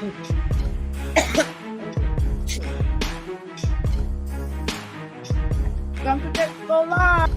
Don't forget to go live.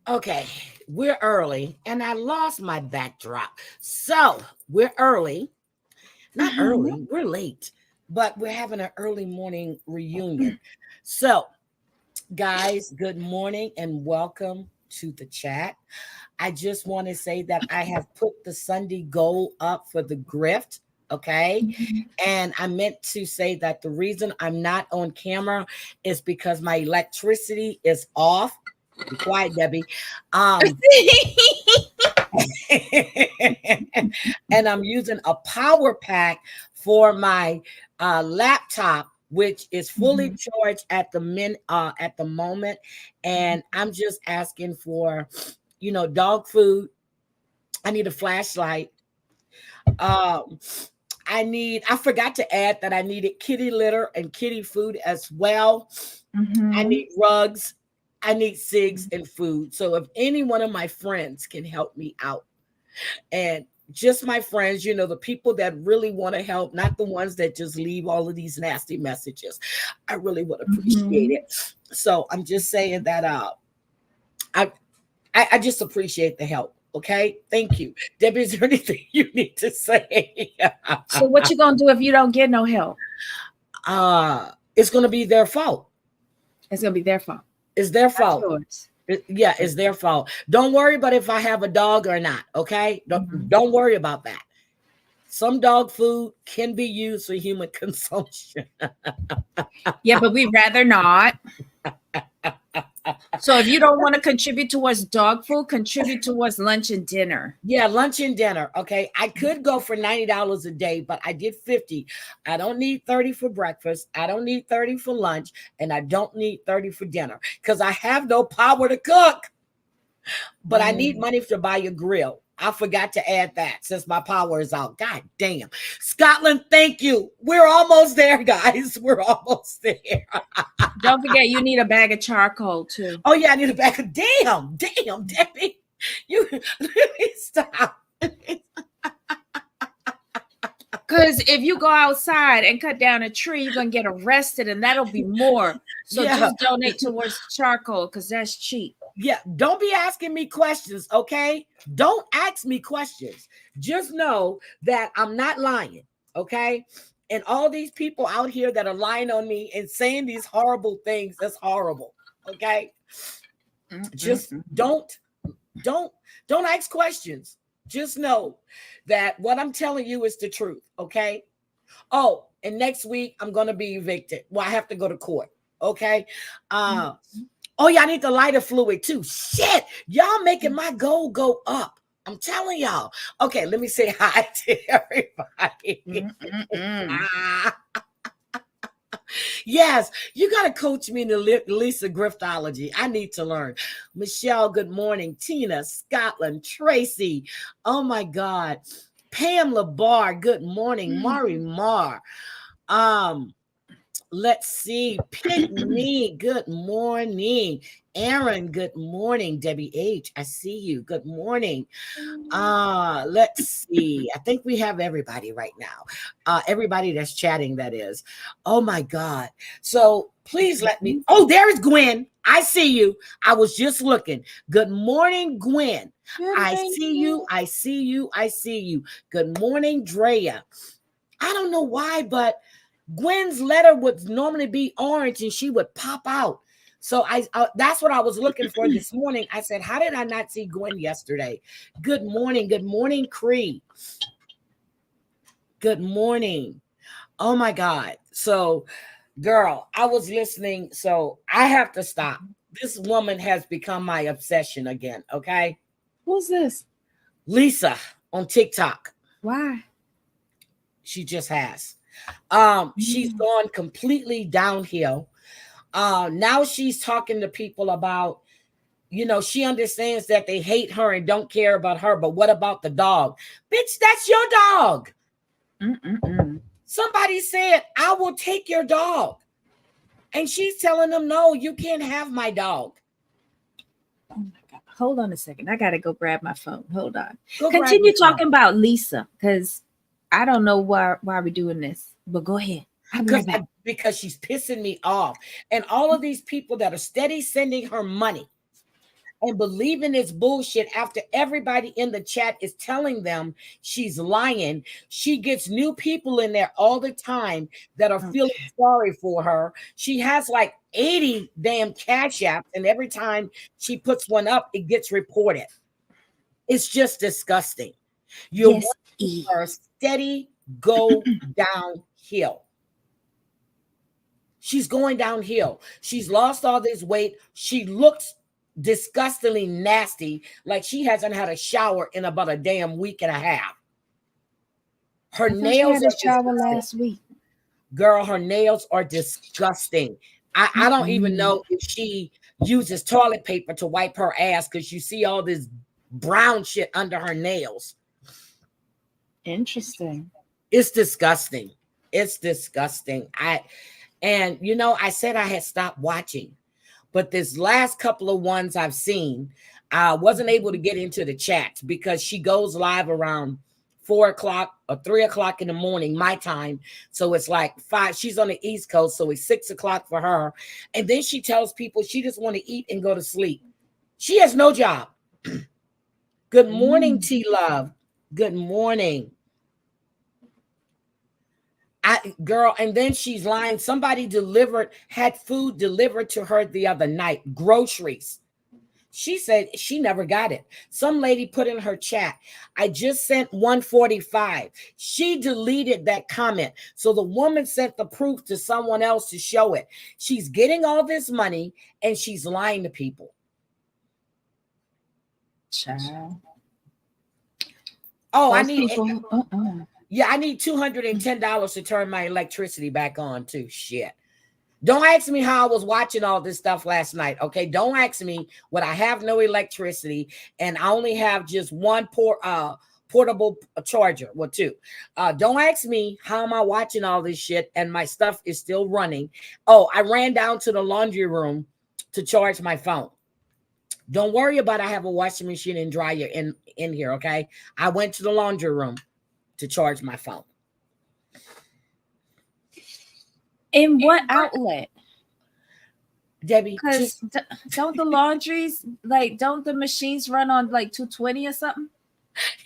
Okay, we're early, and I lost my backdrop. So we're early. Not early, we're late, but we're having an early morning reunion. So, guys, good morning and welcome to the chat. I just want to say that I have put the Sunday goal up for the grift. Okay. And I meant to say that the reason I'm not on camera is because my electricity is off. Be quiet, Debbie. And I'm using a power pack for my laptop, which is fully charged at the moment. And I'm just asking for, dog food. I need a flashlight. I forgot to add that I needed kitty litter and kitty food as well. I need rugs. I need cigs and food. So if any one of my friends can help me out, and just my friends, the people that really want to help, not the ones that just leave all of these nasty messages, I really would appreciate it. So I'm just saying that I just appreciate the help. Okay, thank you, Debbie. Is there anything you need to say? So what you gonna do if you don't get no help? It's gonna be their fault. It's gonna be their fault. It's their fault. It's their fault. Don't worry about if I have a dog or not. Okay, don't worry about that. Some dog food can be used for human consumption. Yeah, but we'd rather not. So if you don't want to contribute towards dog food, contribute towards lunch and dinner. Yeah, lunch and dinner. Okay. I could go for $90 a day, but I did 50. I don't need 30 for breakfast. I don't need 30 for lunch. And I don't need 30 for dinner because I have no power to cook. But I need money to buy a grill. I forgot to add that since my power is out. God damn. Scotland, thank you. We're almost there, guys. We're almost there. Don't forget, you need a bag of charcoal, too. Oh, yeah, I need a bag of damn, Debbie. You let me stop. Because if you go outside and cut down a tree, you're going to get arrested, and that'll be more. So just donate towards charcoal because that's cheap. Yeah, don't be asking me questions, okay? Don't ask me questions. Just know that I'm not lying, okay? And all these people out here that are lying on me and saying these horrible things, that's horrible, okay? Just don't ask questions. Just know that what I'm telling you is the truth, okay? Oh, and next week I'm going to be evicted. Well, I have to go to court, okay? Oh, yeah, I need the lighter fluid too. Shit, y'all making my goal go up. I'm telling y'all. Okay, let me say hi to everybody. Yes, you got to coach me in the Lisa Griftology. I need to learn. Michelle, good morning. Tina, Scotland, Tracy. Oh, my God. Pam LaBar, good morning. Mari Mar. Let's see. Pick me. Good morning. Aaron, good morning. Debbie H, I see you. Good morning. Let's see. I think we have everybody right now. Everybody that's chatting, that is. Oh my God. So please let me. Oh, there's Gwen. I see you. I was just looking. Good morning, Gwen. I see you. I see you. I see you. Good morning, Drea. I don't know why, but Gwen's letter would normally be orange and she would pop out. So that's what I was looking for this morning. I said, how did I not see Gwen yesterday? Good morning. Good morning, Cree. Good morning. Oh my God. So, girl, I was listening. So I have to stop. This woman has become my obsession again. Okay. Who's this? Lisa on TikTok. Why? She just has. She's gone completely downhill. Now she's talking to people about, she understands that they hate her and don't care about her, but what about the dog? Bitch, that's your dog. Somebody said, I will take your dog. And she's telling them, no, you can't have my dog. Oh my God. Hold on a second. I got to go grab my phone. Hold on. Continue talking about Lisa, because I don't know why we're doing this, but go ahead. Because she's pissing me off. And all of these people that are steady sending her money and believing this bullshit after everybody in the chat is telling them she's lying. She gets new people in there all the time that are feeling sorry for her. She has like 80 damn cash apps, and every time she puts one up, it gets reported. It's just disgusting. You're watching her steady go downhill. She's going downhill. She's lost all this weight. She looks disgustingly nasty, like she hasn't had a shower in about a damn week and a half. Her nails are shower last week. Girl, her nails are disgusting. I don't even know if she uses toilet paper to wipe her ass, because you see all this brown shit under her nails. Interesting. It's disgusting. It's disgusting. I said I had stopped watching, but this last couple of ones I've seen, I wasn't able to get into the chat because she goes live around 4 o'clock or 3 o'clock in the morning, my time. So it's like 5. She's on the East Coast, so it's 6 o'clock for her. And then she tells people she just want to eat and go to sleep. She has no job. Good morning, T-Love. Good morning. Girl, and then she's lying. Somebody had food delivered to her the other night, groceries. She said she never got it. Some lady put in her chat, I just sent 145. She deleted that comment. So the woman sent the proof to someone else to show it. She's getting all this money and she's lying to people. Child. Oh, I need $210 to turn my electricity back on too. Shit. Don't ask me how I was watching all this stuff last night. Okay. Don't ask me when I have no electricity and I only have just one portable charger. Well, 2. Don't ask me how am I watching all this shit and my stuff is still running. Oh, I ran down to the laundry room to charge my phone. Don't worry about I have a washing machine and dryer in here. Okay. I went to the laundry room to charge my phone. In what outlet? Debbie, because don't the laundries, don't the machines run on like 220 or something?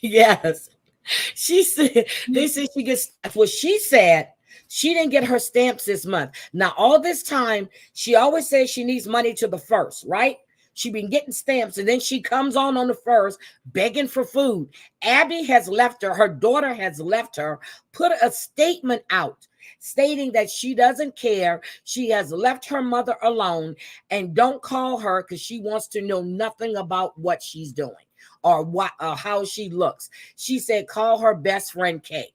Yes. She said, they said she gets, well, she said she didn't get her stamps this month. Now, all this time, she always says she needs money to the 1st, right? She been getting stamps, and then she comes on the 1st begging for food. Abby has left her. Her daughter has left her, put a statement out stating that she doesn't care. She has left her mother alone and don't call her because she wants to know nothing about what she's doing or what how she looks. She said, call her best friend Kay.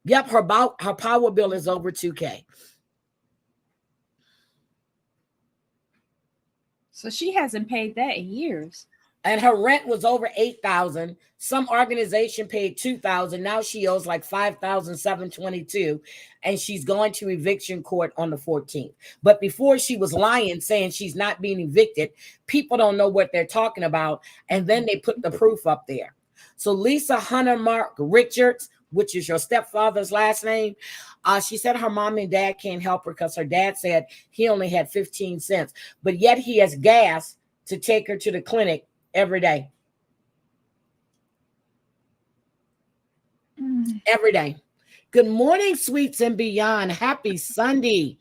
Yep, her power bill is over $2,000. So she hasn't paid that in years. and her rent was over $8,000. Some organization paid $2,000. Now she owes like $5,722, and she's going to eviction court on the 14th. But before, she was lying, saying she's not being evicted. People don't know what they're talking about, and then they put the proof up there. So Lisa Hunter Mark Richards, which is your stepfather's last name, she said her mom and dad can't help her because her dad said he only had 15 cents, but yet he has gas to take her to the clinic every day. Every day. Good morning, Sweets and Beyond. Happy Sunday.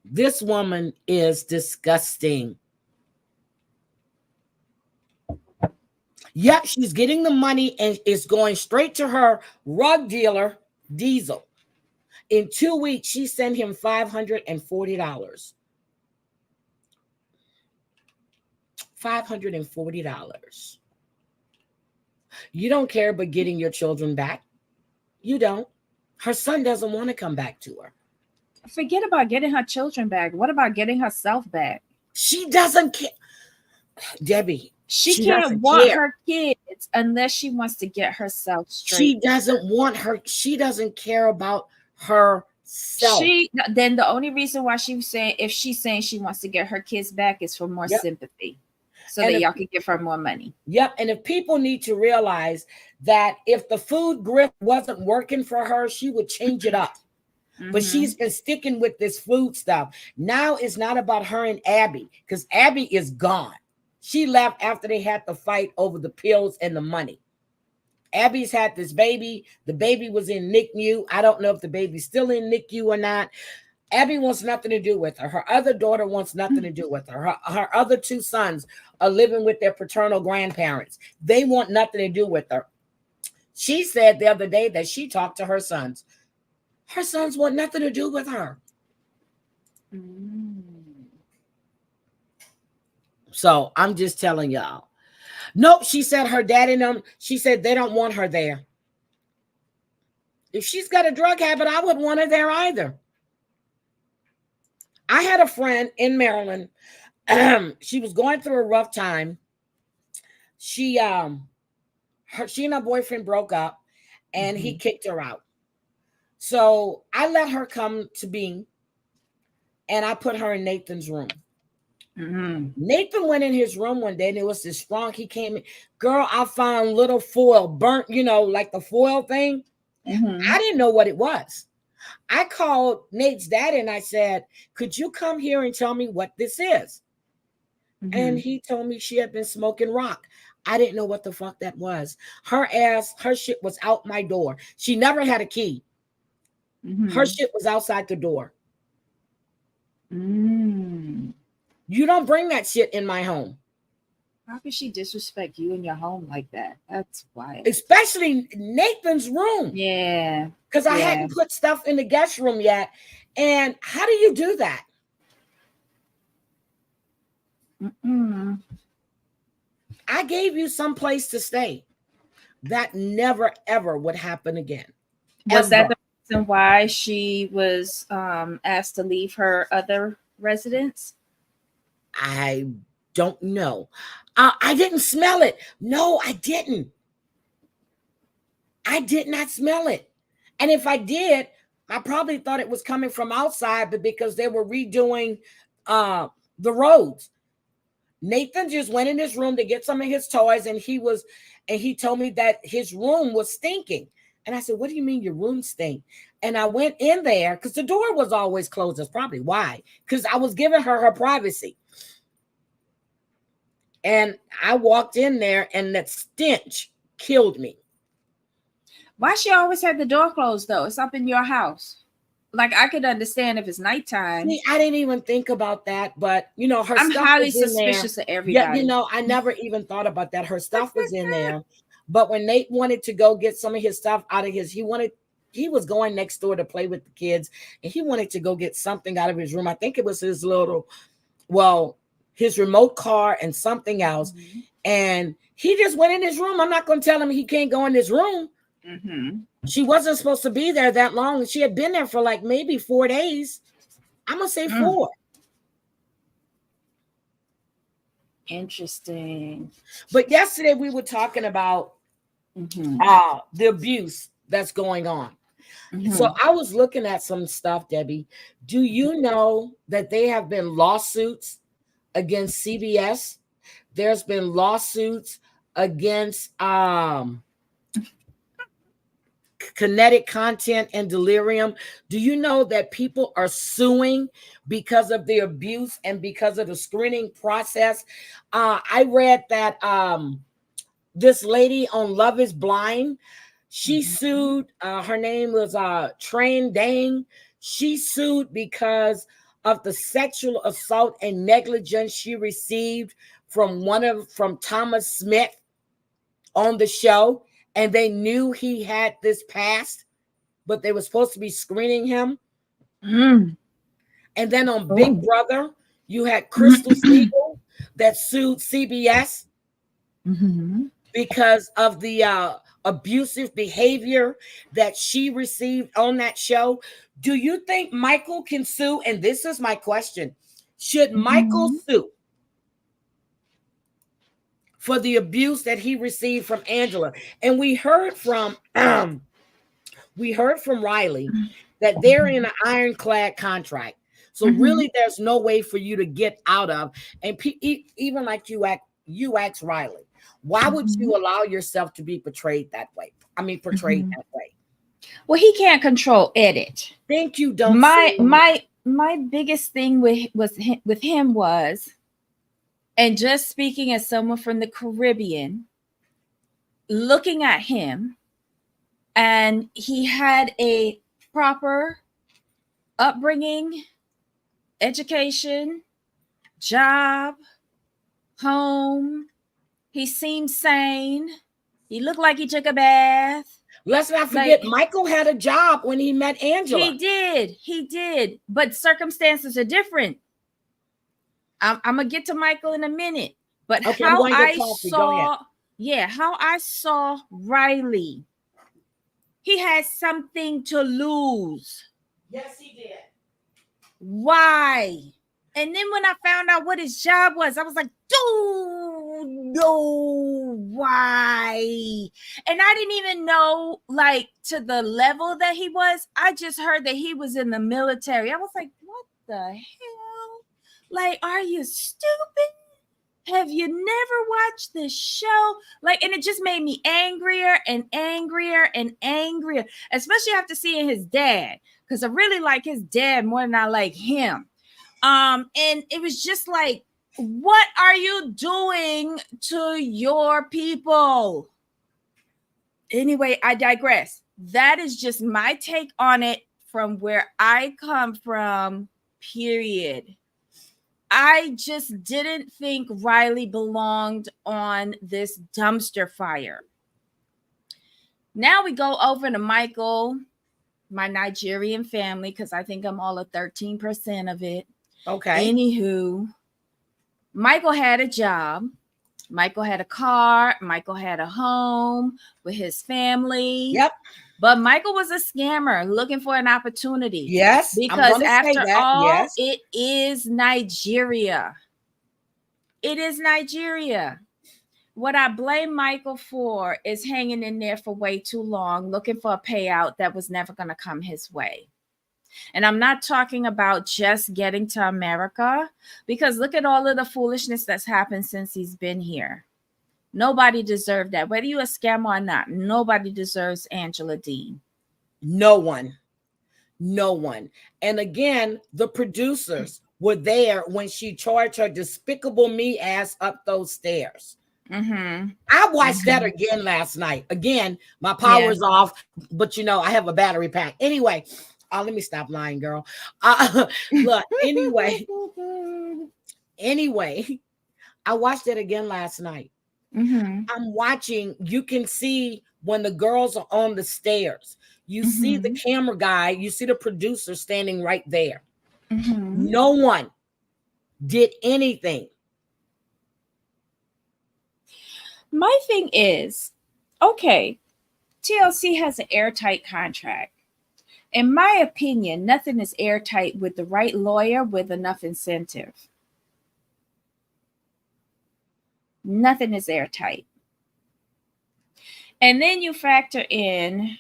This woman is disgusting. Yeah, she's getting the money and it's going straight to her rug dealer, Diesel. In 2 weeks, she sent him $540. $540. You don't care about getting your children back. You don't. Her son doesn't want to come back to her. Forget about getting her children back. What about getting herself back? She doesn't care. Debbie. She can't want her kids unless she wants to get herself straight. She doesn't want her. She doesn't care about herself. Then the only reason why she's saying, if she's saying she wants to get her kids back, is for more sympathy, so that y'all can give her more money. Yep. And if people need to realize that if the food grift wasn't working for her, she would change it up. But she's been sticking with this food stuff. Now it's not about her and Abby, because Abby is gone. She left after they had to fight over the pills and the money. Abby's had this baby. The baby was in NICU. I don't know if the baby's still in NICU or not. Abby wants nothing to do with her. Her other daughter wants nothing to do with her. Her other two sons are living with their paternal grandparents. They want nothing to do with her. She said the other day that she talked to her sons. Her sons want nothing to do with her. So I'm just telling y'all. Nope, she said her dad and them, she said they don't want her there. If she's got a drug habit, I wouldn't want her there either. I had a friend in Maryland. She was going through a rough time. She and her boyfriend broke up, and he kicked her out. So I let her come to me, and I put her in Nathan's room. Nathan went in his room one day, and it was this strong. He came in, girl, I found little foil burnt, like the foil thing. I didn't know what it was. I called Nate's dad and I said, could you come here and tell me what this is? And he told me she had been smoking rock. I didn't know what the fuck that was. Her shit was out my door. She never had a key. Her shit was outside the door. You don't bring that shit in my home. How could she disrespect you in your home like that? That's wild. Especially Nathan's room. Yeah. Because I hadn't put stuff in the guest room yet. And how do you do that? I gave you some place to stay. That never, ever would happen again. Was that the reason why she was asked to leave her other residence? I don't know. I didn't smell it. No, I didn't. I did not smell it. And if I did, I probably thought it was coming from outside, but because they were redoing the roads. Nathan just went in his room to get some of his toys, and he told me that his room was stinking. And I said, what do you mean your room stink? And I went in there because the door was always closed. That's probably why, because I was giving her privacy. And I walked in there, and that stench killed me. Why she always had the door closed, though? It's up in your house. Like, I could understand if it's nighttime. See, I didn't even think about that, but her I'm stuff highly was in suspicious there. of everybody. Yeah, I never even thought about that. Her stuff was in there. But when Nate wanted to go get some of his stuff out of he was going next door to play with the kids, and he wanted to go get something out of his room. I think it was his his remote car and something else. And he just went in his room. I'm not going to tell him he can't go in his room. She wasn't supposed to be there that long. She had been there for like maybe 4 days. I'm going to say 4. Interesting. But yesterday we were talking about Mm-hmm. the abuse that's going on. So Mm-hmm. I was looking at some stuff, Debbie. Do you know that there have been lawsuits against CBS? There's been lawsuits against Kinetic Content and Delirium. Do you know that people are suing because of the abuse and because of the screening process? I read that this lady on Love is Blind, she sued. Her name was Train Dang. She sued because of the sexual assault and negligence she received from Thomas Smith on the show, and they knew he had this past, but they were supposed to be screening him. Mm. And then on Big Oh. Brother, you had Crystal Siegel that sued CBS Mm-hmm. because of the abusive behavior that she received on that show. Do you think Michael can sue? And this is my question. Should Michael Mm-hmm. sue for the abuse that he received from Angela? And we heard from Riley that they're in an ironclad contract. So Mm-hmm. really, there's no way for you to get out of. And even like you asked Riley, why would Mm-hmm. you allow yourself to be portrayed that way? I mean, portrayed Mm-hmm. that way. Well, he can't control edit. Think you don't My see. my my biggest thing with him was, and just speaking as someone from the Caribbean, looking at him, and he had a proper upbringing, education, job, home. He seemed sane. He looked like he took a bath. Let's not Like forget, Michael had a job when he met Angela. he did. But circumstances are different. I'm gonna get to Michael in a minute. But Okay, I'm going to get coffee. Go ahead. how I saw Riley, he had something to lose. Yes, he did. Why? And then when I found out what his job was, I was like, dude, no, why? And I didn't even know, like, to the level that he was. I just heard that he was in the military. I was like, what the hell? Like, are you stupid? Have you never watched this show? Like, and it just made me angrier and angrier and angrier, especially after seeing his dad, because I really like his dad more than I like him. And it was just like, what are you doing to your people? Anyway, I digress. That is just my take on it from where I come from, period. I just didn't think Riley belonged on this dumpster fire. Now we go over to Michael, my Nigerian family, because I think I'm all of 13% of it. Okay. Anywho, Michael had a job. Michael had a car. Michael had a home with his family. Yep. But Michael was a scammer looking for an opportunity. Yes. Because after all, yes. it is Nigeria. It is Nigeria. What I blame Michael for is hanging in there for way too long, looking for a payout that was never going to come his way. And I'm not talking about just getting to America, because look at all of the foolishness that's happened since he's been here. Nobody deserved that. Whether you're a scammer or not, nobody deserves Angela Dean. No one. No one. And again, the producers were there when she charged her despicable me ass up those stairs. Mm-hmm. I watched that again last night. Again, my power's off, but I have a battery pack. Anyway, let me stop lying, girl. Look, anyway, I watched it again last night. Mm-hmm. I'm watching, you can see when the girls are on the stairs, you see the camera guy, you see the producer standing right there. Mm-hmm. No one did anything. My thing is, okay, TLC has an airtight contract. In my opinion, nothing is airtight with the right lawyer with enough incentive. Nothing is airtight. And then you factor in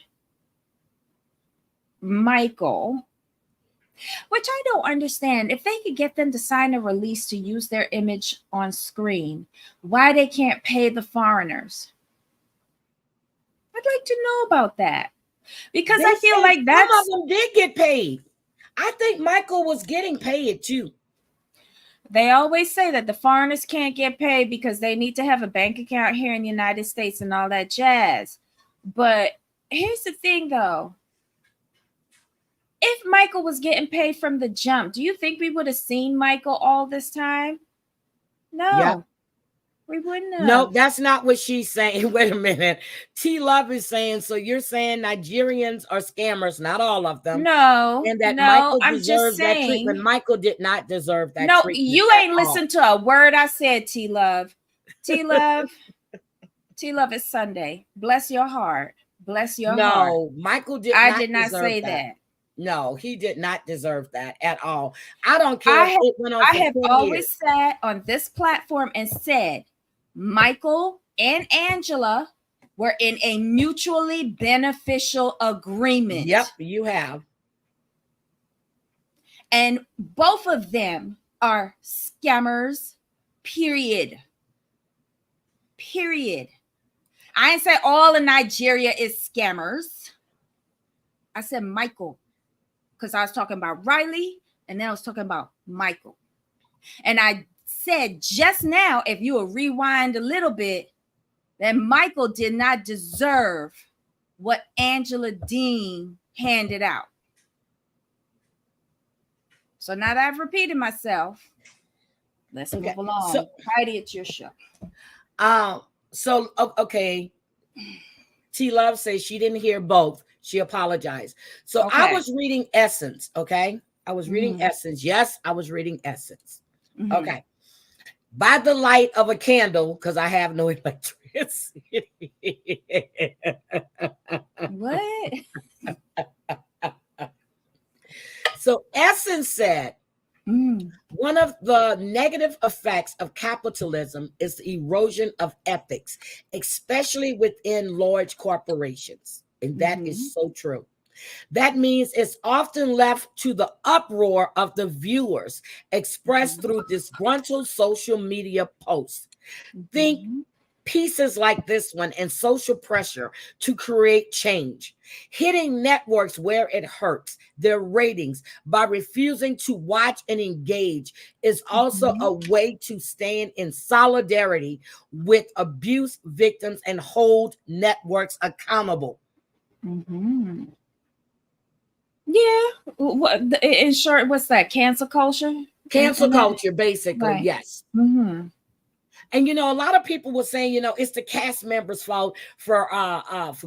Michael, which I don't understand. If they could get them to sign a release to use their image on screen, why they can't pay the foreigners? I'd like to know about that. Because I feel like some of them did get paid. I think Michael was getting paid too. They always say that the foreigners can't get paid because they need to have a bank account here in the United States and all that jazz. But here's the thing, though. If Michael was getting paid from the jump, do you think we would have seen Michael all this time? No. Yep. We wouldn't have. No, that's not what she's saying. Wait a minute. T Love is saying, so you're saying Nigerians are scammers, not all of them. No. And that Michael deserves that treatment. Michael did not deserve that treatment. No, you ain't listened to a word I said, T Love. T Love. T Love, it's Sunday. Bless your heart. Bless your heart. No, Michael did I did not say that. No, he did not deserve that at all. I don't care. I have always sat on this platform and said Michael and Angela were in a mutually beneficial agreement. Yep, you have. And both of them are scammers, period. Period. I ain't say all in Nigeria is scammers. I said Michael, because I was talking about Riley, and then I was talking about Michael. And I said just now, if you will rewind a little bit, that Michael did not deserve what Angela Dean handed out. So now that I've repeated myself, let's move along. So, Heidi, it's your show. Okay. T Love says she didn't hear both. She apologized. So okay. I was reading Essence, okay? I was reading Essence. Yes, I was reading Essence. Mm-hmm. Okay. By the light of a candle, because I have no electricity. What? So Essence said, one of the negative effects of capitalism is the erosion of ethics, especially within large corporations. And that is so true. That means it's often left to the uproar of the viewers expressed through disgruntled social media posts. Think pieces like this one and social pressure to create change, hitting networks where it hurts their ratings by refusing to watch and engage is also a way to stand in solidarity with abuse victims and hold networks accountable. Yeah. In short, what's that? Cancel culture? Cancel culture, basically, right. Yes. And, a lot of people were saying, it's the cast members' fault for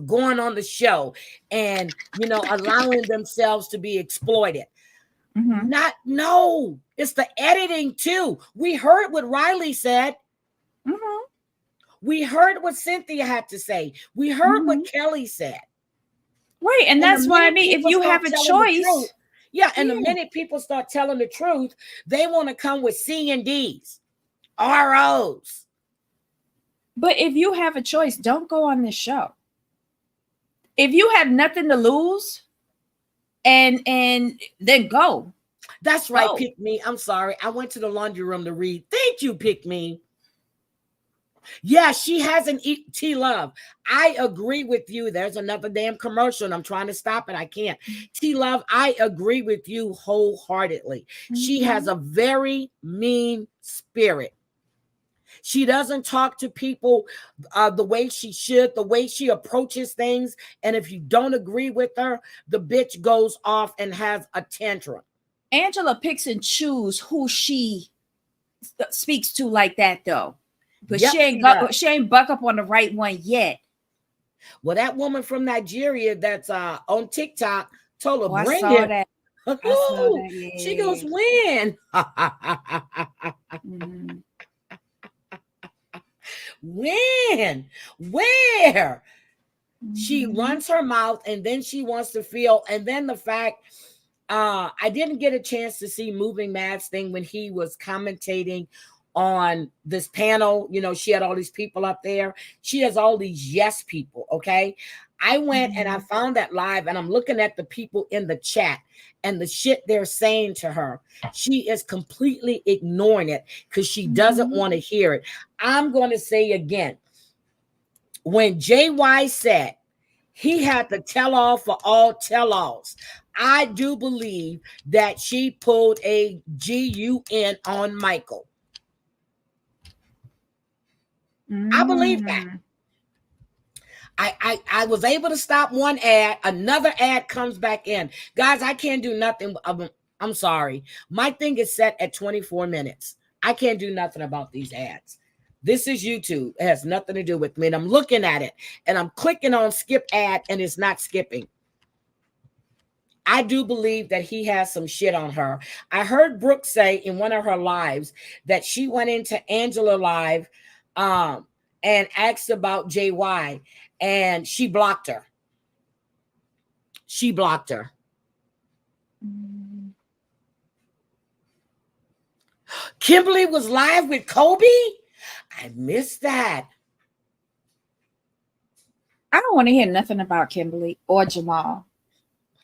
going on the show and, allowing themselves to be exploited. No, it's the editing too. We heard what Riley said. We heard what Cynthia had to say. We heard what Kelly said. Right. And that's why I mean, if you have a choice. And the minute people start telling the truth, they want to come with C and D's. ROs. But if you have a choice, don't go on this show. If you have nothing to lose, and then go. That's right, Pick Me. I'm sorry. I went to the laundry room to read. Thank you, Pick Me. Yeah, she hasn't eaten T Love. I agree with you. There's another damn commercial and I'm trying to stop it. I can't. T Love, I agree with you wholeheartedly. She has a very mean spirit. She doesn't talk to people the way she should, the way she approaches things. And if you don't agree with her, the bitch goes off and has a tantrum. Angela picks and chooses who she speaks to like that, though. But she ain't buck up on the right one yet. Well, that woman from Nigeria that's on TikTok told her, bring it. That. Yeah. She goes, when? When? Where? She runs her mouth and then she wants to feel. And then the fact, I didn't get a chance to see Moving Mad's thing when he was commentating on this panel. You know, she had all these people up there. She has all these yes people. Okay. I went and I found that live, and I'm looking at the people in the chat and the shit they're saying to her. She is completely ignoring it because she doesn't want to hear it. I'm going to say again, when JY said he had to tell all for all tell-alls, I do believe that she pulled a GUN on Michael. I believe that. I was able to stop one ad. Another ad comes back in. Guys, I can't do nothing. I'm sorry. My thing is set at 24 minutes. I can't do nothing about these ads. This is YouTube. It has nothing to do with me. And I'm looking at it and I'm clicking on skip ad and it's not skipping. I do believe that he has some shit on her. I heard Brooke say in one of her lives that she went into Angela live and asked about JY, and she blocked her. She blocked her. Kimberly was live with Kobe. I missed that. I don't want to hear nothing about Kimberly or Jamal.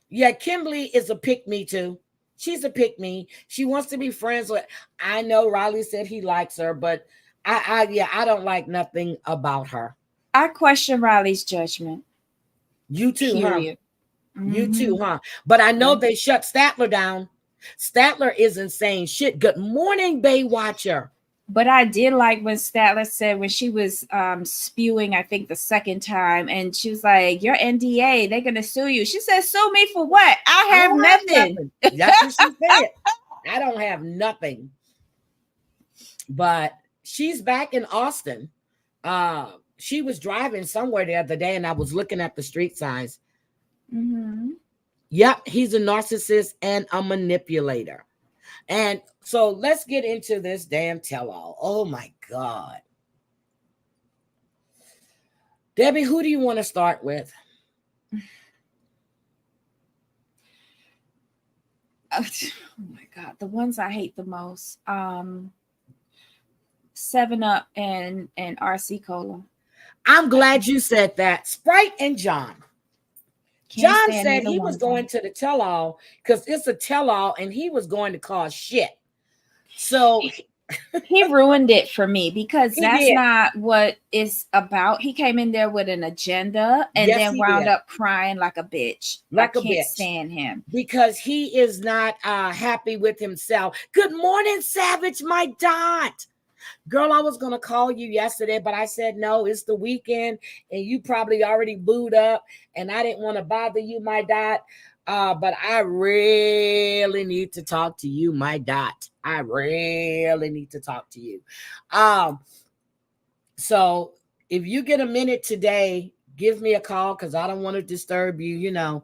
Yeah, Kimberly is a pick-me too. She's a pick-me. She wants to be friends with. I know Riley said he likes her, but I don't like nothing about her. I question Riley's judgment. You too, Period. huh? You too, huh? But I know they shut Statler down. Statler isn't saying shit. Good morning, Baywatcher. But I did like when Statler said, when she was spewing, I think the second time, and she was like, "Your NDA, they're gonna sue you." She said, "Sue me for what? I have nothing." That's what she said. I don't have nothing. But she's back in Austin. She was driving somewhere the other day, and I was looking at the street signs. Yep, he's a narcissist and a manipulator. And so let's get into this damn tell-all. Oh my God. Debbie, who do you want to start with? Oh my God, the ones I hate the most. 7-Up and RC Cola. I'm glad you said that. Sprite and John. John said he was going to the tell-all because it's a tell-all and he was going to cause shit. So he ruined it for me because that's not what it's about. He came in there with an agenda and then wound up crying like a bitch. I can't stand him. Because he is not happy with himself. Good morning, Savage, my dot. Girl, I was going to call you yesterday, but I said, no, it's the weekend and you probably already booed up and I didn't want to bother you, my dot. But I really need to talk to you, my dot. I really need to talk to you. So if you get a minute today, give me a call because I don't want to disturb you, you know.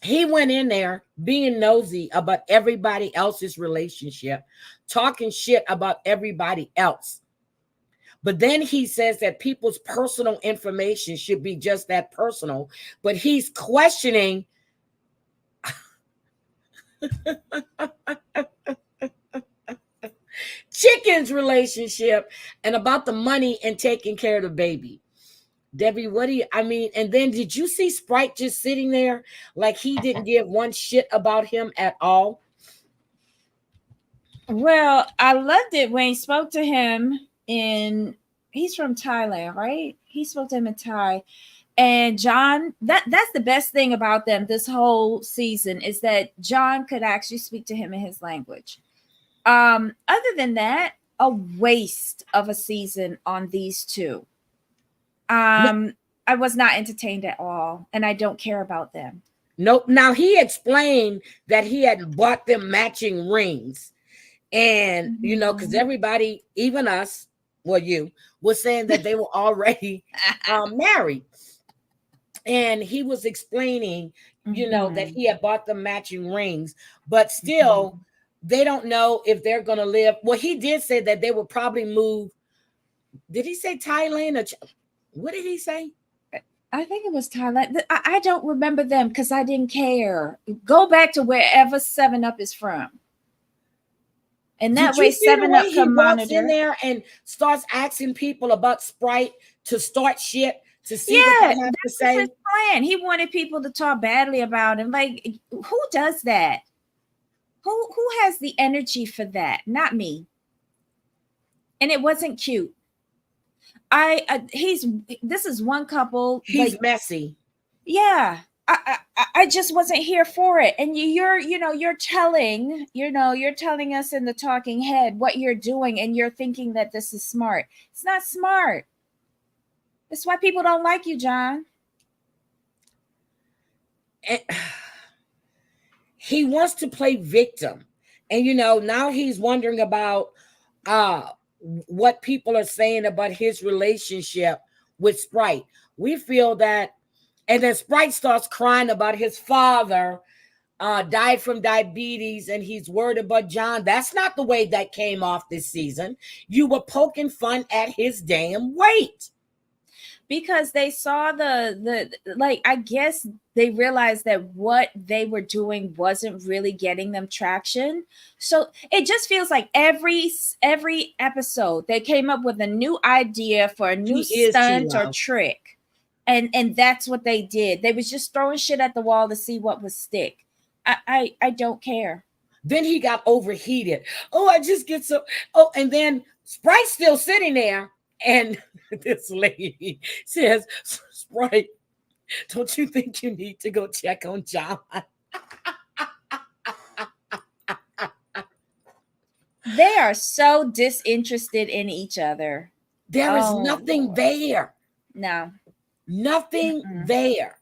He went in there being nosy about everybody else's relationship, talking shit about everybody else. But then he says that people's personal information should be just that personal. But he's questioning Chicken's relationship and about the money and taking care of the baby. Debbie, what do you, I mean, and then did you see Sprite just sitting there like he didn't give one shit about him at all? Well, I loved it when he spoke to him he's from Thailand, right? He spoke to him in Thai. And John, that's the best thing about them this whole season is that John could actually speak to him in his language. Other than that, a waste of a season on these two. I was not entertained at all, and I don't care about them. Nope. Now he explained that he had bought them matching rings, and you know, because everybody, even us, well, you was saying that they were already married, and he was explaining, you know, that he had bought them matching rings, but still, they don't know if they're going to live. Well, he did say that they would probably move. Did he say Thailand or? What did he say? I think it was Thailand. I don't remember them because I didn't care. Go back to wherever 7-Up is from. And that Did way you see the 7 way Up he can walks in monitor. there and starts asking people about Sprite to start shit to see what Yeah, they have that to was his say? plan. He wanted people to talk badly about him. Like, who does that? Who has the energy for that? Not me. And it wasn't cute. He's this is one couple, He's like, messy. yeah. I just wasn't here for it. And you're telling us in the talking head what you're doing, and you're thinking that this is smart. It's not smart. That's why people don't like you, John. And he wants to play victim. And now he's wondering about what people are saying about his relationship with Sprite. We feel that, and then Sprite starts crying about his father died from diabetes and he's worried about John. That's not the way that came off this season. You were poking fun at his damn weight. Because they saw the like, I guess they realized that what they were doing wasn't really getting them traction. So it just feels like every episode they came up with a new idea for a new She is stunt or Tilo. trick. And that's what they did. They was just throwing shit at the wall to see what would stick. I don't care. Then he got overheated. Oh, I just get so. Oh, and then Sprite's still sitting there, and this lady says, "Sprite, don't you think you need to go check on John?" They are so disinterested in each other. There is Oh, nothing Lord. there. No. Nothing there.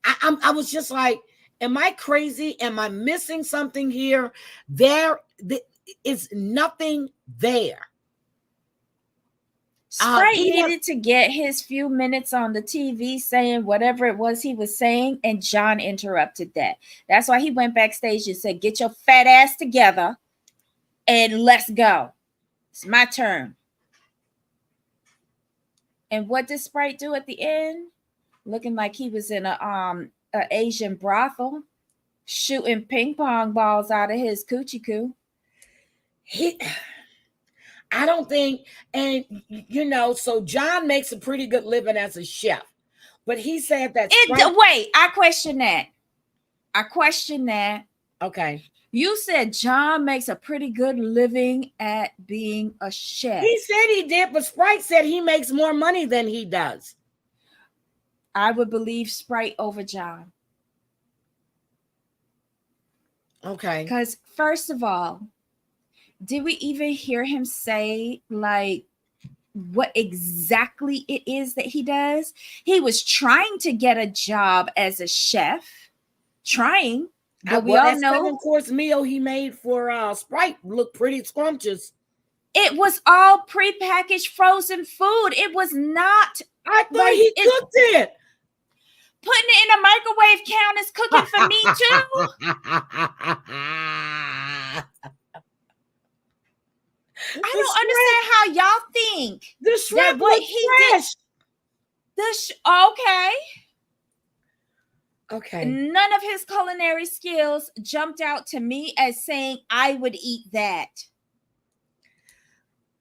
I was just like, am I crazy? Am I missing something here? There is nothing there. Sprite needed to get his few minutes on the TV saying whatever it was he was saying, and John interrupted that. That's why he went backstage and said, "Get your fat ass together and let's go. It's my turn." And what did Sprite do at the end? Looking like he was in a Asian brothel, shooting ping pong balls out of his coochie coo. I don't think, and so John makes a pretty good living as a chef, but he said that. Wait, I question that. Okay. You said John makes a pretty good living at being a chef. He said he did, but Sprite said he makes more money than he does. I would believe Sprite over John. Okay. Because first of all, did we even hear him say like what exactly it is that he does? He was trying to get a job as a chef, but we all know 7-course meal he made for Sprite looked pretty scrumptious. it was all prepackaged frozen food. It was not. I thought he cooked it. Putting it in a microwave count as cooking for me too. I don't understand how y'all think the shrimp what he fresh. Okay. None of his culinary skills jumped out to me as saying I would eat that.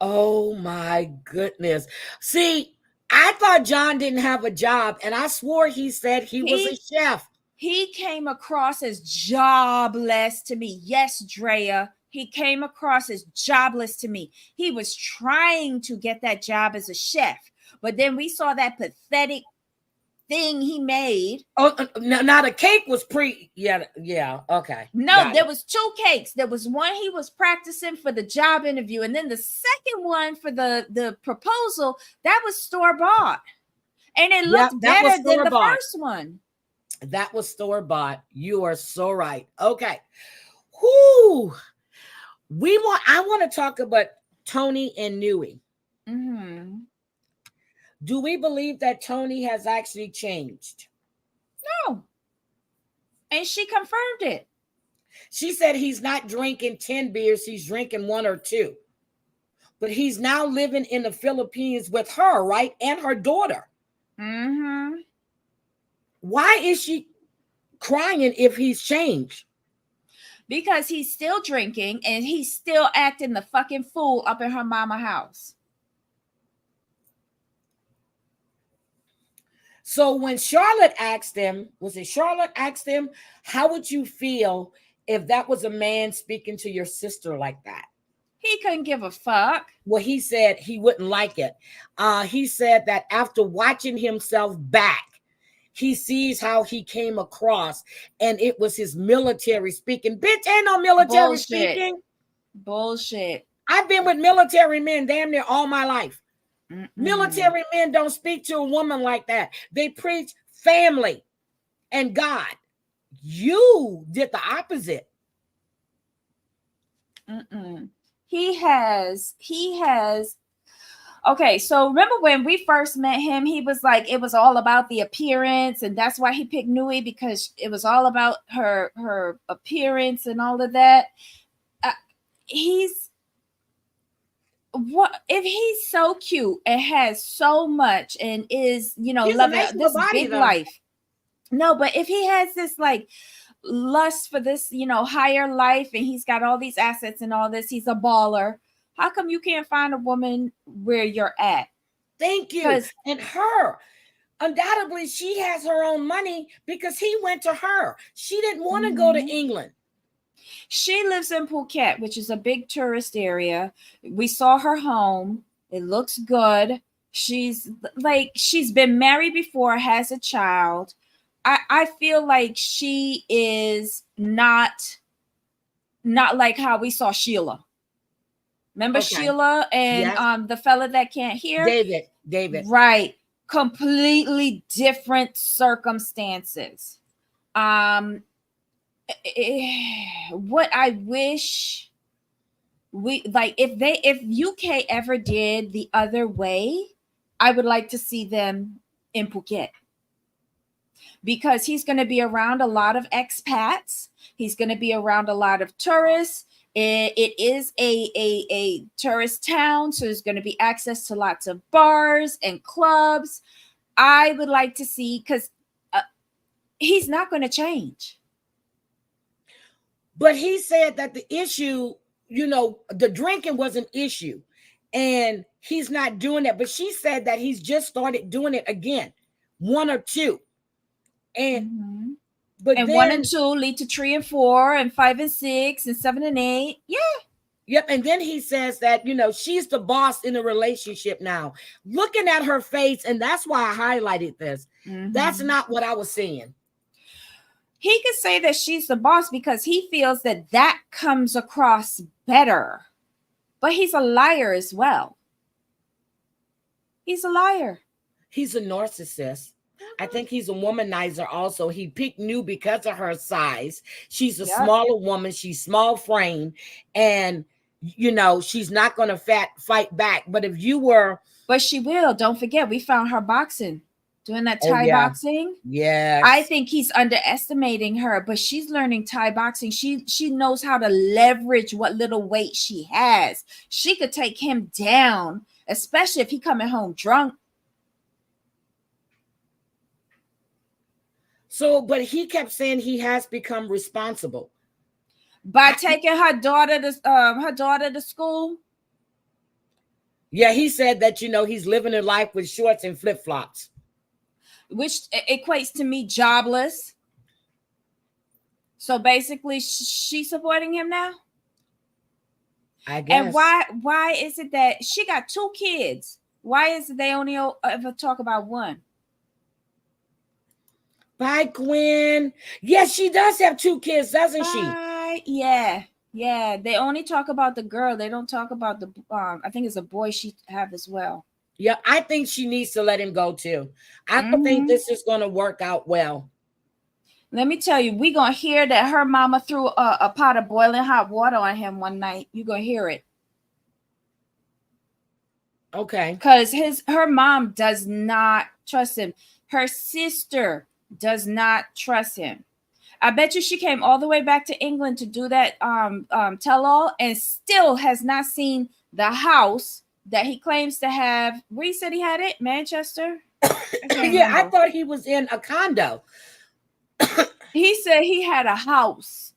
Oh my goodness. See, I thought John didn't have a job, and I swore he said he was a chef. He came across as jobless to me. Yes, Drea. He came across as jobless to me. He was trying to get that job as a chef, but then we saw that pathetic thing he made. Oh, now the cake was yeah, okay. No, there was 2 cakes. There was one he was practicing for the job interview, and then the second one for the proposal, that was store-bought. And it looked better than the first one. That was store-bought. You are so right. Okay. Whoo. I want to talk about Tony and Nui. Mm-hmm. Do we believe that Tony has actually changed? No. And she confirmed it. She said he's not drinking 10 beers, he's drinking 1 or 2. But he's now living in the Philippines with her, right? And her daughter. Mm-hmm. Why is she crying if he's changed? Because he's still drinking and he's still acting the fucking fool up in her mama house. So when Charlotte asked him, was it Charlotte asked him, how would you feel if that was a man speaking to your sister like that? He couldn't give a fuck. Well, he said he wouldn't like it. He said that after watching himself back, he sees how he came across, and it was his military speaking. Bitch, ain't no military speaking. Bullshit. I've been with military men damn near all my life. Military men don't speak to a woman like that. They preach family and God. You did the opposite. He has. Okay, so remember when we first met him, he was like, it was all about the appearance, and that's why he picked Nui, because it was all about her appearance and all of that. What if he's so cute and has so much and is, loving this big life? No, but if he has this like lust for this, higher life, and he's got all these assets and all this, he's a baller. How come you can't find a woman where you're at? Thank you. And her, undoubtedly, she has her own money because he went to her. She didn't want to go to England. She lives in Phuket, which is a big tourist area. We saw her home. It looks good. She's been married before, has a child. I feel like she is not like how we saw Sheila. Remember Sheila and the fella that can't hear? David. Right. Completely different circumstances. What I wish if UK ever did the other way, I would like to see them in Phuket, because he's going to be around a lot of expats. He's going to be around a lot of tourists. It is a tourist town, so there's going to be access to lots of bars and clubs. I would like to see, because he's not going to change. But he said that the issue, the drinking was an issue, and he's not doing that. But she said that he's just started doing it again, 1 or 2. And but and then 1 and 2 lead to 3 and 4 and 5 and 6 and 7 and 8. Yeah. Yep. And then he says that, she's the boss in a relationship now. Looking at her face, and that's why I highlighted this. That's not what I was seeing. He could say that she's the boss because he feels that comes across better. But he's a liar as well. He's a liar. He's a narcissist. I think he's a womanizer also. He picked New because of her size. She's a smaller woman. She's small frame. And, she's not going to fight back. But if you were... But she will. Don't forget, we found her boxing. Doing that Thai boxing. Yeah. I think he's underestimating her, but she's learning Thai boxing. She knows how to leverage what little weight she has. She could take him down, especially if he coming home drunk. So, but he kept saying he has become responsible by taking her daughter to school. Yeah, he said that he's living a life with shorts and flip-flops, which equates to me jobless. So basically, she's supporting him now. I guess. And why is it that she got 2 kids? Why is it they only ever talk about one? Bye, Gwen. Yes, she does have 2 kids, doesn't she? Yeah. They only talk about the girl. They don't talk about the. I think it's a boy she have as well. Yeah, I think she needs to let him go too. I don't think this is going to work out well. Let me tell you, we're going to hear that her mama threw a pot of boiling hot water on him one night. You're going to hear it. Okay. Because her mom does not trust him. Her sister does not trust him. I bet you she came all the way back to England to do that tell-all and still has not seen the house that he claims to have. Where he said he had it? Manchester? I thought he was in a condo. He said he had a house.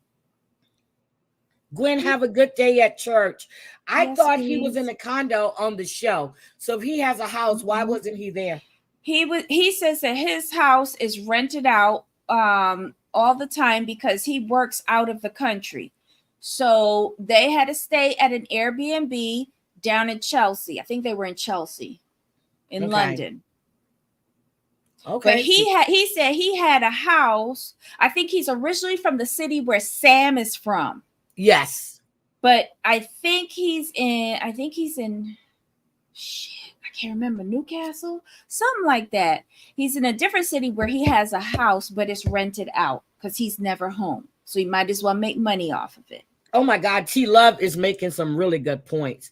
Gwen, have a good day at church. I Yes, thought he was in please. a condo on the show. So if he has a house, why Mhm. wasn't he there? He says that his house is rented out all the time because he works out of the country. So they had to stay at an Airbnb down in Chelsea. I think they were in Chelsea in Okay. London. But Okay. he said he had a house. I think he's originally from the city where Sam is from. Yes. But I think he's in shit, I can't remember, Newcastle, something like that. He's in a different city where he has a house, but it's rented out because he's never home. So he might as well make money off of it. Oh my God. T Love is making some really good points.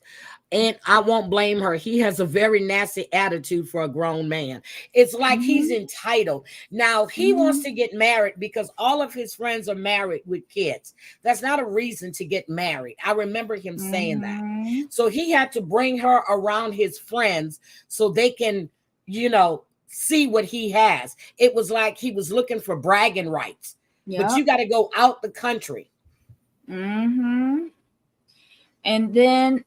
And I won't blame her. He has a very nasty attitude for a grown man. It's like he's Mm-hmm. entitled. Now, he wants Mm-hmm. to get married because all of his friends are married with kids. That's not a reason to get married. I remember him saying that. Mm-hmm. So he had to bring her around his friends so they can, see what he has. It was like he was looking for bragging rights. But you Yep. got to go out the country. Mm-hmm. And then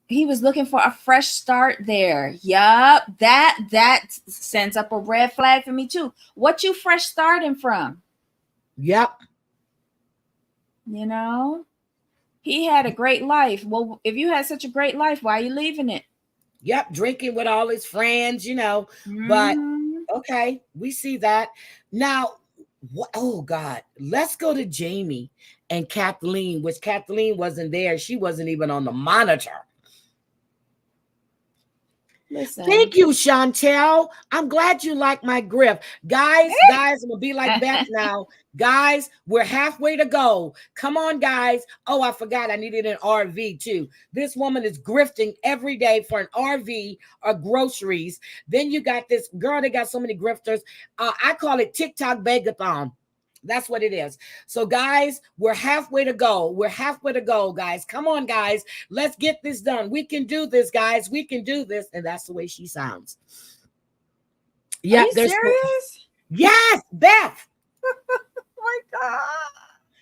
he was looking for a fresh start there. Yup. That sends up a red flag for me too. What you fresh starting from? Yep. You know? He had a great life. Well, if you had such a great life, why are you leaving it? Yep, drinking with all his friends. But Mm-hmm. okay, we see that. Now, oh God, let's go to Jamie and Kathleen, which Kathleen wasn't there. She wasn't even on the monitor. Listen. Thank you, Chantel. I'm glad you like my griff. Guys, I'm gonna be like Beth now. Guys, we're halfway to go. Come on, guys. Oh, I forgot I needed an RV too. This woman is grifting every day for an RV or groceries. Then you got this girl that got so many grifters. I call it TikTok Begathon. That's what it is. So, guys, we're halfway to go. We're halfway to go, guys. Come on, guys. Let's get this done. We can do this, guys. We can do this. And that's the way she sounds. Are Yep. you serious? Yes, Beth. Oh my God.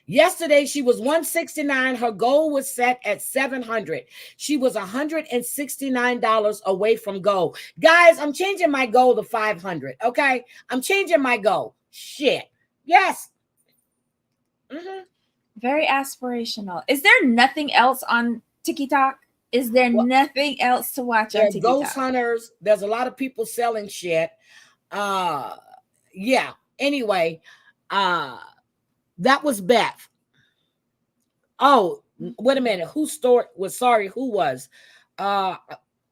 Yesterday, she was 169. Her goal was set at 700. She was $169 away from goal. Guys, I'm changing my goal to 500. Okay. I'm changing my goal. Shit. Yes. Mm-hmm. Very aspirational. Is there nothing else on TikTok? Is there Well, nothing else to watch there on are ghost TikTok? hunters. There's a lot of people selling shit. Yeah. Anyway, that was Beth. Oh, wait a minute. Who was? Uh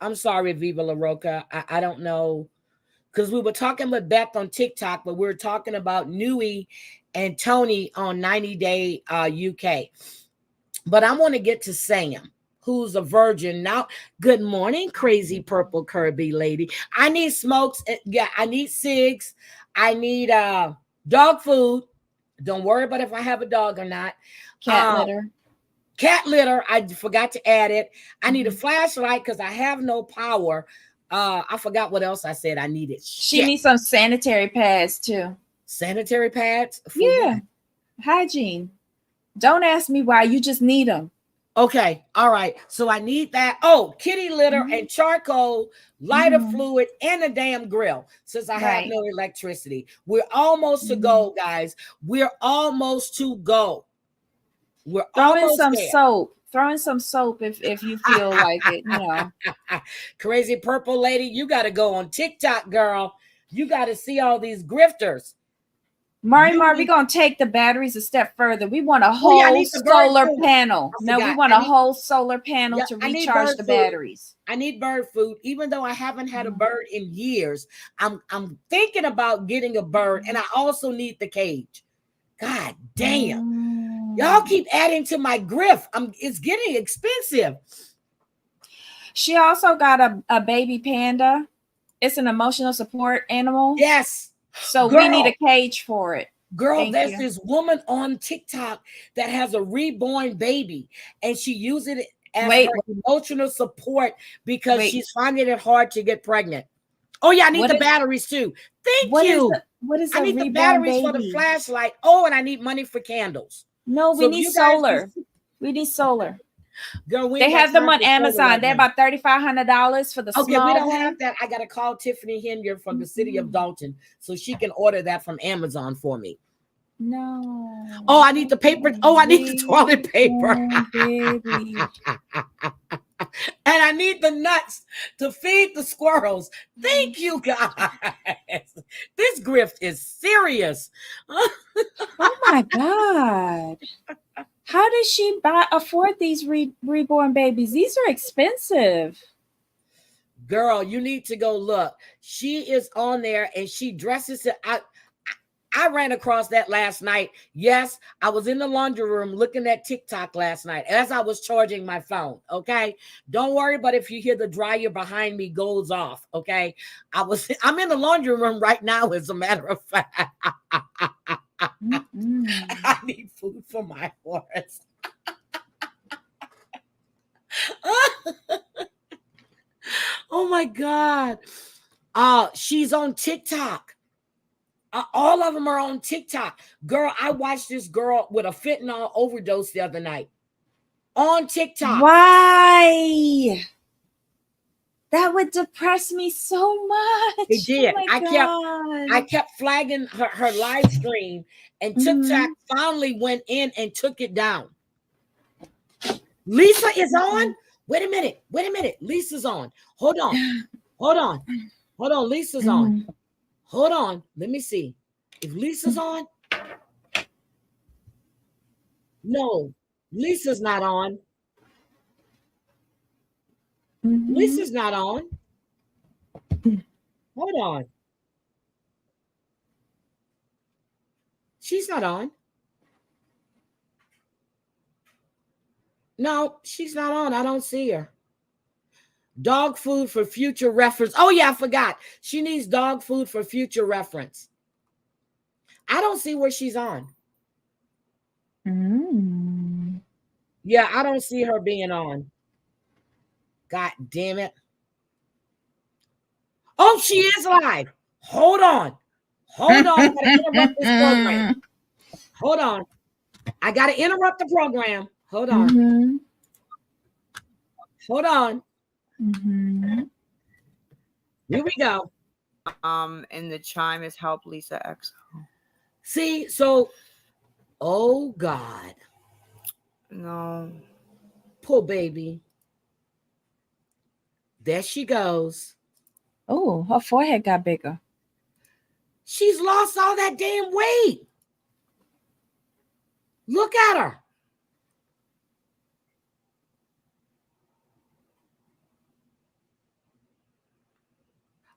I'm sorry, Viva La Roca. I don't know. Because we were talking with Beth on TikTok, but we were talking about Nui and Tony on 90 Day UK. But I want to get to Sam, who's a virgin now. Good morning, crazy purple Kirby lady. I need smokes. Yeah, I need cigs. I need dog food. Don't worry about if I have a dog or not. Cat litter. Cat litter. I forgot to add it. I need a flashlight because I have no power. I forgot what else I said I needed. She Shit. needs some sanitary pads too. Sanitary pads? Yeah. What? Hygiene. Don't ask me why. You just need them. Okay. All right. So I need that. Oh, kitty litter and charcoal, lighter fluid, and a damn grill since I have no electricity. We're almost to go, guys. We're almost to go. We're Throw in almost some there. soap. Throw in some soap if you feel like it, Crazy purple lady, you got to go on TikTok, girl. You got to see all these grifters. Mari, we're going to take the batteries a step further. We want a whole solar panel. No, we want a whole solar panel to recharge the batteries. I need bird food, even though I haven't had a bird in years. I'm thinking about getting a bird, and I also need the cage. God damn. Y'all keep adding to my griff. It's getting expensive. She also got a baby panda. It's an emotional support animal. Yes. So we need a cage for it. Girl, there's this woman on TikTok that has a reborn baby, and she uses it as her emotional support because she's finding it hard to get pregnant. Oh, yeah, I need the batteries too. Thank you. What is I need the batteries for the flashlight. Oh, and I need money for candles. No, we need solar. We need solar. Girl, we They ain't got have them time on for solar Amazon. right They're now. about $3,500 for the Okay, small we don't one. have that. I gotta call Tiffany Henya from the city of Dalton so she can order that from Amazon for me. No. Oh, I need the paper. Oh, I need the toilet paper. Baby. And I need the nuts to feed the squirrels. Thank you, guys. This grift is serious. Oh my God. How does she afford these reborn babies? These are expensive. Girl, you need to go look. She is on there and she dresses it. I ran across that last night. Yes, I was in the laundry room looking at TikTok last night as I was charging my phone. Okay. Don't worry, but if you hear the dryer behind me goes off, okay. I'm in the laundry room right now, as a matter of fact. I need food for my horse. Oh my God. She's on TikTok. All of them are on TikTok. Girl, I watched this girl with a fentanyl overdose the other night on TikTok. Why? That would depress me so much. It did. Oh I kept flagging her live stream, and TikTok finally went in and took it down. Lisa is on. Wait a minute. Lisa's on. Hold on. Lisa's on. Hold on. Let me see. If Lisa's on. No, Lisa's not on. Lisa's not on. Hold on. She's not on. No, she's not on. I don't see her. Dog food for future reference. Oh, yeah, I forgot. She needs dog food for future reference. I don't see where she's on. Yeah, I don't see her being on. God damn it. Oh, she is live. Hold on. I gotta interrupt this program. Hold on. I gotta interrupt the program. Hold on. Hold on. Here we go. And the chime is help Lisa X. See, so, oh God. No. Poor baby. There she goes. Oh, her forehead got bigger. She's lost all that damn weight. Look at her.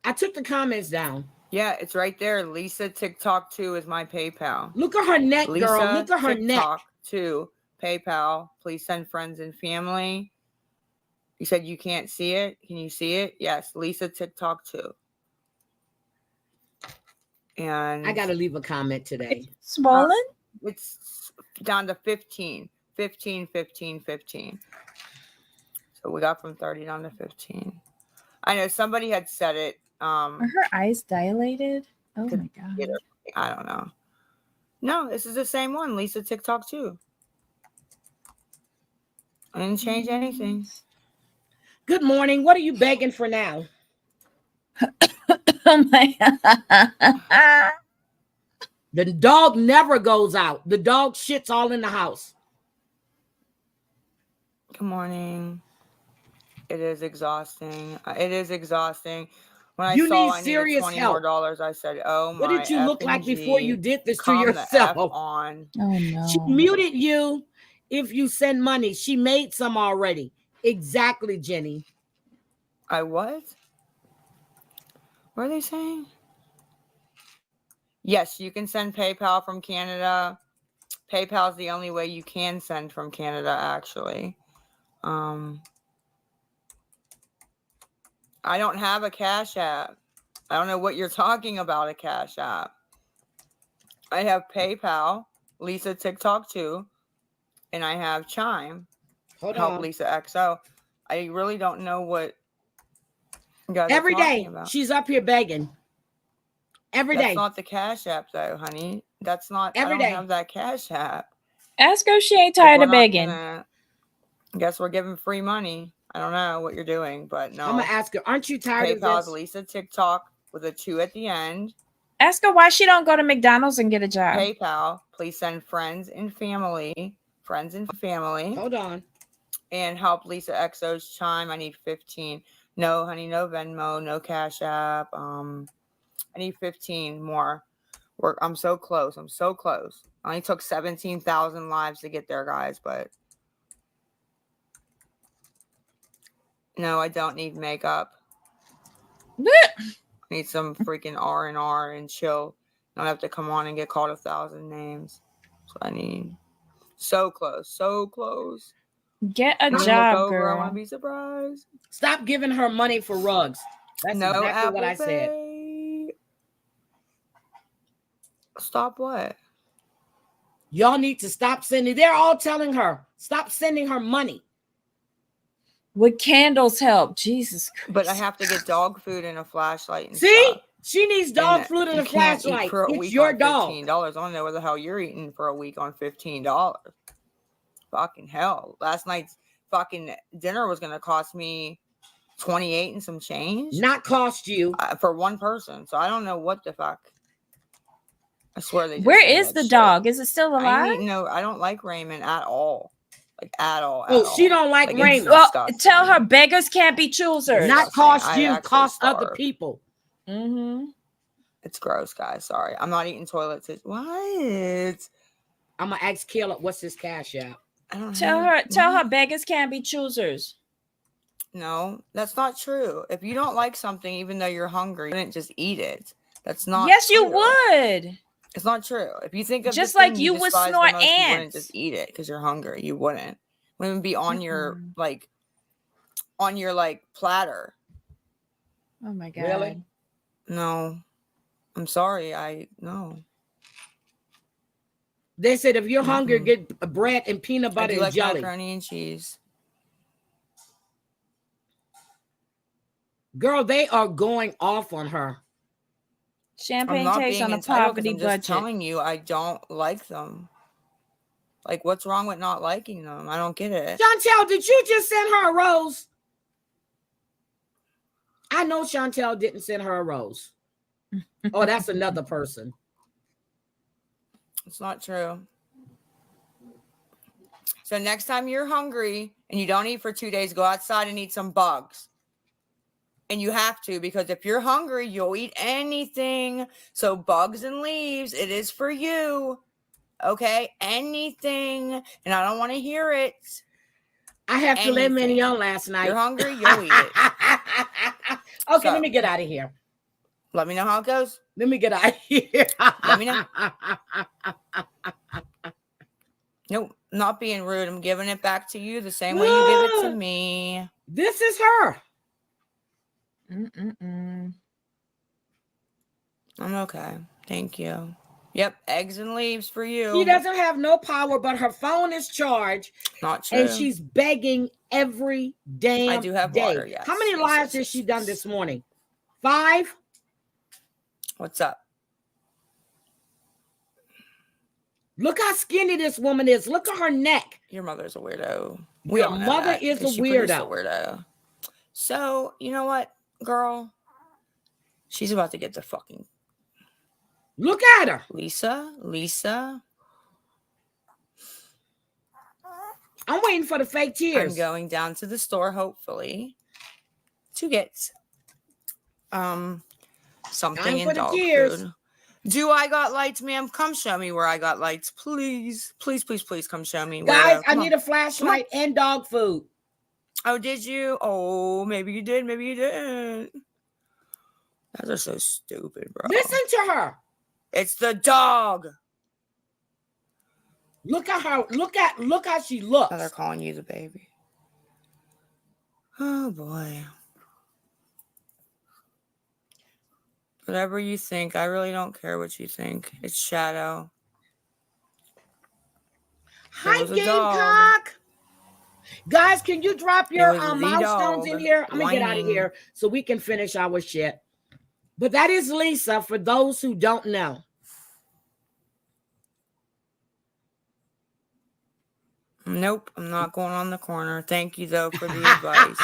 I took the comments down. Yeah, it's right there. Lisa TikTok 2 is my PayPal. Look at her neck, Lisa, girl. Look at her TikTok neck. 2 PayPal. Please send friends and family. You said you can't see it. Can you see it? Yes, Lisa TikTok 2. And I gotta leave a comment today. Swollen? It's down to 15. So we got from 30 down to 15. I know somebody had said it. Are her eyes dilated? Oh my God. I don't know. No, this is the same one. Lisa TikTok 2. I didn't change anything. Good morning. What are you begging for now? Oh my God. The dog never goes out. The dog shits all in the house. Good morning. It is exhausting. When I saw I needed $20 more, I said, "Oh my!" What did you look like before you did this to yourself? The F on. Oh no. She muted you if you send money. She made some already. Exactly, Jenny. I what? What are they saying? Yes, you can send PayPal from Canada. PayPal is the only way you can send from Canada, actually. I don't have a Cash App. I don't know what you're talking about, a Cash App. I have PayPal, Lisa TikTok 2, and I have Chime, help Lisa XO. I really don't know what you guys every are day talking about. She's up here begging. Every day. That's not the Cash App, though, honey. That's not. Every I don't day. have that Cash App. Ask her if she ain't tired of begging. I guess we're giving free money. I don't know what you're doing, but no. I'm gonna ask her, aren't you tired PayPal's of this? Lisa TikTok with a 2 at the end. Ask her why she don't go to McDonald's and get a job. PayPal, please send friends and family. Hold on. And help Lisa XO's Chime. I need 15. No, honey, no Venmo, no Cash App. I need 15 more. I'm so close. I only took 17,000 lives to get there, guys, but no, I don't need makeup. I need some freaking R&R and chill. I don't have to come on and get called 1,000 names. That's what I need. So close. Get a Look job, over, girl. I want to be surprised. Stop giving her money for rugs. That's No exactly Apple what I said. Pay. Stop what? Y'all need to stop sending. They're all telling her, stop sending her money. Would candles help? Jesus Christ. But I have to get dog food and a flashlight. And See? stuff. She needs dog And food and you a can't flashlight. eat for a It's week your on dog. $15. I don't know what the hell you're eating for a week on $15. Fucking hell. Last night's fucking dinner was gonna cost me 28 and some change. Not cost you. For one person. So I don't know what the fuck. I swear they just Where say is that the shit. dog? Is it still I alive? don't like Raymond at all. Like at all. Oh, she don't like it's Raymond. Well, disgusting. tell her beggars can't be choosers. Not disgusting. cost I you, actually cost other starve. people. Mm-hmm. It's gross, guys. Sorry. I'm not eating toilet tissue. What? I'm gonna ask Caleb what's his Cash App. I don't Tell her beggars can't be choosers. No, that's not true. If you don't like something, even though you're hungry, you wouldn't just eat it. That's not Yes, true. you would. It's not true. If you think of Just the thing like you would despise the snort most, you wouldn't ants. just eat it because you're hungry. You wouldn't. Wouldn't be on your platter. Oh my God. Really? No. I'm sorry. No. They said if you're hungry, get bread and peanut I butter do and like jelly. macaroni and cheese. Girl, they are going off on her. Champagne I'm not tastes being on a entitled poverty because I'm just budget. telling you I don't like them. Like, what's wrong with not liking them? I don't get it. Chantel, did you just send her a rose? I know Chantel didn't send her a rose. Oh, that's another person. It's not true. So next time you're hungry and you don't eat for 2 days, go outside and eat some bugs. And you have to, because if you're hungry, you'll eat anything. So bugs and leaves, it is for you. Okay? Anything. And I don't want to hear it. I have filet Anything. mignon last night. You're hungry, you'll eat it. Okay, So, let me get out of here. Let me know how it goes. Let me get out of here. Let me know. Nope, not being rude. I'm giving it back to you the same way you give it to me. This is her. Mm-mm-mm. I'm okay. Thank you. Yep, eggs and leaves for you. She doesn't have no power, but her phone is charged. Not true. And she's begging every damn I do have day. water, yes. How many Yes, lives yes, has she yes, done yes. this morning? 5? What's up? Look how skinny this woman is. Look at her neck. Your mother's a weirdo. Your all know mother that, is a 'cause she produced weirdo. weirdo. So, you know what, girl? She's about to get the fucking Look at her. Lisa. I'm waiting for the fake tears. I'm going down to the store, hopefully, to get something Time in for the dog tears. food. Do I got lights, ma'am? Come show me where I got lights, please. Please come show me. Guys, I Come need on. a flashlight and dog food. Oh, did you? Oh, maybe you did. Maybe you didn't. Guys are so stupid, bro. Listen to her. It's the dog. Look at her. Look how she looks. Now they're calling you the baby. Oh boy. Whatever you think, I really don't care what you think. It's Shadow. Hi, was a dog. Gamecock. Guys, can you drop your It was the milestones in dog here? I'm gonna get out of whining. here so we can finish our shit. But that is Lisa, for those who don't know. Nope, I'm not going on the corner. Thank you, though, for the advice.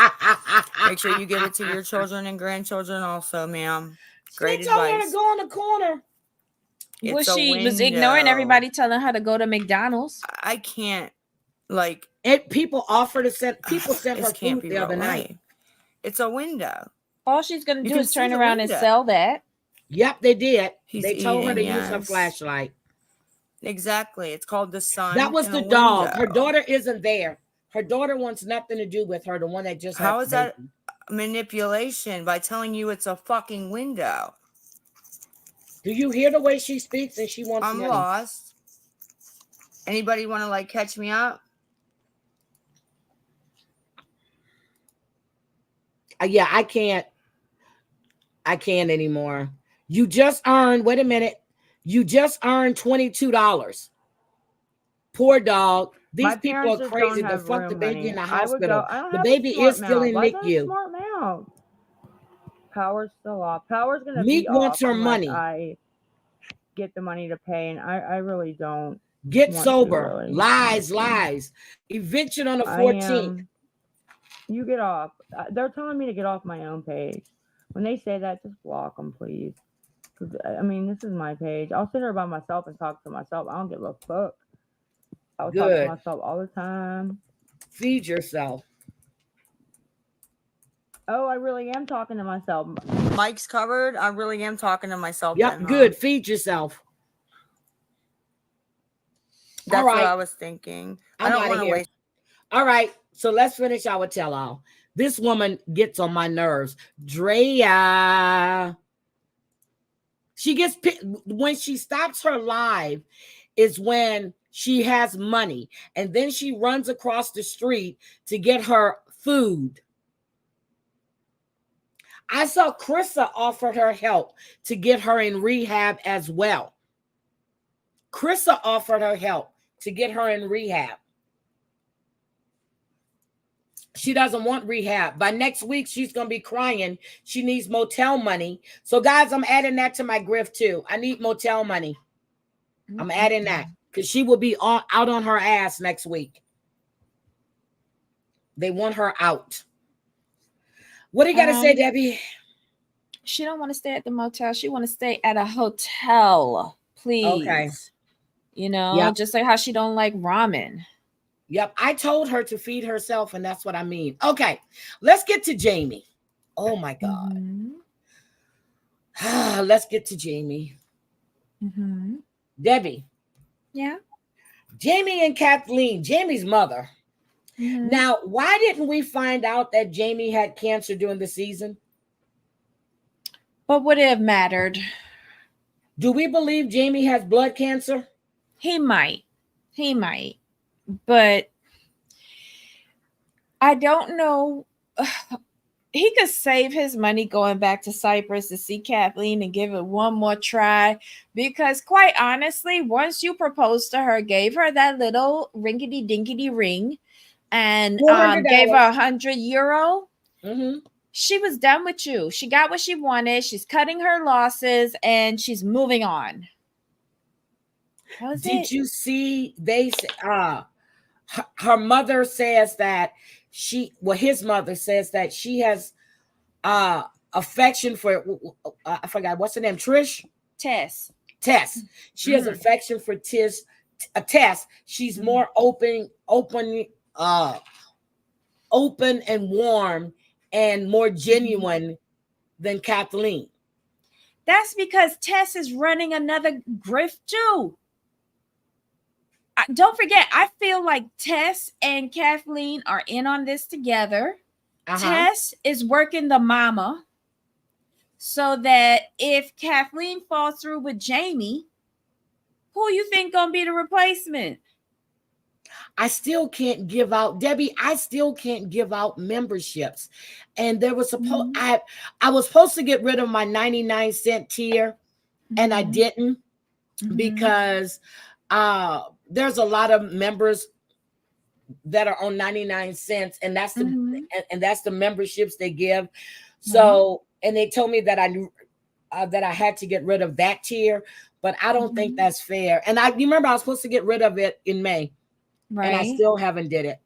Make sure you give it to your children and grandchildren also, ma'am. Great She told her to advice. go on the corner. Well, It's a she was window. ignoring everybody telling her to go to McDonald's. I can't, like, And people offered to send. People sent her this can't food be the real other night. life. It's a window. All she's gonna You do can is see turn the around and window. sell that. Yep, they did. He's They told her to eating, use her yes. flashlight. Exactly. It's called the sun. That was in the a dog. Her window. daughter isn't there. Her daughter wants nothing to do with her. The one that just had How the is that baby. manipulation by telling you it's a fucking window? Do you hear the way she speaks? And she wants I'm money. lost. Anybody want to like catch me up? Yeah, I can't. I can't anymore. You just earned. Wait a minute. You just earned $22. Poor dog. These My people parents are just crazy. don't They have fuck the room, baby in honey. the I would go. hospital. I don't The have a baby smart is still mouth. in Why is that a NICU. smart mouth? Power's still off. Power's gonna Meek be wants off her unless money. I get the money to pay, and I really don't Get want sober. to, really. Lies, honestly. lies. Eviction on the I 14th. You get off. They're telling me to get off my own page. When they say that, just block them, please. Because I mean, this is my page. I'll sit here by myself and talk to myself. I don't give a fuck. I'll talk to Good. myself all the time. Feed yourself. Oh, I really am talking to myself. Mike's covered. I really am talking to myself. Yep, then, huh? good. Feed yourself. That's All what right. I was thinking. I I'm don't outta want to here. waste. All right, so let's finish our tell-all. This woman gets on my nerves. Drea. She gets when she stops her live is when she has money, and then she runs across the street to get her food. I saw Krista offered her help to get her in rehab as well. Krista offered her help to get her in rehab. She doesn't want rehab. By next week, she's going to be crying. She needs motel money. So, guys, I'm adding that to my grift, too. I need motel money. I'm adding that because she will be out on her ass next week. They want her out. What do you got to say, Debbie? She don't want to stay at the motel. She want to stay at a hotel, please. Okay. You know, Yep. just like how she don't like ramen. Yep, I told her to feed herself, and that's what I mean. Okay, let's get to Jamie. Oh, my God. Mm-hmm. Let's get to Jamie. Mm-hmm. Debbie. Yeah. Jamie and Kathleen, Jamie's mother. Mm-hmm. Now, why didn't we find out that Jamie had cancer during the season? But would it have mattered? Do we believe Jamie has blood cancer? He might. But I don't know. He could save his money going back to Cyprus to see Kathleen and give it one more try. Because quite honestly, once you proposed to her, gave her that little ringity dinkity ring, and gave her €100, she was done with you. She got what she wanted. She's cutting her losses and she's moving on. Did you see? Her mother says that his mother says that she has affection for I forgot what's her name. Tess. She has affection for Tess. She's more open and warm and more genuine than Kathleen. That's because Tess is running another grift too. Don't forget, I feel like Tess and Kathleen are in on this together. Tess is working the mama so that if Kathleen falls through with Jamie, who you think gonna be the replacement? I still can't give out, Debbie. I still can't give out memberships, and there was I was supposed to get rid of my 99-cent tier, and I didn't because there's a lot of members that are on 99 cents, and that's the and that's the memberships they give. So, and they told me that I had to get rid of that tier, but I don't think that's fair. And you remember I was supposed to get rid of it in May. Right. And I still haven't did it.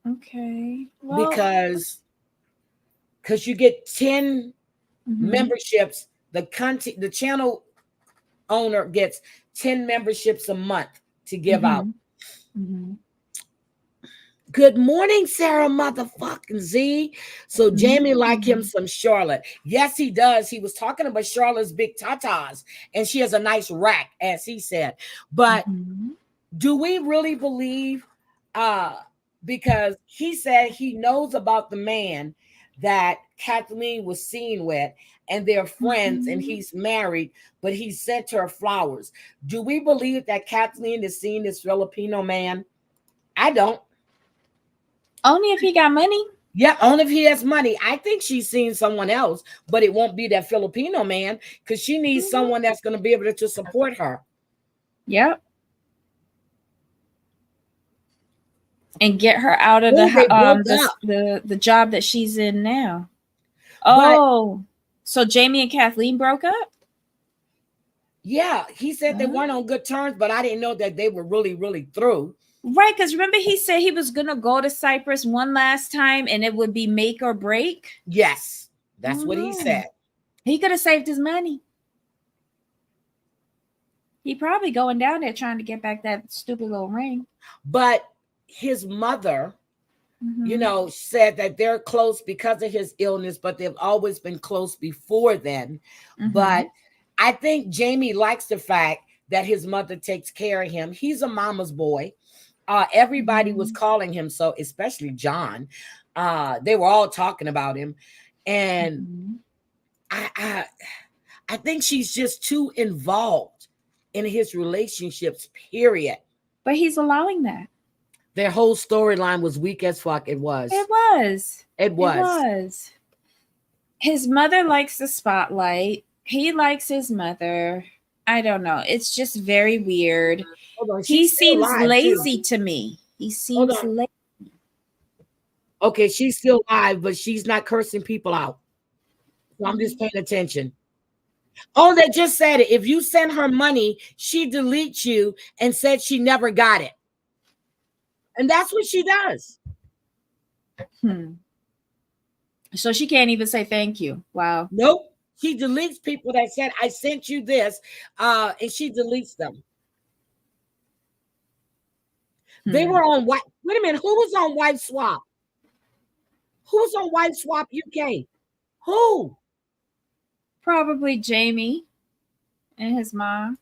Okay. Well, Because you get 10 mhm. memberships. The channel owner gets 10 memberships a month to give out. Mhm. Good morning, Sarah motherfucking Z. So Jamie like him Mm. some Charlotte. Yes, he does. He was talking about Charlotte's big tatas, and she has a nice rack, as he said. But Mhm. do we really believe, because he said he knows about the man that Kathleen was seen with, and they're friends, and Mhm. he's married, but he sent her flowers. Do we believe that Kathleen is seeing this Filipino man? I don't. Only if he got money. Yeah, only if he has money. I think she's seen someone else, but it won't be that Filipino man, because she needs Mhm. someone that's going to be able to support her. Yep. And get her out of Oh, they broke up. the job that she's in now. But Oh, so Jamie and Kathleen broke up? yeah, he said they weren't on good terms, but I didn't know that they were really, really through. Right, because remember he said he was gonna go to Cyprus one last time and it would be make or break. Yes, that's what he said. He could have saved his money. He probably going down there trying to get back that stupid little ring. But his mother, Mhm. said that they're close because of his illness, but they've always been close before then. But Mhm. I think Jamie likes the fact that his mother takes care of him. He's a mama's boy. Everybody was Mhm. calling him so, especially John. They were all talking about him. And Mhm. I think she's just too involved in his relationships, period. But he's allowing that. Their whole storyline was weak as fuck. It was. It was. It It was. was. His mother likes the spotlight. He likes his mother. I don't know. It's just very weird. Hold on. He She's still seems live, lazy too. to me. He Hold seems on. lazy. Okay, she's still live, but she's not cursing people out. So I'm just paying attention. Oh, they just said it. If you send her money, she deletes you and said she never got it. And that's what she does. So she can't even say thank you. Wow. Nope. She deletes people that said, I sent you this, and she deletes them. They were on what? Wait a minute. Who was on Wife Swap? Who was on Wife Swap UK? Who? Probably Jamie and his mom.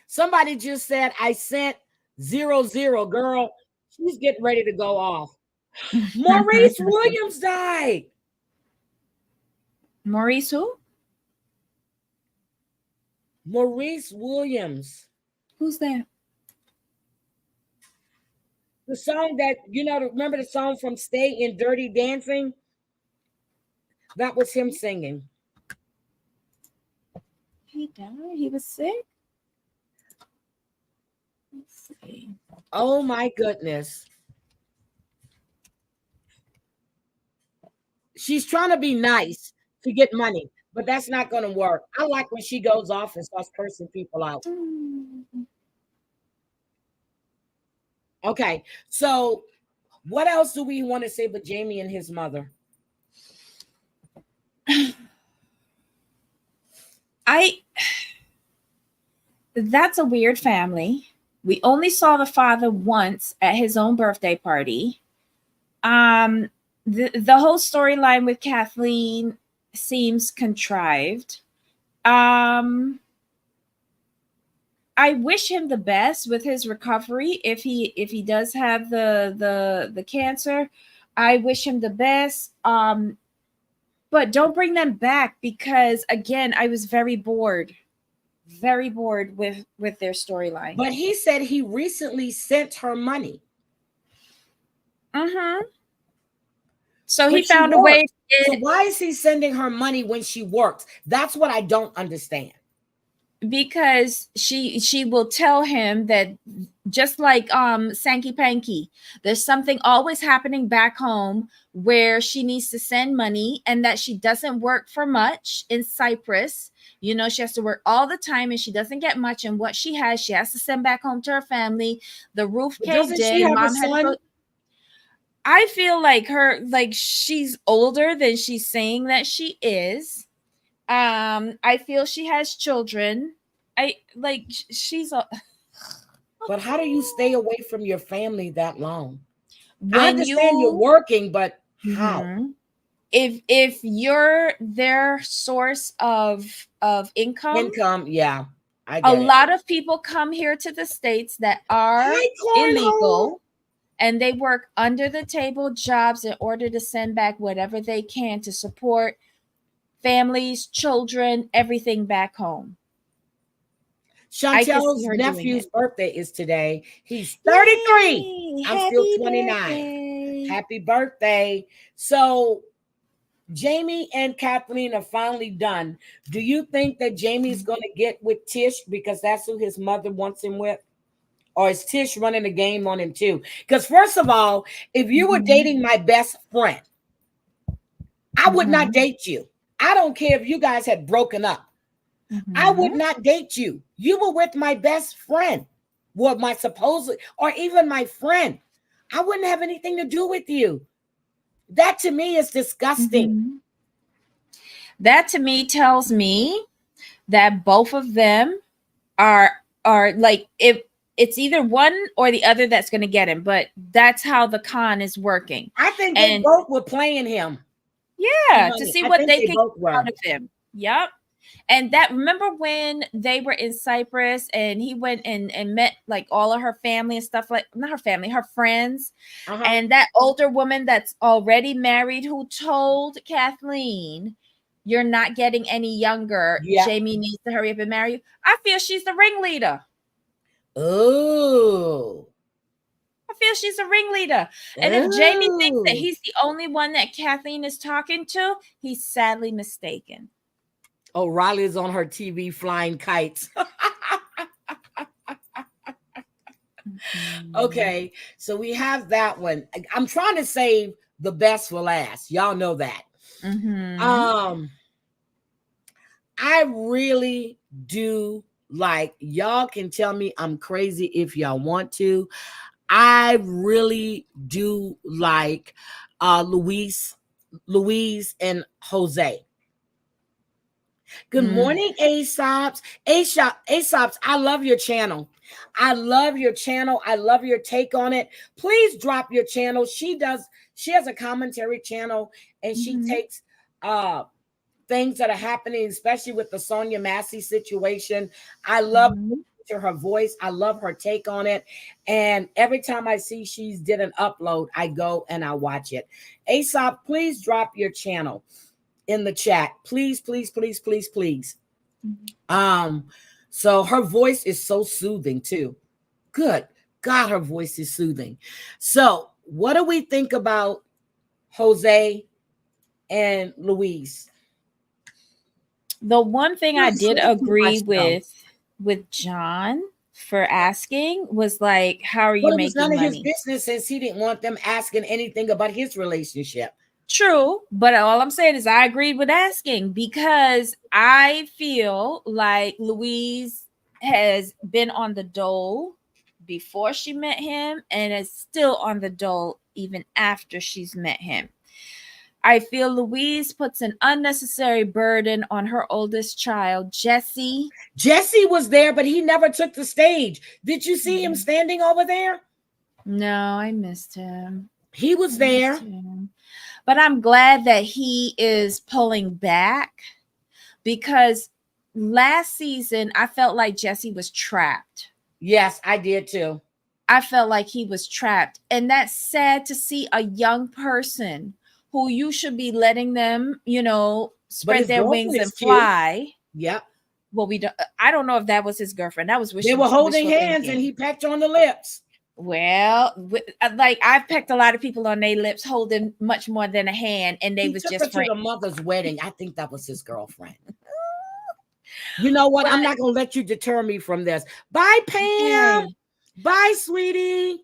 Somebody just said, I sent 00, girl. She's getting ready to go off. Maurice Williams died. Maurice who? Maurice Williams. Who's that? The song that, remember the song from Stay in Dirty Dancing? That was him singing. He died? He was sick? Let's see. Oh my goodness. She's trying to be nice to get money, but that's not going to work. I like when she goes off and starts cursing people out. Okay, so what else do we want to say but Jamie and his mother? That's a weird family. We only saw the father once at his own birthday party. The whole storyline with Kathleen seems contrived. I wish him the best with his recovery. If he does have the cancer, I wish him the best. But don't bring them back, because again, I was very bored with their storyline. But he said he recently sent her money. So he found a way. So why is he sending her money when she works? That's what I don't understand. because she will tell him that, just like Sankey Panky, there's something always happening back home where she needs to send money, and that she doesn't work for much in Cyprus. You know, she has to work all the time and she doesn't get much, and what she has to send back home to her family. The roof But caved doesn't she in, have a mom had to son? go. I feel like she's older than she's saying that she is. I feel she has children. I like she's a But how do you stay away from your family that long? I when understand you're you working, but how? Mhm. If you're their source of income, Income, yeah, I a get it. lot of people come here to the States that are Hi, cornhole. illegal, and they work under the table jobs in order to send back whatever they can to support families, children, everything back home. I could see Chantel's her doing nephew's it. birthday is today. He's 33. Yay! I'm still Happy 29. birthday. Happy birthday. So Jamie and Kathleen are finally done. Do you think that Jamie's going to get with Tish because that's who his mother wants him with? Or is Tish running the game on him too? Because first of all, if you were Mhm. dating my best friend, I would not Mhm. date you. I don't care if you guys had broken up. I would Mhm. not date you. You were with my best friend, well, my supposed, or even my friend. I wouldn't have anything to do with you. That to me is disgusting. Mhm. That to me tells me that both of them are like, if it's either one or the other that's going to get him, but that's how the con is working. I think they And both were playing him for yeah, to money. see I what think they they can both get out were. of him. Yep. And that, remember when they were in Cyprus and he went and met like all of her family and stuff, like not her family, her friends, Uh-huh. and that older woman that's already married who told Kathleen, "You're not getting any younger. Yeah. Jamie needs to hurry up and marry you." I feel she's the ringleader. Oh. I feel she's a ringleader. And if Jamie thinks that Oh. he's the only one that Kathleen is talking to, he's sadly mistaken. Oh, Riley is on her TV flying kites. Mhm. Okay, so we have that one. I'm trying to save the best for last. Y'all know that. Mhm. Um, I really do like, y'all can tell me I'm crazy if y'all want to. I really do like Louise and Jose. Good Mm. morning, Aesops. Aesops, I love your channel. I love your channel. I love your take on it. Please drop your channel. She has a commentary channel, and she Mhm. takes things that are happening, especially with the Sonia Massey situation. I love Mhm. to her voice. I love her take on it. And every time I see she's did an upload, I go and I watch it. Aesop, please drop your channel in the chat. Please, please, please, please, please. Mhm. So her voice is so soothing too. Good God, her voice is soothing. So what do we think about Jose and Louise? The one thing I Not did say too agree much though. with John for asking was like, how are But you it was none making of his money? business since he didn't want them asking anything about his relationship. True, but all I'm saying is I agreed with asking because I feel like Louise has been on the dole before she met him and is still on the dole even after she's met him. I feel Louise puts an unnecessary burden on her oldest child, Jesse. Jesse was there, but he never took the stage. Did you see him standing over there? No, I missed him. He was I missed there. him. But I'm glad that he is pulling back because last season I felt like Jesse was trapped. Yes, I did too. I felt like he was trapped. And that's sad to see a young person who you should be letting them, But spread his their wings girlfriend and is cute. fly. Yep. Well, I don't know if that was his girlfriend. That was They were holding wishful hands and thinking. he pecked on the lips. Well, like I've pecked a lot of people on their lips, holding much more than a hand, and they He was took her just to friends. the mother's wedding. I think that was his girlfriend. You know what? But, I'm not gonna let you deter me from this. Bye, Pam. okay. Bye, sweetie.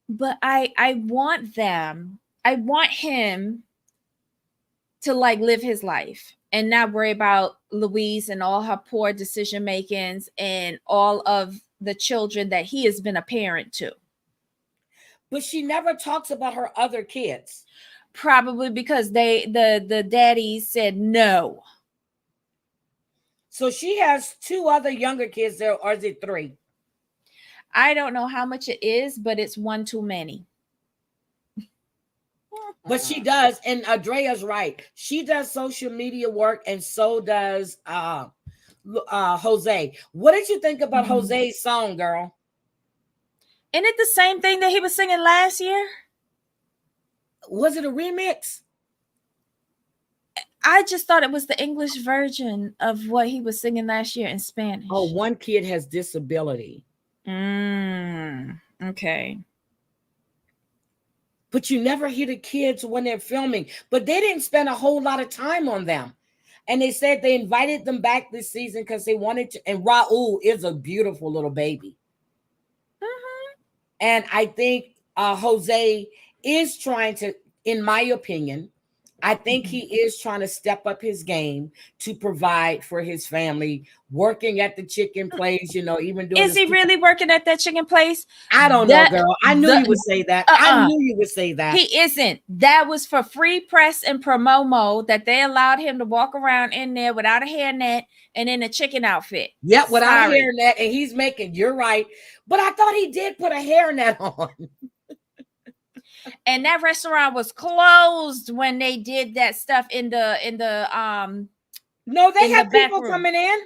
But I want them. I want him to like live his life and not worry about Louise and all her poor decision makings and all of the children that he has been a parent to. But she never talks about her other kids. Probably because the daddy said no. So she has 2 other younger kids there, or is it 3? I don't know how much it is, but it's one too many. But she does, and Andrea's right. She does social media work, and so does Jose. What did you think about Jose's song, girl? Isn't it the same thing that he was singing last year? Was it a remix? I just thought it was the English version of what he was singing last year in Spanish. Oh, one kid has disability. Okay. But you never hear the kids when they're filming. But they didn't spend a whole lot of time on them. And they said they invited them back this season because they wanted to. And Raul is a beautiful little baby. And I think Jose is trying to, in my opinion, I think he is trying to step up his game to provide for his family, working at the chicken place, even doing. Is he really working at that chicken place? I don't know, girl. I knew you would say that. I knew you would say that. He isn't. That was for free press and promo that they allowed him to walk around in there without a hairnet and in a chicken outfit. Yep, without a hairnet, and he's making. You're right, but I thought he did put a hairnet on. And that restaurant was closed when they did that stuff in the No, they had people coming in.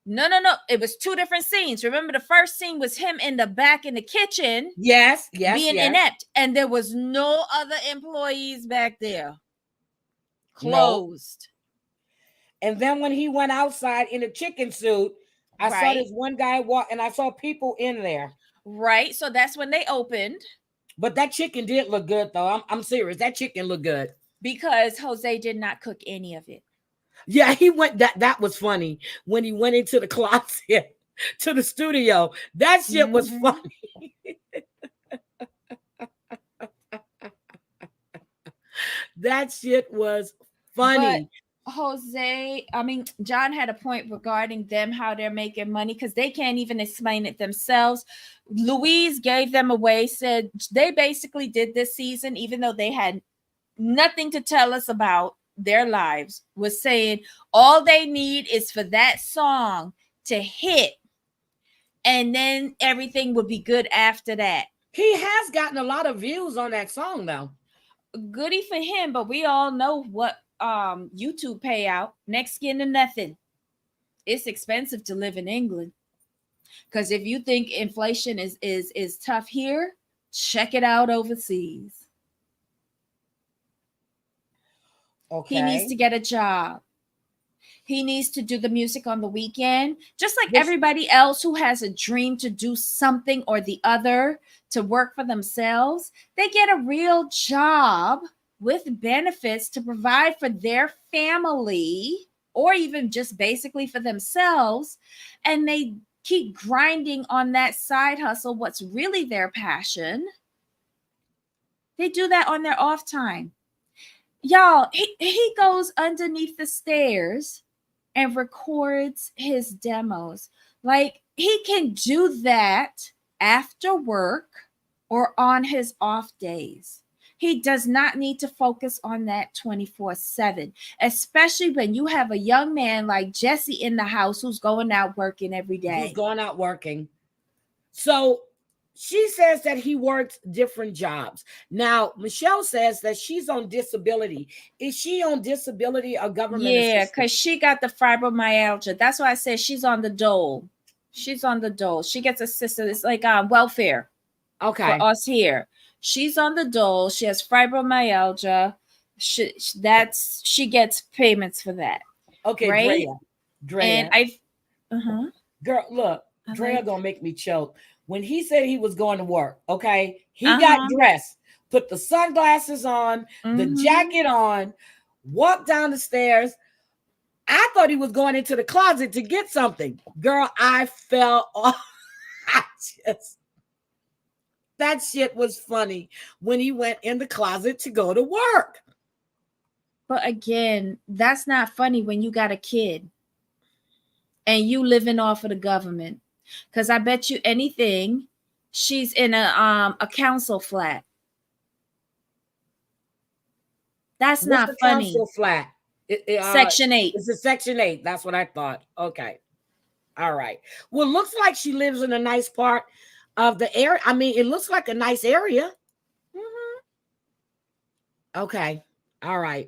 No. It was 2 different scenes. Remember, the first scene was him in the back in the kitchen. Yes. Being inept. And there was no other employees back there. Closed. No. And then when he went outside in a chicken suit, I saw this one guy walk, and I saw people in there. Right. So that's when they opened. But that chicken did look good, though. I'm serious. That chicken looked good. Because Jose did not cook any of it. Yeah, he went. That was funny when he went into the closet to the studio. That shit was funny. That shit was funny. But John had a point regarding them, how they're making money, because they can't even explain it themselves. Louise gave them away, said they basically did this season, even though they had nothing to tell us about their lives, was saying all they need is for that song to hit, and then everything would be good after that. He has gotten a lot of views on that song, though. Goody for him, but we all know what YouTube payout, next skin to nothing. It's expensive to live in England, because if you think inflation is tough here, check it out overseas. Okay. He needs to get a job. He needs to do the music on the weekend, just like everybody else who has a dream to do something or the other, to work for themselves. They get a real job with benefits to provide for their family, or even just basically for themselves, and they keep grinding on that side hustle, what's really their passion. They do that on their off time. Y'all, he goes underneath the stairs and records his demos. Like, he can do that after work or on his off days. He does not need to focus on that 24/7, especially when you have a young man like Jesse in the house who's going out working every day. Who's going out working. So she says that he works different jobs. Now, Michelle says that she's on disability. Is she on disability or government assistance? Yeah, because she got the fibromyalgia. That's why I said she's on the dole. She's on the dole. She gets assistance. It's like welfare. Okay. For us here. She's on the dole. She has fibromyalgia. She gets payments for that. Okay, right? Drea. And girl, look, Drea gonna make me choke. When he said he was going to work, okay, he got dressed, put the sunglasses on, the jacket on, walked down the stairs. I thought he was going into the closet to get something. Girl, I fell off. That shit was funny when he went in the closet to go to work. But again, that's not funny when you got a kid and you living off of the government. Because I bet you anything, she's in a council flat. That's What's not the funny. council flat? Section 8. It's a Section 8. That's what I thought. Okay. All right. Well, it looks like she lives in a nice part of the area. I mean, it looks like a nice area. Mm-hmm. Okay. All right.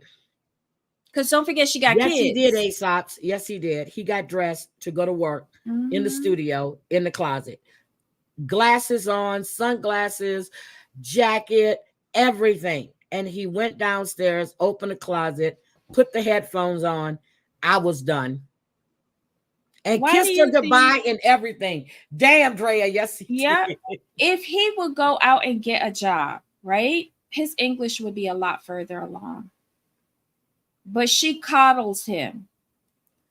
Because don't forget she got yes, kids. He did, Aesop's. Yes, he did. He got dressed to go to work in the studio, in the closet. Glasses on, sunglasses, jacket, everything. And he went downstairs, opened the closet, put the headphones on. I was done. And Why kissed do her you goodbye think- and everything. Damn, Drea. Yes, he Yeah. did. If he would go out and get a job, right? His English would be a lot further along. But she coddles him.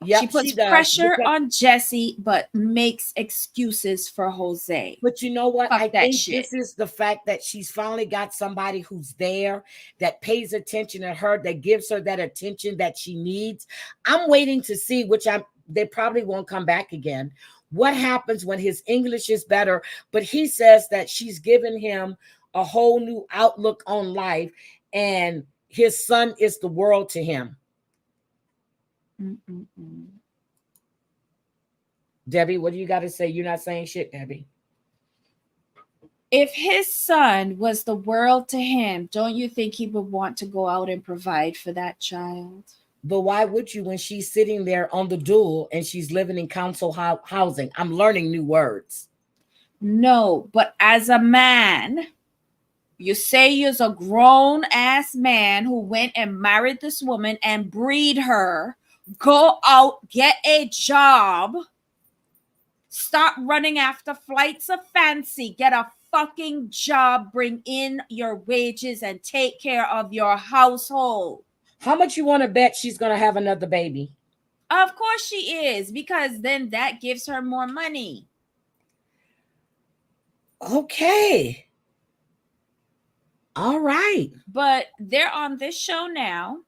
Yep, she puts does, pressure because- on Jesse, but makes excuses for Jose. But you know what? Fuck I that think shit. this is the fact that she's finally got somebody who's there, that pays attention to her, that gives her that attention that she needs. I'm waiting to see, they probably won't come back again. What happens when his English is better? But he says that she's given him a whole new outlook on life, and his son is the world to him. Mm-mm-mm. Debbie, what do you got to say? You're not saying shit, Debbie. If his son was the world to him, don't you think he would want to go out and provide for that child? But why would you when she's sitting there on the dual and she's living in council housing? I'm learning new words. No, but as a man, you say you're a grown ass man who went and married this woman and breed her. Go out, get a job. Stop running after flights of fancy. Get a fucking job. Bring in your wages and take care of your household. How much you want to bet she's going to have another baby? Of course she is, because then that gives her more money. Okay. All right. But they're on this show now.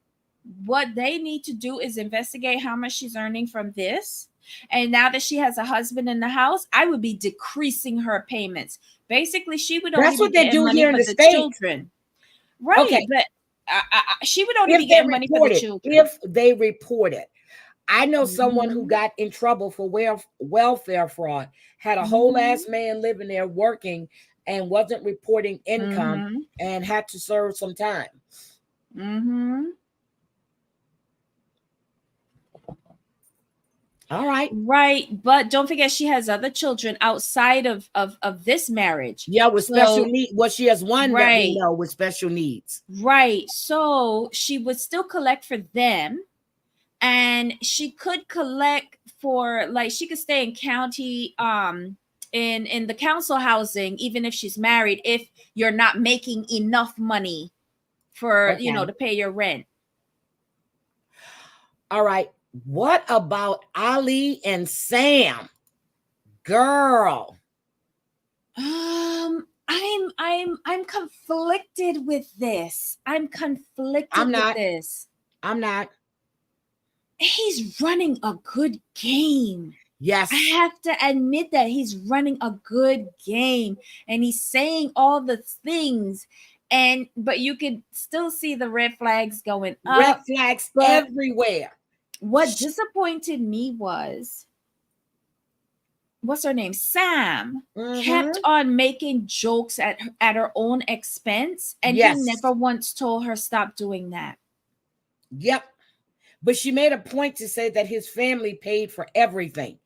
What they need to do is investigate how much she's earning from this. And now that she has a husband in the house, I would be decreasing her payments. Basically, she would only That's what be they getting do money here in for the the States. children. Right. Okay. But she would only be getting money for the children. If they report it. I know someone who Mhm. got in trouble for welfare fraud, had a whole ass man living there working and wasn't reporting income and had to serve some time. All right. Right. But don't forget, she has other children outside of this marriage. Yeah, with special needs. Well, she has one that we know with special needs. Right. So she would still collect for them. And she could collect for, like, she could stay in county in the council housing, even if she's married, if you're not making enough money for to pay your rent. All right. What about Ali and Sam? Girl. I'm conflicted with this. I'm not. He's running a good game. Yes. I have to admit that he's running a good game and he's saying all the things, but you could still see the red flags going up. Red flags everywhere. What disappointed me was, what's her name? Sam kept on making jokes at her own expense, and he never once told her stop doing that. Yep. But she made a point to say that his family paid for everything.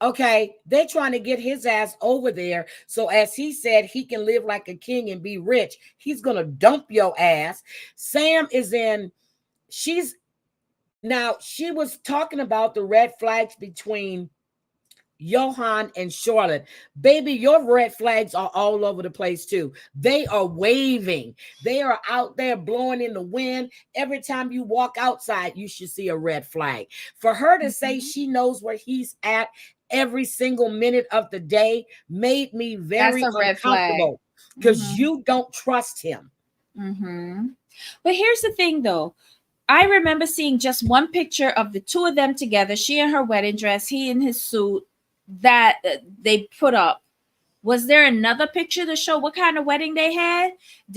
Okay, they're trying to get his ass over there. So as he said, he can live like a king and be rich. He's going to dump your ass. Sam is she was talking about the red flags between Johan and Charlotte, baby, your red flags are all over the place too. They are waving. They are out there blowing in the wind. Every time you walk outside, you should see a red flag. For her to say she knows where he's at every single minute of the day made me very That's a red flag. uncomfortable because you don't trust him. But here's the thing, though. I remember seeing just one picture of the two of them together, she in her wedding dress, he in his suit, that they put up. Was there another picture to show what kind of wedding they had?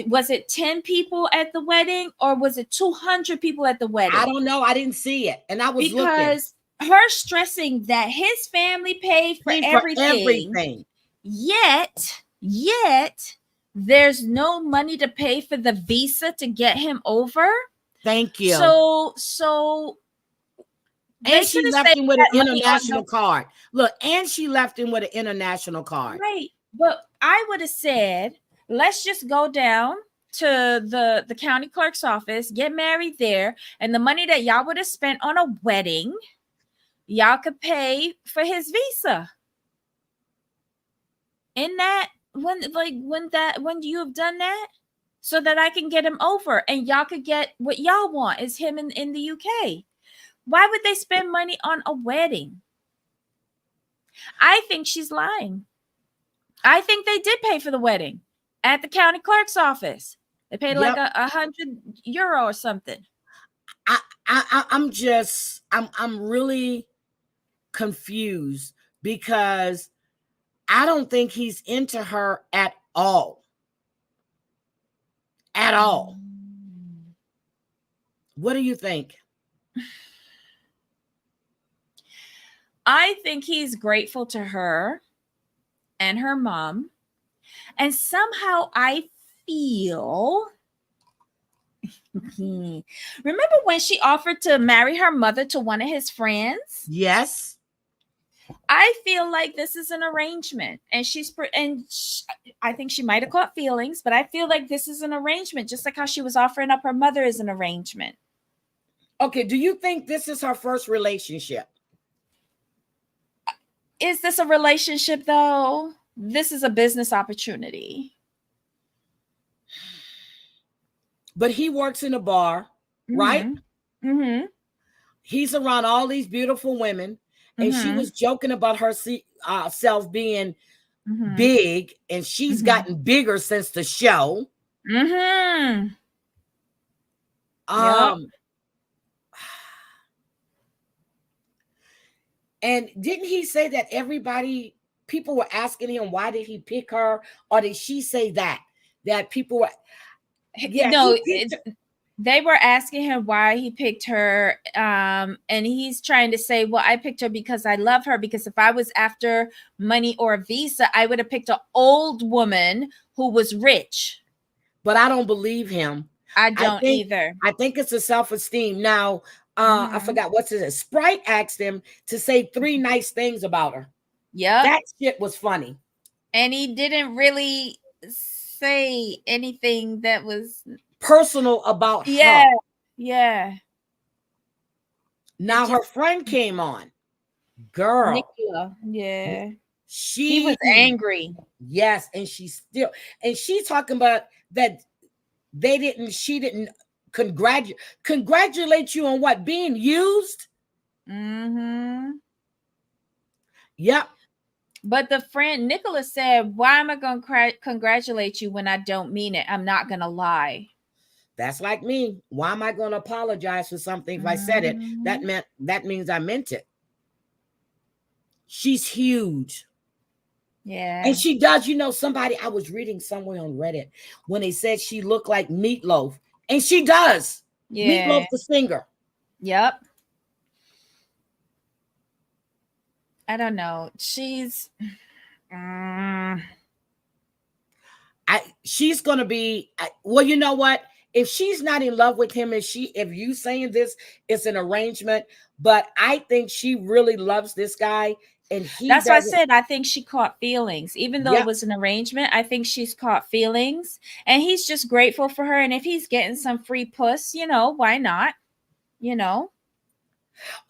Was it 10 people at the wedding, or was it 200 people at the wedding? I don't know. I didn't see it. And I was because her stressing that his family paid for everything. Yet there's no money to pay for the visa to get him over. Thank you. So and she left him with an international card. Look, and she left him with an international card. Right. But I would have said, let's just go down to the county clerk's office, get married there, and the money that y'all would have spent on a wedding, y'all could pay for his visa. In that, when you have done that, so that I can get him over and y'all could get what y'all want, is him in the UK. Why would they spend money on a wedding? I think she's lying. I think they did pay for the wedding at the county clerk's office. They paid like €100 or something. I'm really confused because I don't think he's into her at all. At all. What do you think? I think he's grateful to her and her mom. And somehow I feel... Remember when she offered to marry her mother to one of his friends? Yes. I feel like this is an arrangement, and I think she might have caught feelings, but I feel like this is an arrangement, just like how she was offering up her mother as an arrangement. Okay, do you think this is her first relationship? Is this a relationship, though? This is a business opportunity. But he works in a bar, right? Mm-hmm. He's around all these beautiful women. And she was joking about herself being big, and she's gotten bigger since the show. Yep. And didn't he say that people were asking him, why did he pick her? Or did she say that people were... Yeah, no, they were asking him why he picked her, and he's trying to say, well, I picked her because I love her, because if I was after money or a visa, I would have picked an old woman who was rich. But I don't believe him. I don't either. I think it's a self-esteem. Now, I forgot what's it. Sprite asked him to say 3 nice things about her. Yeah, that shit was funny. And he didn't really say anything that was personal about her. Yeah. Now her friend came on. Girl. Nicola. Yeah. He was angry. Yes. And she's talking about that she didn't congratulate you on what? Being used? Yep. But the friend, Nicola, said, why am I going to congratulate you when I don't mean it? I'm not going to lie. That's like me. Why am I going to apologize for something if I said it? That means I meant it. She's huge. Yeah. And she does, somebody, I was reading somewhere on Reddit when they said she looked like Meatloaf. And she does. Yeah. Meatloaf the singer. Yep. I don't know. She's she's going to be, well, you know what? If she's not in love with him, if you saying this is an arrangement, but I think she really loves this guy. And that's why I said I think she caught feelings, even though it was an arrangement. I think she's caught feelings, and he's just grateful for her. And if he's getting some free puss, why not?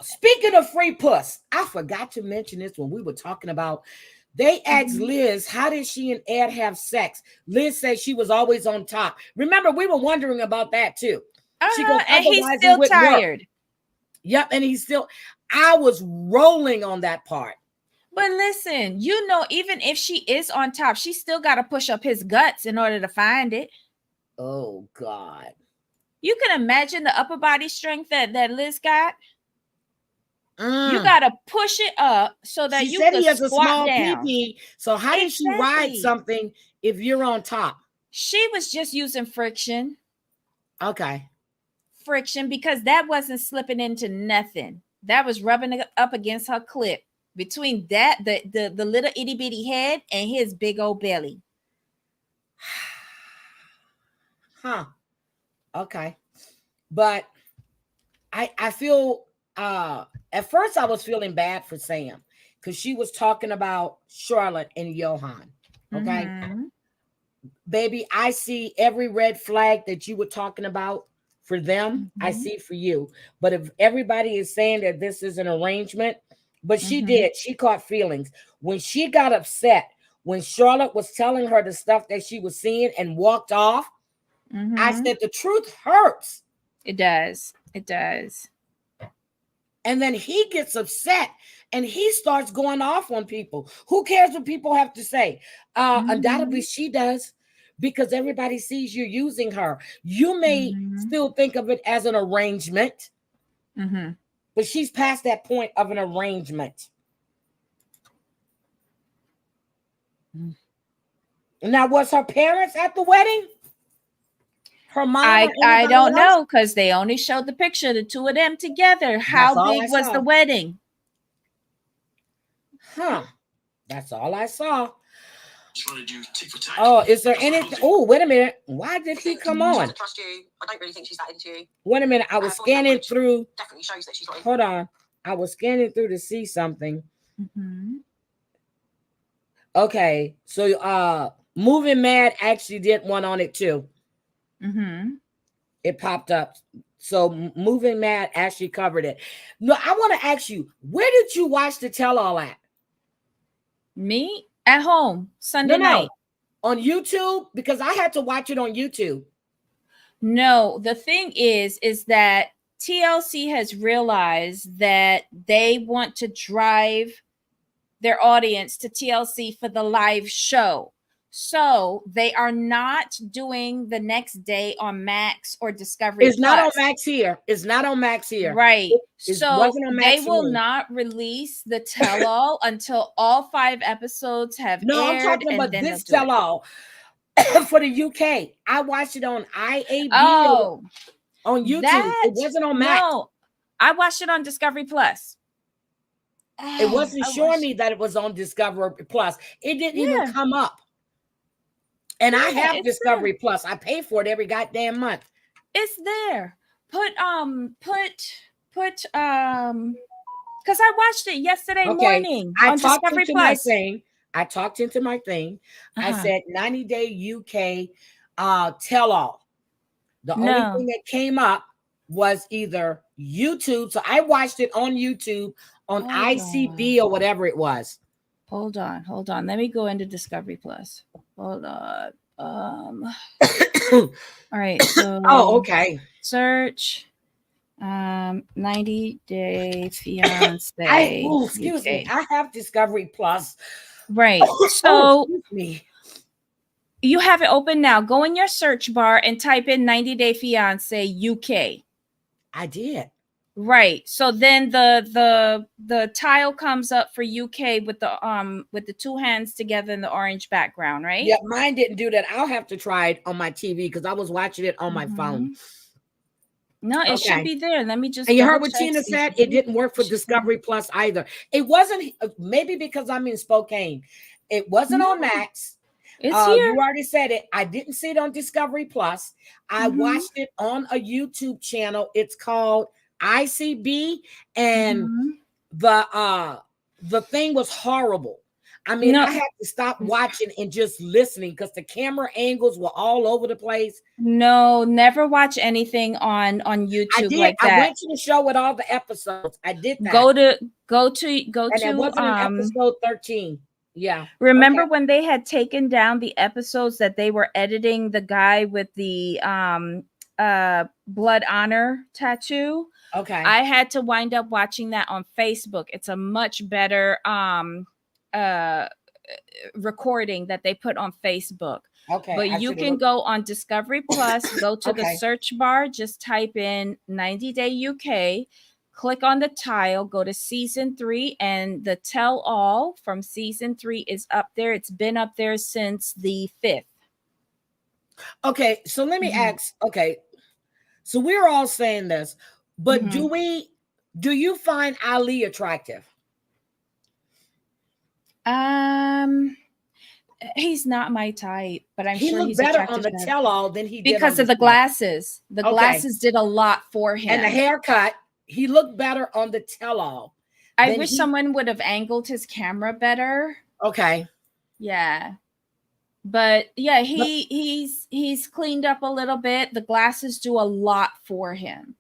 Speaking of free puss, I forgot to mention this when we were talking about. They asked Liz, how did she and Ed have sex? Liz said she was always on top. Remember, we were wondering about that too. She goes, And he's otherwise he still wouldn't work. tired. Yep, and he's still. I was rolling on that part. But listen, you know, even if she is on top, she still got to push up his guts in order to find it. Oh God! You can imagine the upper body strength that Liz got. You Mm. got to push it up so that She you said can he has a squat small down. pee. So how did she ride Exactly. something if you're on top? She was just using friction. Okay. Friction, because that wasn't slipping into nothing. That was rubbing it up against her clit. Between that, the little itty bitty head and his big old belly. Huh. Okay. But I feel at first I was feeling bad for Sam because she was talking about Charlotte and Johan. Okay. Mhm. Baby, I see every red flag that you were talking about for them. I Mhm. see for you. But if everybody is saying that this is an arrangement, but she Mhm. did, she caught feelings. When she got upset, when Charlotte was telling her the stuff that she was seeing and walked off, I Mhm. said, the truth hurts. It does. It does. And then he gets upset and he starts going off on people. Who cares what people have to say? Undoubtedly, she does, because everybody sees you using her. You may Mhm. still think of it as an arrangement, Mhm. but she's past that point of an arrangement. Now, was her parents at the wedding? Her mom or I anybody don't else? know, because they only showed the picture, the two of them together. That's How all I big was saw. the wedding? Huh. That's all I saw. Oh, is there anything? Oh, wait a minute. Why did he come on? Trust you. I don't really think she's that into you. Wait a minute. I was scanning through. Definitely shows that she's not. Hold on. I was scanning through to see something. Mhm. Okay. So Moving Mad actually did one on it too. Mhm. It popped up. So Moving Mad actually covered it. No, I want to ask you, where did you watch the tell all at? Me at home Sunday night. On YouTube, because I had to watch it on YouTube. No, the thing is that TLC has realized that they want to drive their audience to TLC for the live show. So they are not doing the next day on Max or Discovery It's not on Plus. Max here. It's not on Max here. Right. It So wasn't on Max they for will me. not release the tell-all until all 5 episodes have No, I'm aired, talking and about then this they'll do it. tell-all for the UK. I watched it on IAB Oh, on YouTube. that It wasn't on Max. no, I watched it on Discovery Plus. It wasn't I showing watched- me that it was on Discovery Plus. It didn't even Yeah. come up. And I Yeah, have it's Discovery Plus. I pay for it every goddamn month. It's there. Put because I watched it yesterday morning I on talked Discovery into Plus. my thing. I talked into my thing. I said 90-day UK tell all. The only No. thing that came up was either YouTube. So I watched it on YouTube on Hold ICB or whatever it was. Hold on. Let me go into Discovery Plus. Hold on. All right. So Oh, okay. search 90-day fiance. Excuse me. I have Discovery Plus. Right. So excuse me. you have it open now. Go in your search bar and type in 90-day fiance UK. I did. Right. So then the tile comes up for UK with the two hands together in the orange background, right? Yeah, mine didn't do that. I'll have to try it on my TV because I was watching it on my phone. No, it should be there. Let me just. And you heard what Tina said? It didn't work for Discovery Plus either. It wasn't, maybe because I'm in Spokane. It wasn't on Max. It's here. You already said it. I didn't see it on Discovery Plus. I watched it on a YouTube channel. It's called ICB, and the thing was horrible. I mean, No, I had to stop watching and just listening because the camera angles were all over the place. no, never watch anything on I YouTube did. like I that. went to the show with all the episodes. I did that. Go to And it wasn't in episode 13. Yeah. remember Okay. when they had taken down the episodes that they were editing the guy with the blood honor tattoo? Okay. I had to wind up watching that on Facebook. It's a much better uh recording that they put on Facebook. Okay. But I you should can look. go on Discovery Plus, go to the Okay. search bar, just type in 90 Day UK, click on the tile, go to season 3, and the tell all from season 3 is up there. It's been up there since the 5th. Okay. So let me Mhm. ask. Okay. So we're all saying this, but Mhm. do you find Ali attractive? Um, he's not my type, but I'm He sure looked he's better on attractive the to tell all than he did on because the of the show. glasses. The Okay. glasses did a lot for And the him. haircut, he looked better on the tell all. I wish someone would have angled his camera better. Okay. Yeah. But yeah, he's cleaned up a little bit. The glasses do a lot for him.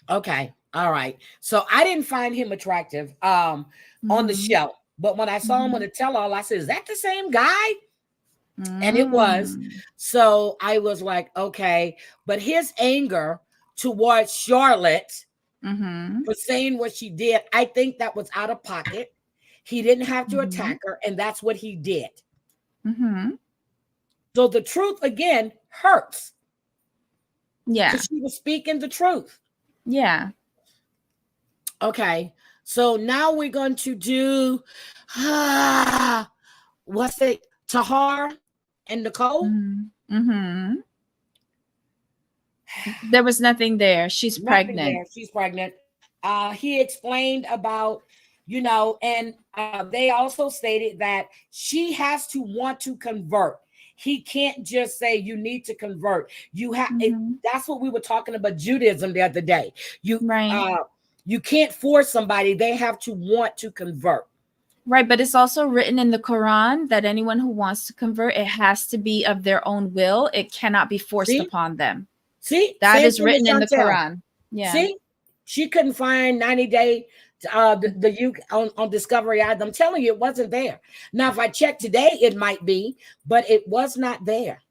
Okay. All right. So I didn't find him attractive on the Mhm. show. But when I saw him on the tell all, I said, is that the same guy? And it was. Mm. So I was like, okay. But his anger towards Charlotte Mhm. for saying what she did, I think that was out of pocket. He didn't have to attack her, and that's what he did. Mhm. So the truth again hurts. Yeah. Because she was speaking the truth. Yeah. Okay. So now we're going to do what's it? Tahar and Nicole? Mhm. Mhm. There was nothing there. She's Nothing pregnant. there. She's pregnant. He explained about, and they also stated that she has to want to convert. He can't just say you need to convert. You have. Mhm. That's what we were talking about Judaism the other day. Right. You can't force somebody. They have to want to convert. Right, but it's also written in the Quran that anyone who wants to convert, it has to be of their own will. It cannot be forced See? upon them. See, That same is thing with written in the Chantel. Quran. Yeah. See, she couldn't find 90 Day the you on Discovery. I'm telling you, it wasn't there. Now, if I check today, it might be, but it was not there.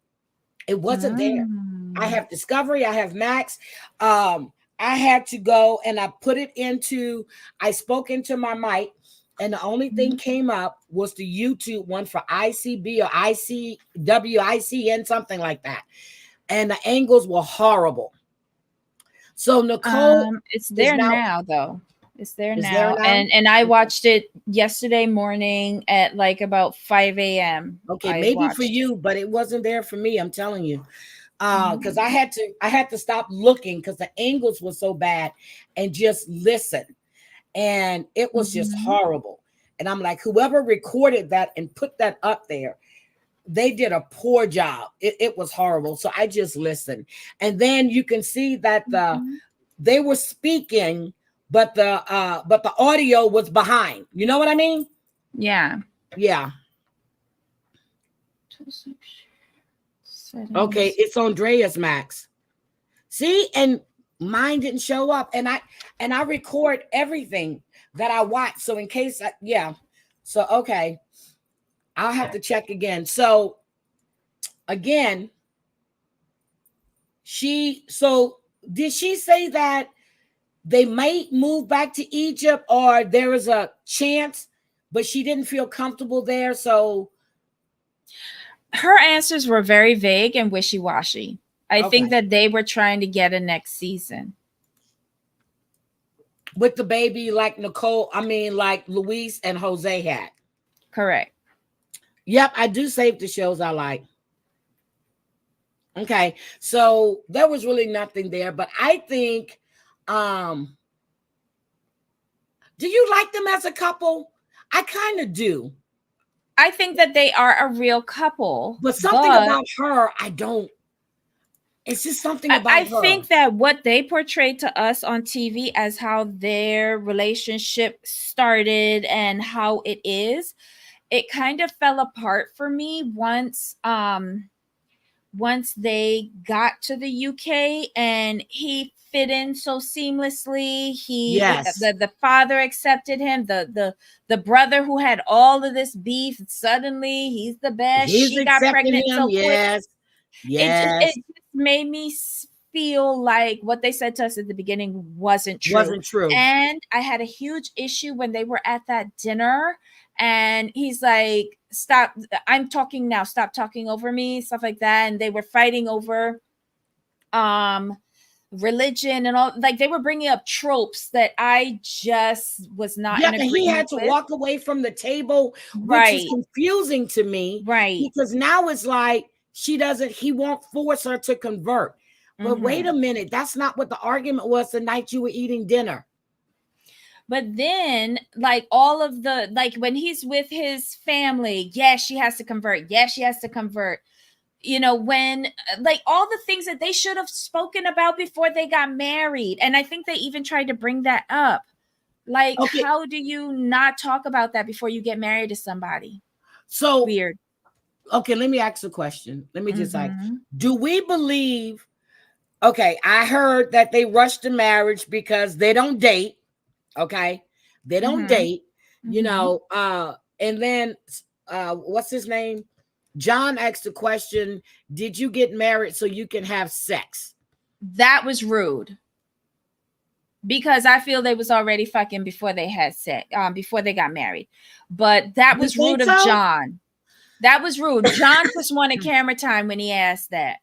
It wasn't there. I have Discovery. I have Max. I had to go and I put it into. I spoke into my mic, and the only thing came up was the YouTube one for ICB or ICWICN, something like that, and the angles were horrible. So Nicole It's is there now. now, though. It's there Is there now. now? And I watched it yesterday morning at like about 5 a.m. Okay, I maybe for watched you, but it wasn't there for me. I'm telling you, Mhm. because I had to stop looking because the angles were so bad, and just listen, and it was just Mhm. horrible. And I'm like, whoever recorded that and put that up there, they did a poor job. It was horrible. So I just listened, and then you can see that Mhm. they were speaking, but the audio was behind. You know what I mean? Yeah. Yeah. Okay, Settings. it's Andreas Max. See, and mine didn't show up, and I record everything that I watch. So in case, So okay, I'll have to check again. So again, did she say that they might move back to Egypt, or there is a chance, but she didn't feel comfortable there? So Her answers were very vague and wishy-washy. I think okay, that they were trying to get a next season. with the baby, like like Luis and Jose had. Correct. Yep, I do save the shows I like. Okay, so there was really nothing there, but I think, do you like them as a couple? I kind of do. I think that they are a real couple. But something about her, I don't. It's just something I about her. think that what they portrayed to us on TV as how their relationship started and how it is, it kind of fell apart for me once they got to the UK and he fit in so seamlessly. Yes. The father accepted him. The brother who had all of this beef, suddenly he's the best. He's She got accepting pregnant him. so quick. Yes. Yes. It just made me feel like what they said to us at the beginning wasn't true. Wasn't true. And I had a huge issue when they were at that dinner and he's like, stop, I'm talking now, stop talking over me, stuff like that. And they were fighting over religion and all, like they were bringing up tropes that I just was not in and he had to walk away from the table, which is confusing to me. Right. Because now it's like he won't force her to convert. But wait a minute, that's not what the argument was the night you were eating dinner. But then, like all of the, like when he's with his family, yes, she has to convert. Yes, she has to convert. You know, when like all the things that they should have spoken about before they got married. And I think they even tried to bring that up. Like, how do you not talk about that before you get married to somebody? So weird. Okay, let me ask a question. Let me just like, do we believe? Okay, I heard that they rushed the marriage because they don't date. Okay, they don't date. You know, and then what's his name? John asked the question, did you get married so you can have sex? That was rude. Because I feel they was already fucking before they had sex, before they got married. But that was rude of John. That was rude. John just wanted camera time when he asked that.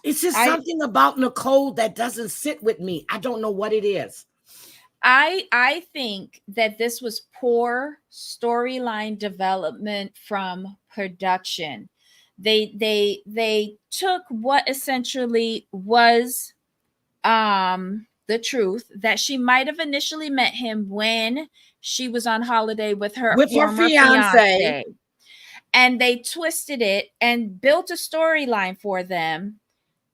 It's just something about Nicole that doesn't sit with me. I don't know what it is. I think that this was poor storyline development from production. They took what essentially was the truth, that she might have initially met him when she was on holiday with her former fiance. And they twisted it and built a storyline for them.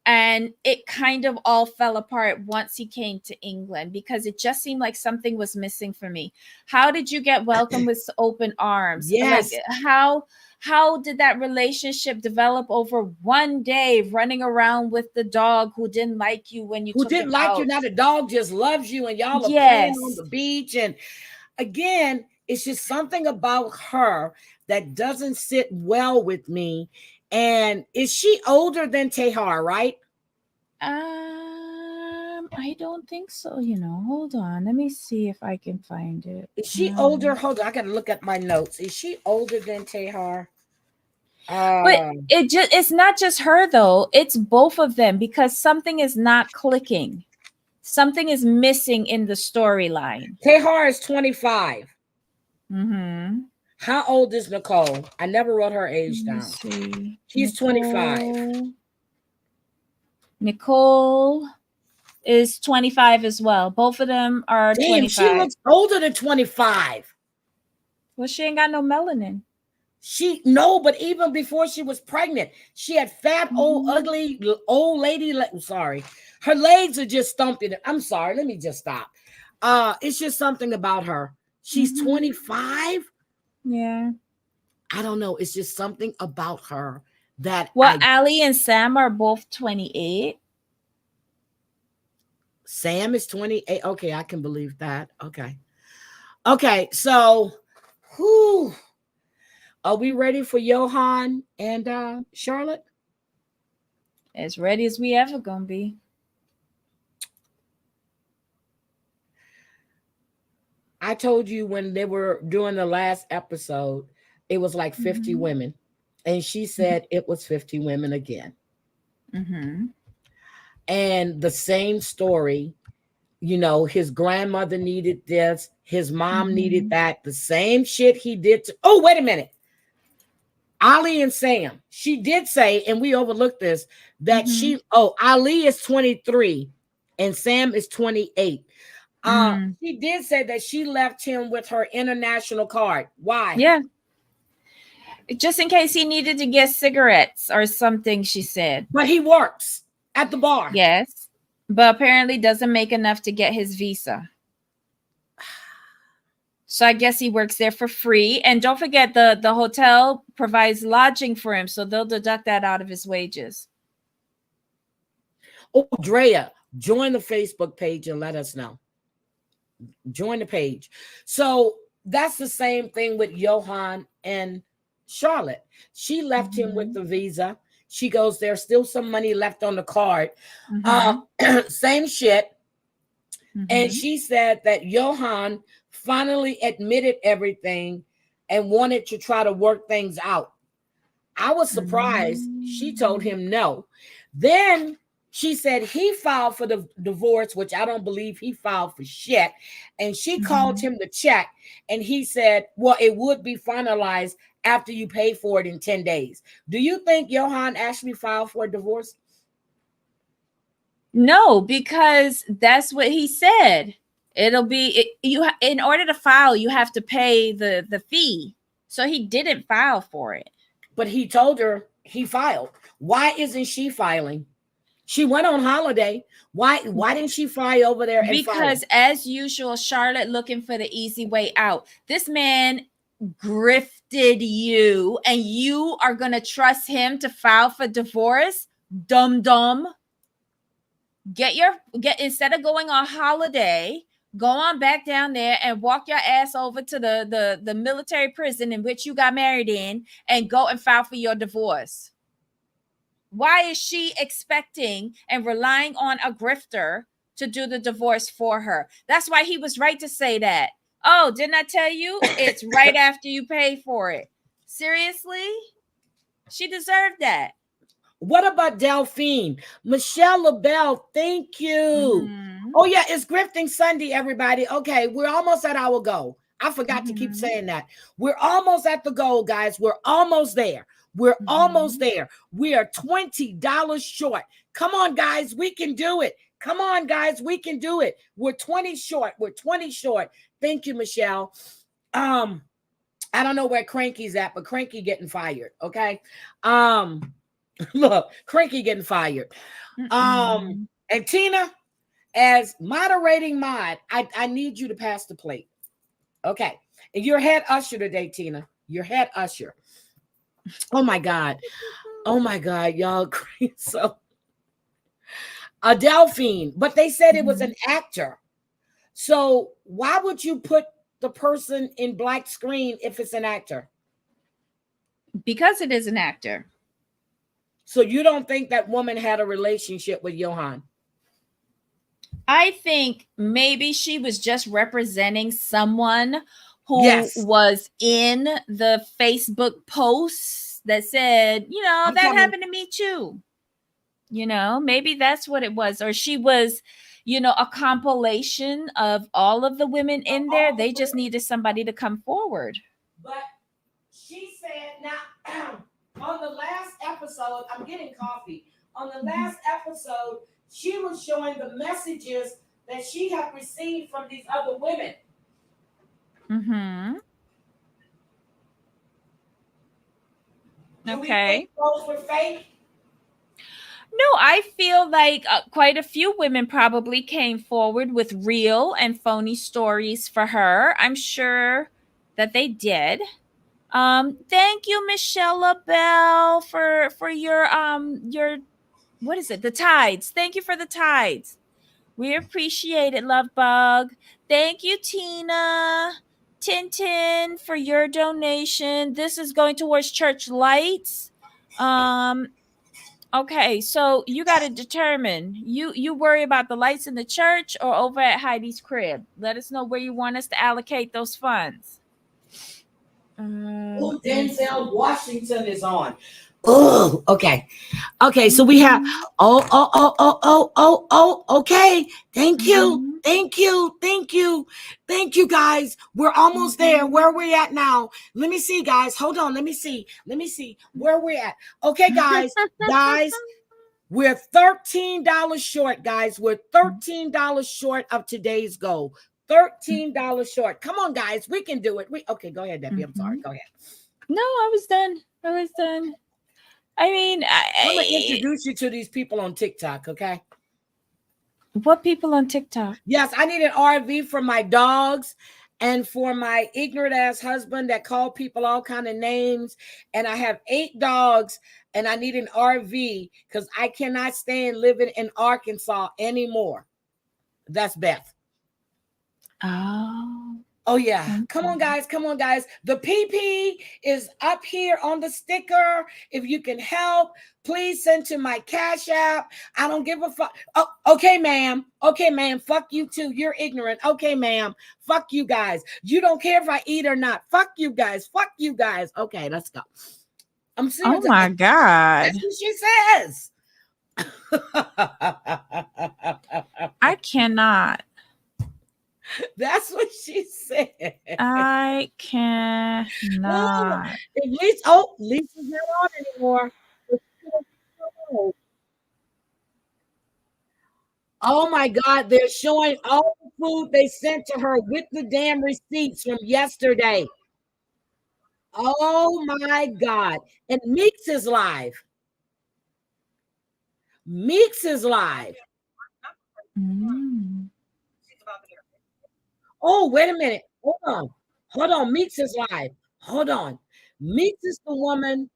And it kind of all fell apart once he came to England because it just seemed like something was missing for me. How did you get welcomed with open arms? Yes. Like how did that relationship develop over one day running around with the dog who didn't like you when you took him out? You? Now the dog just loves you and y'all are playing on the beach. And again, it's just something about her that doesn't sit well with me. And is she older than Tehar, right? I don't think so. You know, hold on. Let me see if I can find it. Is she older? Hold on, I gotta look at my notes. Is she older than Tehar? But it's not just her though. It's both of them because something is not clicking. Something is missing in the storyline. Tehar is 25. Mm-hmm. How old is Nicole? I never wrote her age down. See. She's Nicole, 25. Nicole is 25 as well. Both of them are 25. She looks older than 25. Well, she ain't got no melanin. But even before she was pregnant, she had fat, old, ugly, old lady. Sorry. Her legs are just stumping. I'm sorry. Let me just stop. It's just something about her. She's 25. Yeah. I don't know. It's just something about her that. Well, Ali and Sam are both 28. Sam is 28. Okay, I can believe that. Okay. So, who are we ready for Johan and Charlotte? As ready as we ever gonna be. I told you when they were doing the last episode, it was like 50 women. And she said it was 50 women again. And the same story, you know, his grandmother needed this, his mom needed that, the same shit he did to. Oh, wait a minute. Ali and Sam, she did say, and we overlooked this, that Ali is 23 and Sam is 28. She did say that she left him with her international card. Why? Yeah. Just in case he needed to get cigarettes or something, she said. But he works at the bar. Yes, but apparently doesn't make enough to get his visa. So I guess he works there for free. And don't forget, the hotel provides lodging for him, so they'll deduct that out of his wages. Oh, Drea, join the Facebook page and let us know. Join the page. So that's the same thing with Johan and Charlotte. She left him with the visa. She goes, there's still some money left on the card. Same shit. And she said that Johan finally admitted everything and wanted to try to work things out. I was surprised. She told him no. Then she said he filed for the divorce, which I don't believe he filed for shit. And she called him the check, and he said, well, it would be finalized after you pay for it in 10 days. Do you think Johan actually filed for a divorce? No, because that's what he said. It'll be in order to file, you have to pay the fee. So he didn't file for it. But he told her he filed. Why isn't she filing? She went on holiday. Why didn't she fly over there and because file? As usual, Charlotte looking for the easy way out. This man grifted you, and you are going to trust him to file for divorce? Dumb. Get instead of going on holiday, go on back down there and walk your ass over to the military prison in which you got married in and go and file for your divorce. Why is she expecting and relying on a grifter to do the divorce for her? That's why he was right to say that. Oh, didn't I tell you? It's right after you pay for it. Seriously? She deserved that. What about Delphine? Michelle LaBelle, thank you. Oh, yeah, it's Grifting Sunday, everybody. Okay, we're almost at our goal. I forgot to keep saying that. We're almost at the goal, guys. We're almost there. We're almost there. We are $20 short. Come on, guys. We can do it. Come on, guys. We can do it. We're 20 short. We're 20 short. Thank you, Michelle. I don't know where Cranky's at, but Cranky getting fired. Okay. Look, Cranky getting fired. And Tina, as moderating mod, I need you to pass the plate. Okay. And you're head usher today, Tina. You're head usher. Oh my God, y'all. So a Delphine, but they said it was an actor. So why would you put the person in black screen if it's an actor? Because it is an actor. So you don't think that woman had a relationship with Johan? I think maybe she was just representing someone who was in the Facebook posts that said, that happened to me too. Maybe that's what it was. Or she was, a compilation of all of the women in there. They just needed somebody to come forward. But she said, now, on the last episode, I'm getting coffee. On the last episode, she was showing the messages that she had received from these other women. Okay. Do we think those were fake? No, I feel like quite a few women probably came forward with real and phony stories for her. I'm sure that they did. Thank you, Michelle LaBelle, for your what is it? The tides. Thank you for the tides. We appreciate it, Love Bug. Thank you, Tina. Tintin, for your donation. This is going towards church lights. Okay, so you got to determine. You worry about the lights in the church or over at Heidi's crib. Let us know where you want us to allocate those funds. Denzel Washington is on. Oh, okay. So we have okay. Thank you guys. We're almost there. Where are we at now? Let me see, guys. Hold on. Let me see where we're at. Okay, guys, we're $13 short, guys. We're $13 short of today's goal. $13 short. Come on, guys. We can do it. Okay, go ahead, Debbie. I'm sorry. Go ahead. No, I was done. I mean, I'm gonna introduce you to these people on TikTok, okay? What people on TikTok? Yes, I need an RV for my dogs and for my ignorant ass husband that called people all kind of names. And I have 8 dogs, and I need an RV because I cannot stand living in Arkansas anymore. That's Beth. Oh yeah. Come on, guys. The PP is up here on the sticker. If you can help, please send to my Cash App. I don't give a fuck. Oh, okay, ma'am. Fuck you too. You're ignorant. Okay, ma'am. Fuck you guys. You don't care if I eat or not. Fuck you guys. Okay, let's go. I'm serious. Oh my God. That's what she says. I cannot. That's what she said. I cannot. Lisa's not on anymore. Oh my God, they're showing all the food they sent to her with the damn receipts from yesterday. Oh my God. And Meeks is live. Mm. Oh, wait a minute. Hold on. Meeks is live. Hold on. Meeks is the woman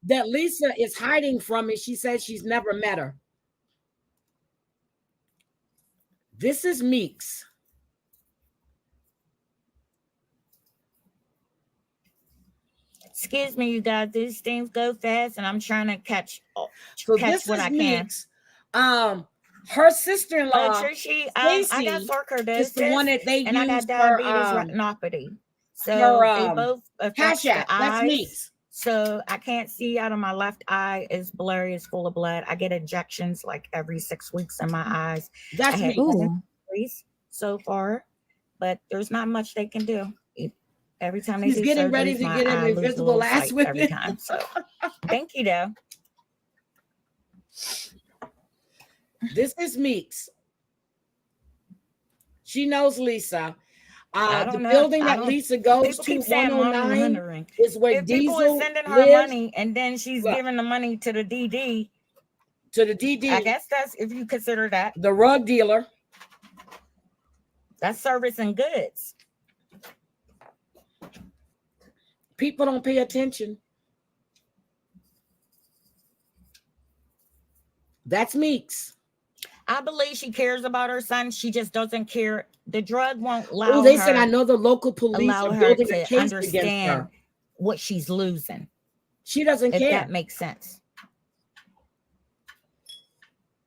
that Lisa is hiding from, and she says she's never met her. This is Meeks. Excuse me, you guys. These things go fast, and I'm trying to catch So this what is I can. Meeks. Her sister-in-law, Tracy, I got sarcoidosis, is the one that they and I got use diabetes for retinopathy. So they both affect Cash the App. That's eyes. Meeks. So I can't see out of my left eye. It's blurry. It's full of blood. I get injections like every 6 weeks in my eyes. That's I had Meeks. 10 surgeries so far, but there's not much they can do. Every time they He's do getting surgeries, ready to my get an eye loses a invisible little ass sight with every it. time. So thank you, though. This is Meeks. She knows Lisa. The building that Lisa goes to, 109, is where if people are Diesel sending her lives. money and then she's giving the money to the DD. To the DD. I guess that's, if you consider that. The rug dealer. That's service and goods. People don't pay attention. That's Meeks. I believe she cares about her son. She just doesn't care. The drug won't allow Oh, they said, I know the local police are building a case against understand her. What she's losing. She doesn't care. If that makes sense.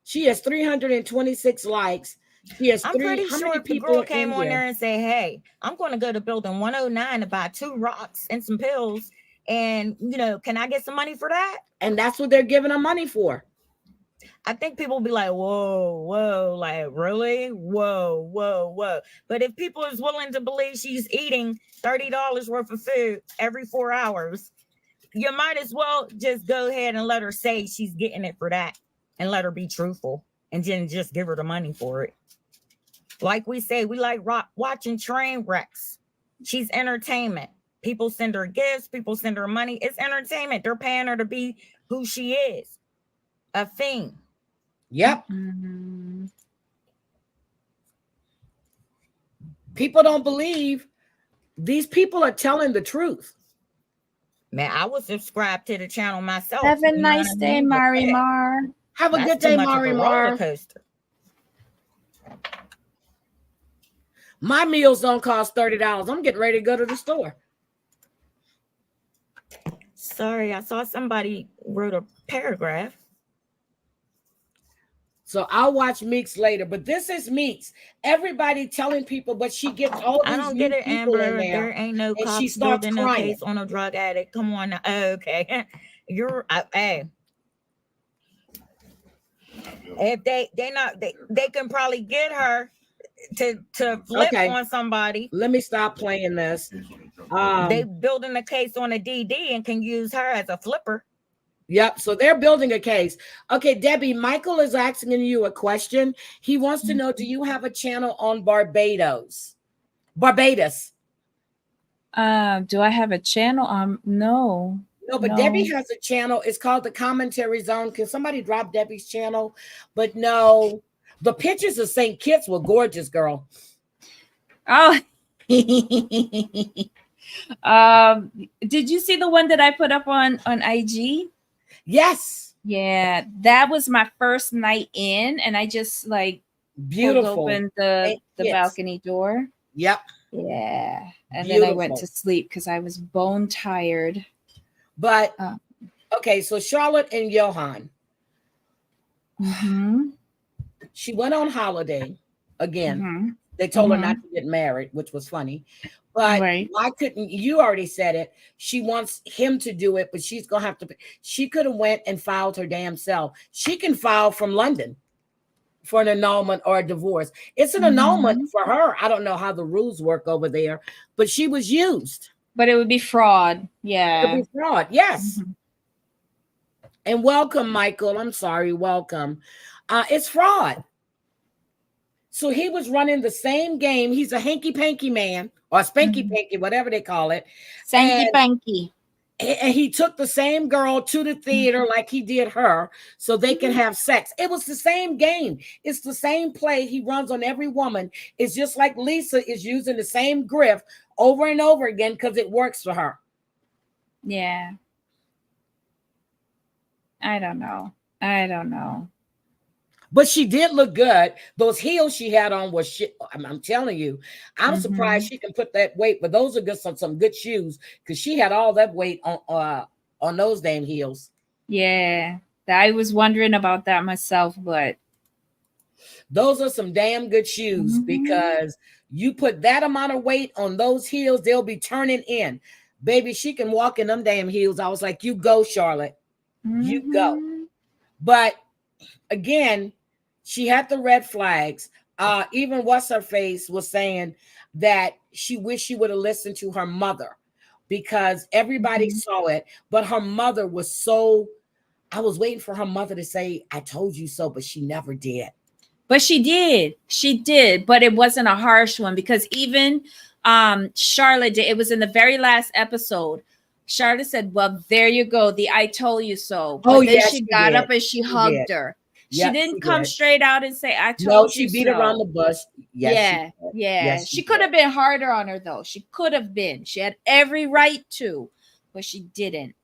She has 326 likes. She has I'm pretty how sure many if the people girl came on there and say, hey, I'm going to go to building 109 to buy 2 rocks and some pills. And, can I get some money for that? And that's what they're giving her money for. I think people will be like, whoa, like, really? Whoa. But if people is willing to believe she's eating $30 worth of food every 4 hours, you might as well just go ahead and let her say she's getting it for that and let her be truthful and then just give her the money for it. Like we say, we like watching train wrecks. She's entertainment. People send her gifts. People send her money. It's entertainment. They're paying her to be who she is. A thing. Yep. Mm-hmm. People don't believe these people are telling the truth. Man, I was subscribed to the channel myself. Have a nice day, Marimar. Have a good day, Marimar. My meals don't cost $30. I'm getting ready to go to the store. Sorry, I saw somebody wrote a paragraph. So I'll watch Meeks later, but this is Meeks. Everybody telling people, but she gets all these I don't new get it, people Amber. in there, There ain't no and she cops starts building no crying. case on a drug addict. Come on now. Okay. You're hey. If they can probably get her to flip on somebody. Let me stop playing this. They building a case on a DD and can use her as a flipper. Yep. So they're building a case. Okay, Debbie, Michael is asking you a question. He wants to know, do you have a channel on Barbados? Do I have a channel? No. No, but Debbie has a channel. It's called the Commentary Zone. Can somebody drop Debbie's channel? But no, the pictures of St. Kitts were gorgeous, girl. Oh. Did you see the one that I put up on IG? Yes. Yeah, that was my first night in, and I just like Beautiful. pulled open the balcony door. Yep. Yeah, and Beautiful. then I went to sleep because I was bone tired. But okay, so Charlotte and Johan. Mm-hmm. She went on holiday again. Mm-hmm. They told her not to get married, which was funny. But why couldn't you already said it? She wants him to do it, but she's gonna have to. She could have went and filed her damn self. She can file from London for an annulment or a divorce. It's an annulment for her. I don't know how the rules work over there, but she was used. But it would be fraud. Yeah. It would be fraud. Yes. Mm-hmm. And welcome, Michael. I'm sorry. Welcome. It's fraud. So he was running the same game. He's a hanky-panky man or spanky-panky, whatever they call it. Sanky-panky. And he took the same girl to the theater like he did her so they can have sex. It was the same game. It's the same play he runs on every woman. It's just like Lisa is using the same grift over and over again because it works for her. Yeah. I don't know. But she did look good. Those heels she had on was shit. I'm telling you, I'm surprised she can put that weight. But those are good, some good shoes because she had all that weight on those damn heels. Yeah, I was wondering about that myself, but those are some damn good shoes because you put that amount of weight on those heels, they'll be turning in. Baby, she can walk in them damn heels. I was like, you go, Charlotte. You go. But again, she had the red flags. Even what's her face was saying that she wished she would have listened to her mother because everybody saw it. But her mother was so, I was waiting for her mother to say, I told you so, but she never did. But she did. She did. But it wasn't a harsh one because even Charlotte did. It was in the very last episode. Charlotte said, well, there you go. The I told you so. But then she got up and she hugged her. She didn't come straight out and say, I told you so. No, she beat around the bush. Yes, yeah. She could have been harder on her, though. She could have been. She had every right to, but she didn't.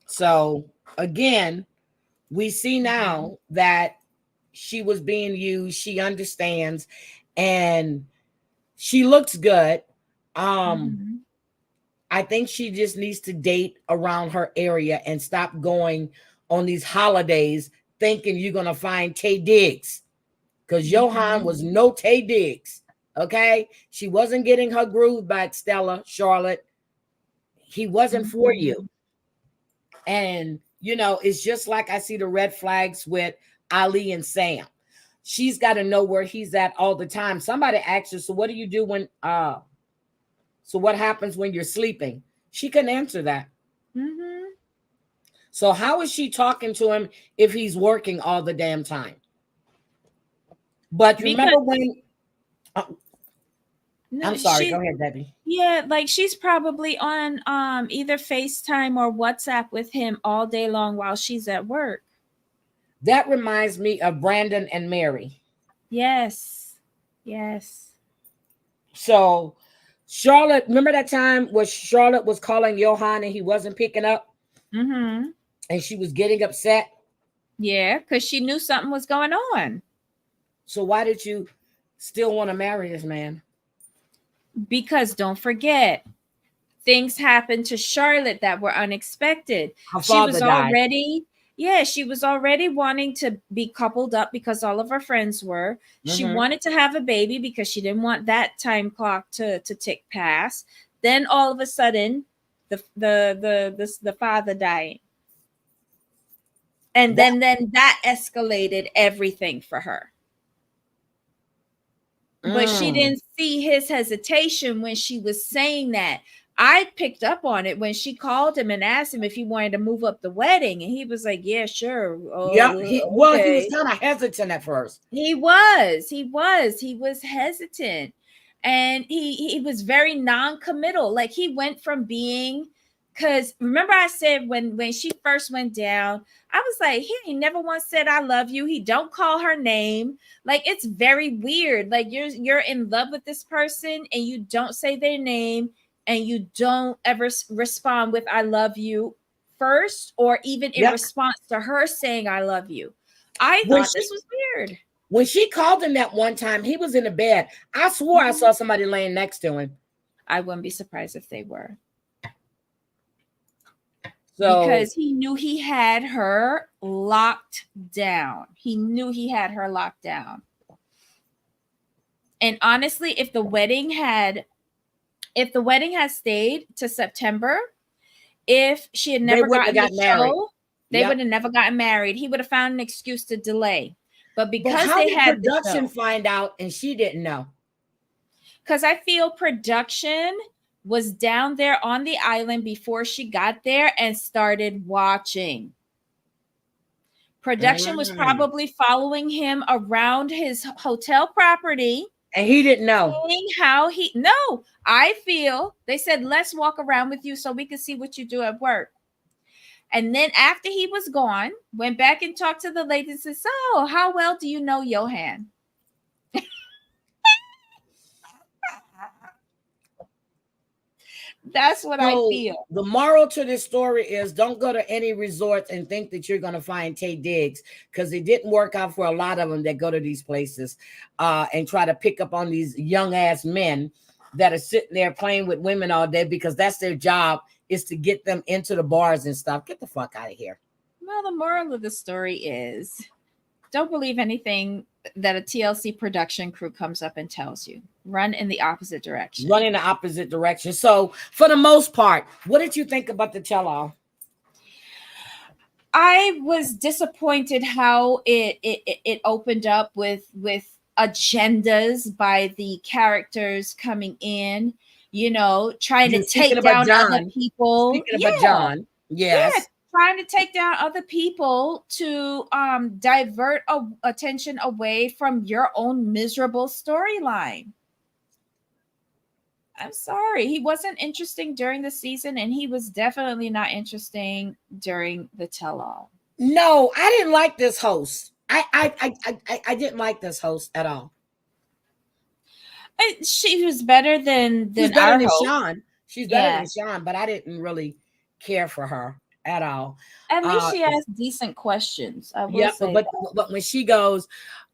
So, again, we see now that she was being used. She understands. And she looks good. I think she just needs to date around her area and stop going on these holidays thinking you're going to find Tay Diggs because Johan was no Tay Diggs. Okay. She wasn't getting her groove back, Stella, Charlotte. He wasn't for you. And, you know, it's just like I see the red flags with Ali and Sam. She's got to know where he's at all the time. Somebody asked her, so what do you do when, so what happens when you're sleeping? She couldn't answer that. So how is she talking to him if he's working all the damn time? But remember when... I'm sorry. Go ahead, Debbie. Yeah, like she's probably on either FaceTime or WhatsApp with him all day long while she's at work. That reminds me of Brandon and Mary. Yes. Yes. So Charlotte, remember that time where Charlotte was calling Johan and he wasn't picking up? And she was getting upset? Yeah, because she knew something was going on. So why did you still want to marry this man? Because don't forget, things happened to Charlotte that were unexpected. She was already, she was already wanting to be coupled up because all of her friends were. She wanted to have a baby because she didn't want that time clock to tick past. Then all of a sudden, the father died. And then that escalated everything for her. But she didn't see his hesitation when she was saying that. I picked up on it when she called him and asked him if he wanted to move up the wedding. And he was like, yeah, sure. He was kind of hesitant at first. He was hesitant. And he was very non-committal. Like he went from being, because remember I said when she first went down, I was like, he ain't never once said I love you. He don't call her name. Like it's very weird. Like you're in love with this person and you don't say their name and you don't ever respond with I love you first, or even in Yep. response to her saying I love you. I When thought this was weird. When she called him that one time, he was in the bed. I swore I saw somebody laying next to him. I wouldn't be surprised if they were. So, because he knew he had her locked down. He knew he had her locked down. And honestly, if the wedding had stayed to September, if she had never gotten the show, they would have never gotten married. He would have found an excuse to delay. But because how they did had production find out and she didn't know? Because I feel production was down there on the island before she got there and started watching. Production was probably following him around his hotel property. And he didn't know. No, I feel they said, let's walk around with you so we can see what you do at work. And then after he was gone, went back and talked to the lady and said, so how well do you know Johan? That's what I feel. The moral to this story is don't go to any resorts and think that you're going to find Taye Diggs, because it didn't work out for a lot of them that go to these places and try to pick up on these young ass men that are sitting there playing with women all day because that's their job, is to get them into the bars and stuff. Get the fuck out of here. Well, the moral of the story is don't believe anything that a TLC production crew comes up and tells you. Run in the opposite direction. Run in the opposite direction. So, for the most part, what did you think about the tell-all? I was disappointed how it opened up with agendas by the characters coming in, trying to take down other people. Speaking about John, yes. Yeah, trying to take down other people to divert attention away from your own miserable storyline. I'm sorry. He wasn't interesting during the season, and he was definitely not interesting during the tell-all. No, I didn't like this host. I didn't like this host at all. She was better than Sean. She's better than Sean, but I didn't really care for her at all. At least she asked decent questions. I will say but when she goes,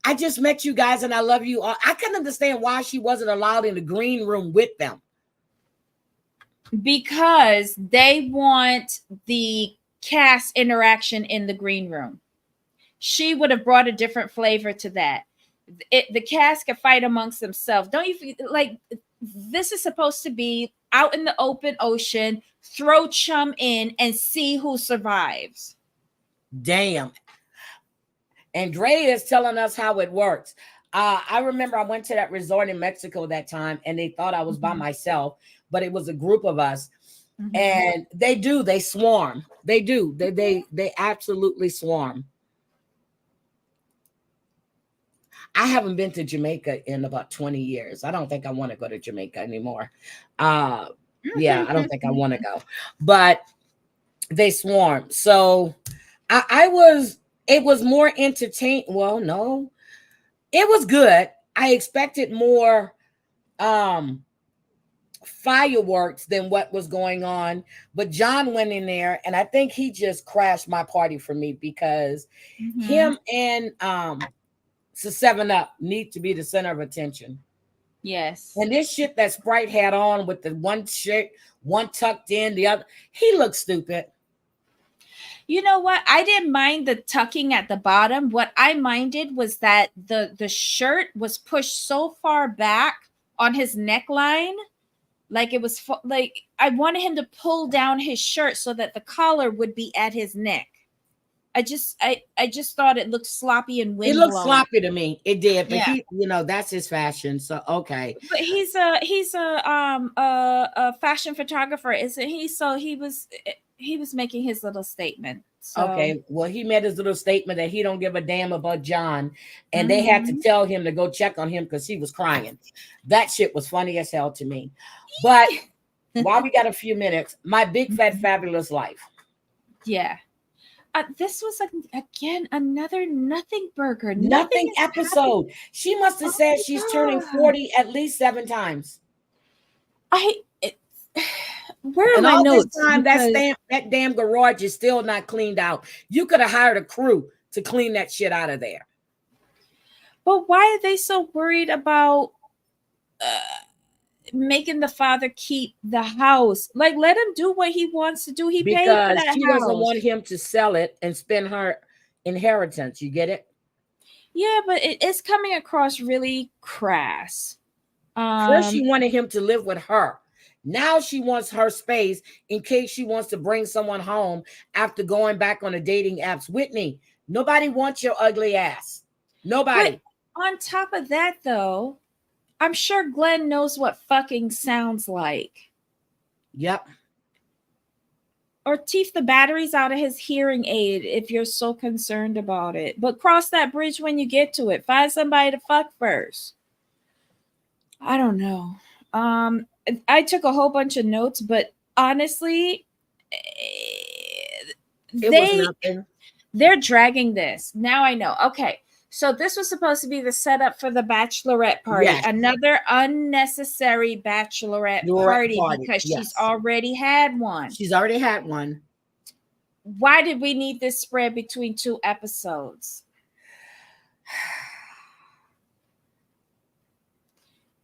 I just met you guys and I love you all, I couldn't understand why she wasn't allowed in the green room with them. Because they want the cast interaction in the green room. She would have brought a different flavor to that. The cast can fight amongst themselves. Don't you like this is supposed to be out in the open ocean, throw chum in and see who survives. Damn. Andrea is telling us how it works. I remember I went to that resort in Mexico that time and they thought I was by myself, but it was a group of us. And they swarm. They do. They absolutely swarm. I haven't been to Jamaica in about 20 years. I don't think I want to go to Jamaica anymore. I don't think I want to go. But they swarm. So it was more entertaining. Well, no. It was good. I expected more fireworks than what was going on. But John went in there, and I think he just crashed my party for me because him and So 7-Up need to be the center of attention. Yes. And this shit that Sprite had on with the one shirt, one tucked in, the other, he looked stupid. You know what? I didn't mind the tucking at the bottom. What I minded was that the shirt was pushed so far back on his neckline. Like it was like I wanted him to pull down his shirt so that the collar would be at his neck. I just thought it looked sloppy and windblown. It looked sloppy to me. It did, but he, that's his fashion. So okay. But he's a fashion photographer, isn't he? So he was. he was making his little statement. So, Okay, well, he made his little statement that he don't give a damn about John, and they had to tell him to go check on him because he was crying. That shit was funny as hell to me. But while we got a few minutes, my big fat fabulous life. yeah. This was again another nothing burger. Nothing is episode. She must have said my she's turning God. 40 at least 7 times. Where are And my all this notes? time, Because- that damn garage is still not cleaned out. You could have hired a crew to clean that shit out of there. But why are they so worried about making the father keep the house? Like, let him do what he wants to do. He paid for Because that she house. doesn't want him to sell it and spend her inheritance. You get it? Yeah, but it's coming across really crass. First, she wanted him to live with her. Now she wants her space in case she wants to bring someone home after going back on the dating apps. Whitney, nobody wants your ugly ass. Nobody. But on top of that, though, I'm sure Glenn knows what fucking sounds like. Yep. Or teeth the batteries out of his hearing aid if you're so concerned about it. But cross that bridge when you get to it. Find somebody to fuck first. I don't know. I took a whole bunch of notes, but honestly, It was nothing. they're dragging this. Now I know. Okay. So this was supposed to be the setup for the bachelorette party. Yes. Another unnecessary bachelorette party because yes. she's already had one. She's already had one. Why did we need this spread between 2 episodes?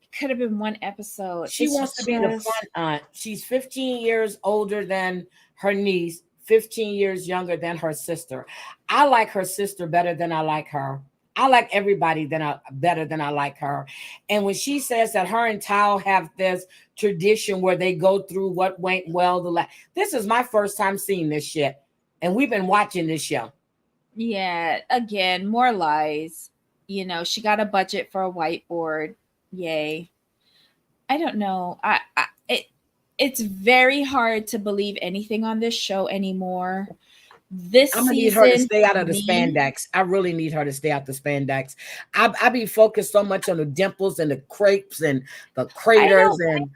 It could have been 1 episode. She wants to be the fun aunt. She's 15 years older than her niece, 15 years younger than her sister. I like her sister better than I like her. I like everybody better than I like her. And when she says that her and Tao have this tradition where they go through what went well, this is my first time seeing this shit. And we've been watching this show. Yeah, again, more lies. You know, she got a budget for a whiteboard. Yay. I don't know. It's very hard to believe anything on this show anymore. This I'm gonna need her to stay out of the spandex. I really need her to stay out the spandex. I be focused so much on the dimples and the crepes and the craters and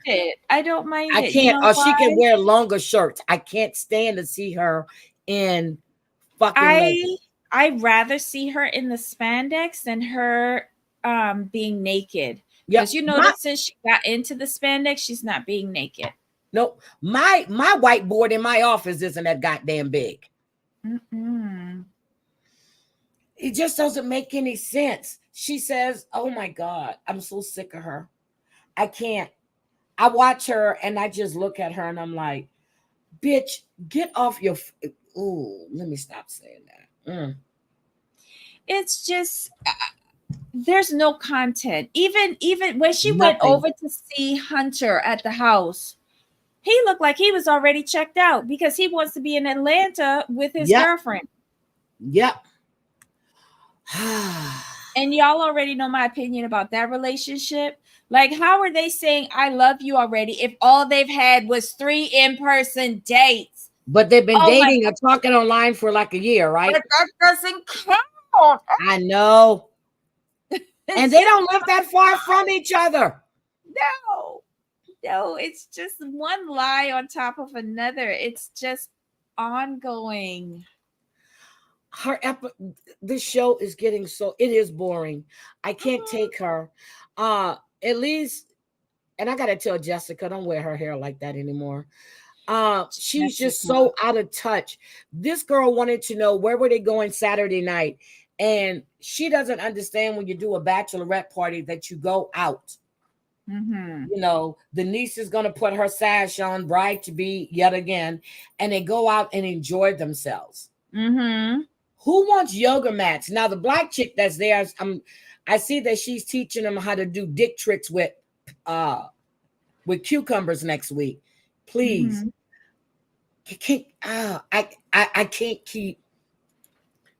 I don't mind it. I can't. Or she can wear longer shirts. I can't stand to see her in fucking leggings. I'd rather see her in the spandex than her being naked. Because you know that since she got into the spandex, she's not being naked. Nope. My whiteboard in my office isn't that goddamn big. It just doesn't make any sense. She says, "Oh my God, I'm so sick of her. I can't." I watch her and I just look at her and I'm like, "Bitch, get off your." Ooh, let me stop saying that. It's just there's no content. Even when she went over to see Hunter at the house, he looked like he was already checked out because he wants to be in Atlanta with his girlfriend. Yep. And y'all already know my opinion about that relationship. Like, how are they saying I love you already if all they've had was 3 in-person dates? But they've been dating or talking online for like a year, right? But that doesn't count. I know. And they don't live that far from each other. No, it's just one lie on top of another. It's just ongoing. This show is getting it is boring. I can't take her. At least, and I gotta tell Jessica, don't wear her hair like that anymore. She's just so out of touch. This girl wanted to know where were they going Saturday night, and she doesn't understand when you do a bachelorette party that you go out. You know, the niece is gonna put her sash on, bride to be yet again, and they go out and enjoy themselves. Who wants yoga mats? Now the black chick that's there, I see that she's teaching them how to do dick tricks with cucumbers next week. Please. I can't keep.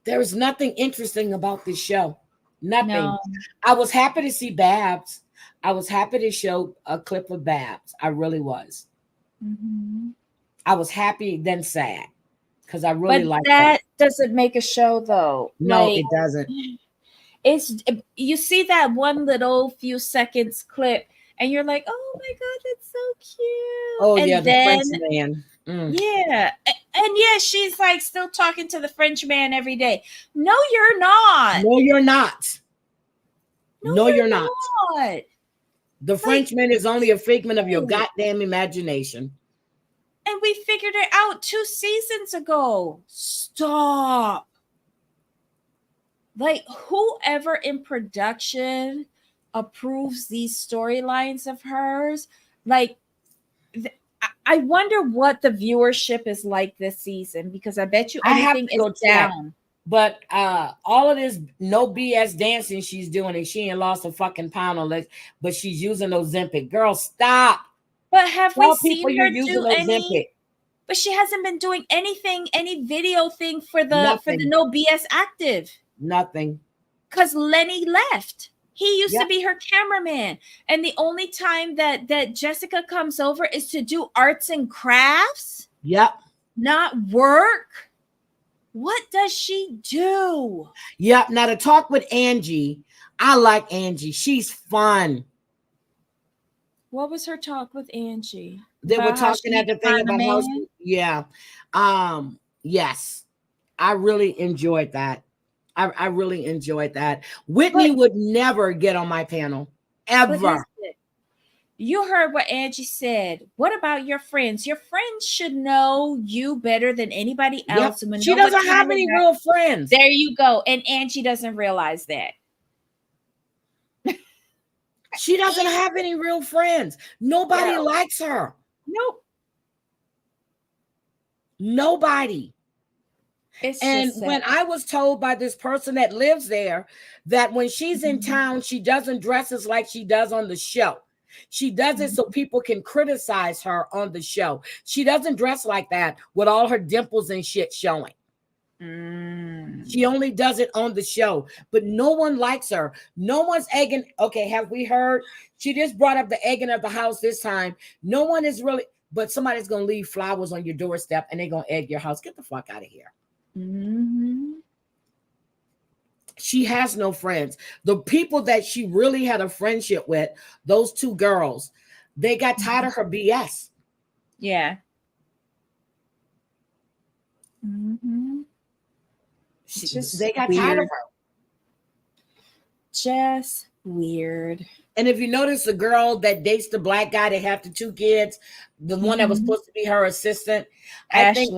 There is nothing interesting about this show. Nothing. No. I was happy to see Babs. I was happy to show a clip of Babs. I really was. I was happy then sad because I really But like that doesn't make a show though. No, Like it doesn't. it's you see that one little few seconds clip and you're like, oh my god, that's so cute. Oh yeah, And the French then man. Mm. yeah, and yeah, she's like still talking to the French man every day. No, you're not. No, you're not. No, No, you're you're not. not. The Like, Frenchman is only a figment of your no. goddamn imagination. And we figured it out 2 seasons ago. Stop. Like, whoever in production approves these storylines of hers, like, I wonder what the viewership is like this season, because I bet you I have anything to is go check. down. But all of this no BS dancing she's doing, and she ain't lost a fucking pound on it, but she's using Ozempic. Girl, stop. But have we Tell people seen you're her using do any? Ozempic. But she hasn't been doing anything, any video thing for the Nothing. No BS Active. Nothing. Because Lenny left. He used to Yep. be her cameraman. And the only time that Jessica comes over is to do arts and crafts, Yep. not work. What does she do? Yep. Now to talk with Angie, I like Angie. She's fun. What was her talk with Angie? They were About how talking she at the needs to thing find a about how man? yeah. Yes. I really enjoyed that. I really enjoyed that. Whitney would never get on my panel. But Ever. listen, you heard what Angie said. What about your friends? Your friends should know you better than anybody Yep. else. And when She know what doesn't have kind of any guy- real friends. There you go. And Angie doesn't realize that. She doesn't have any real friends. Nobody No. likes her. Nope. Nobody. It's And just when sad. I was told by this person that lives there that when she's in town, she doesn't dress as like she does on the show. She does it so people can criticize her on the show. She doesn't dress like that with all her dimples and shit showing. She only does it on the show, but no one likes her. No one's egging. Okay, have we heard? She just brought up the egging of the house this time. No one is really, but somebody's going to leave flowers on your doorstep and they're going to egg your house. Get the fuck out of here. She has no friends. The people that she really had a friendship with, those 2 girls, they got tired of her BS. Yeah. They got tired of her. Just weird. And if you notice, the girl that dates the black guy that have the 2 kids, the one that was supposed to be her assistant, I think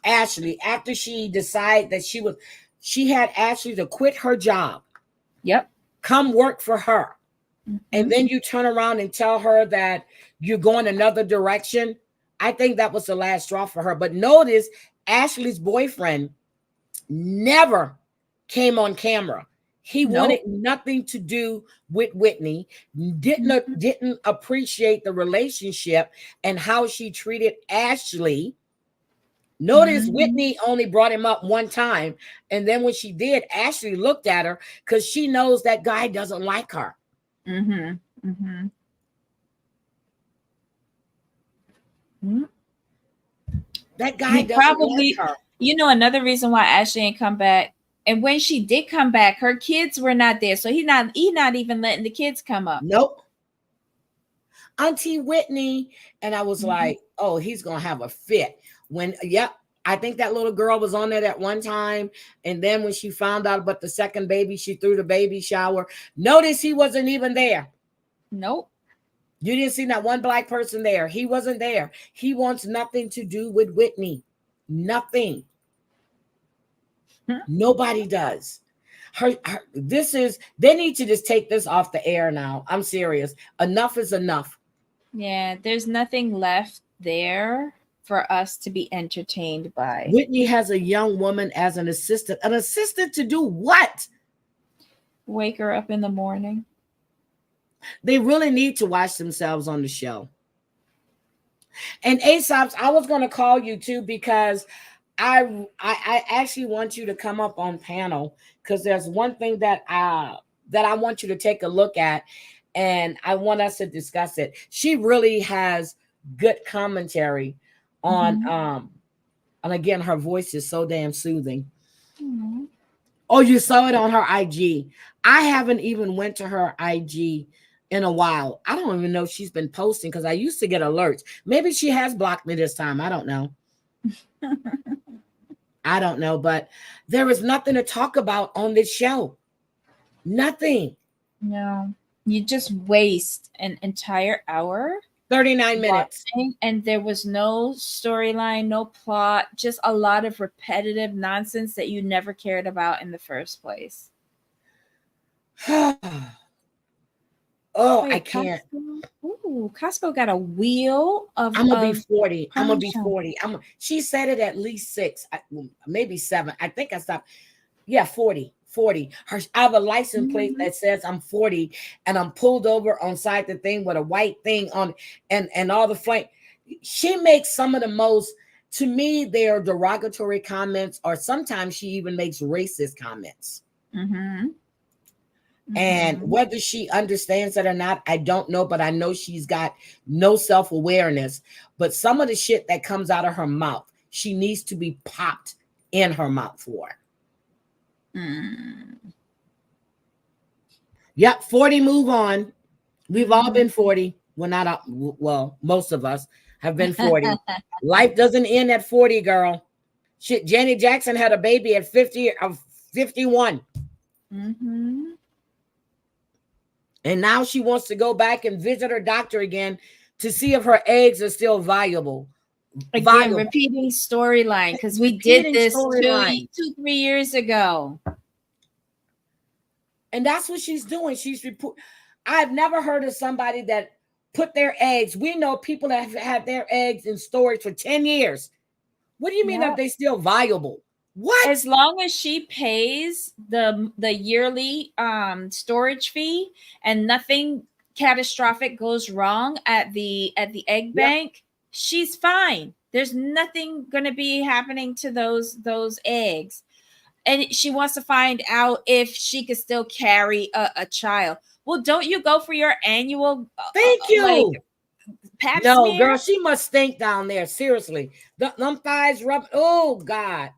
Ashley, after she decided that she had Ashley to quit her job. Yep. Come work for her. And then you turn around and tell her that you're going another direction. I think that was the last straw for her. But notice Ashley's boyfriend never came on camera. He wanted nothing to do with Whitney, didn't appreciate the relationship and how she treated Ashley. Notice Whitney only brought him up one time. And then when she did, Ashley looked at her because she knows that guy doesn't like her. That guy doesn't like her. You know, another reason why Ashley ain't come back, and when she did come back, her kids were not there, so he not even letting the kids come up. Nope. Auntie Whitney, and I was like, oh, he's gonna have a fit. When I think that little girl was on there at one time, and then when she found out about the second baby, she threw the baby shower. Notice he wasn't even there. Nope. You didn't see not one black person there. He wasn't there. He wants nothing to do with Whitney. Nothing. Nobody does. They need to just take this off the air now. I'm serious. Enough is enough. Yeah, there's nothing left there for us to be entertained by. Whitney has a young woman as an assistant. An assistant to do what? Wake her up in the morning. They really need to watch themselves on the show. And Aesop's, I was going to call you too because I actually want you to come up on panel because there's one thing that I want you to take a look at, and I want us to discuss it. She really has good commentary on and again, her voice is so damn soothing. Mhm. Oh, you saw it on her IG. I haven't even went to her IG in a while. I don't even know if she's been posting because I used to get alerts. Maybe she has blocked me this time. I don't know. I don't know, but there is nothing to talk about on this show. Nothing. No, you just waste an entire hour 39 minutes. watching, and there was no storyline, no plot, just a lot of repetitive nonsense that you never cared about in the first place. Oh, I Wait, can't. Costco? Ooh, Costco got a wheel of. I'm gonna be of 40. I'm gonna be punch. 40. She said it at least 6, maybe 7. I think I stopped. Yeah, 40. 40. I have a license plate that says I'm 40, and I'm pulled over on side the thing with a white thing on, and all the flame. She makes some of the most, to me, they are derogatory comments, or sometimes she even makes racist comments. Mm-hmm. And whether she understands it or not, I don't know, but I know she's got no self-awareness. But some of the shit that comes out of her mouth, she needs to be popped in her mouth for. Yep, 40, move on. We've all been 40. Well, not well, most of us have been 40. Life doesn't end at 40, girl. Shit, Janet Jackson had a baby at 51. And now she wants to go back and visit her doctor again to see if her eggs are still viable. Again, repeating storyline, because we did this 3 years ago. And that's what she's doing. I've never heard of somebody that put their eggs. We know people that have had their eggs in storage for 10 years. What do you mean that they still viable? What? As long as she pays the yearly storage fee and nothing catastrophic goes wrong at the egg bank, she's fine. There's nothing going to be happening to those eggs. And she wants to find out if she could still carry a child. Well, don't you go for your annual Thank you. Like, pap no, smear? girl, she must stink down there. Seriously. Them thighs rub. Oh, God.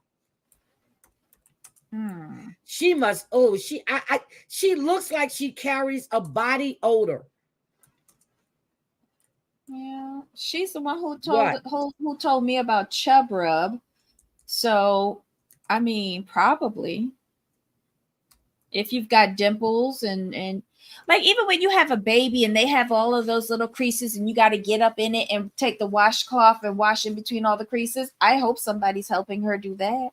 She must. Oh, she looks like she carries a body odor. Yeah, she's the one who told me about Chub Rub. So, I mean, probably if you've got dimples and like even when you have a baby and they have all of those little creases and you got to get up in it and take the washcloth and wash in between all the creases. I hope somebody's helping her do that.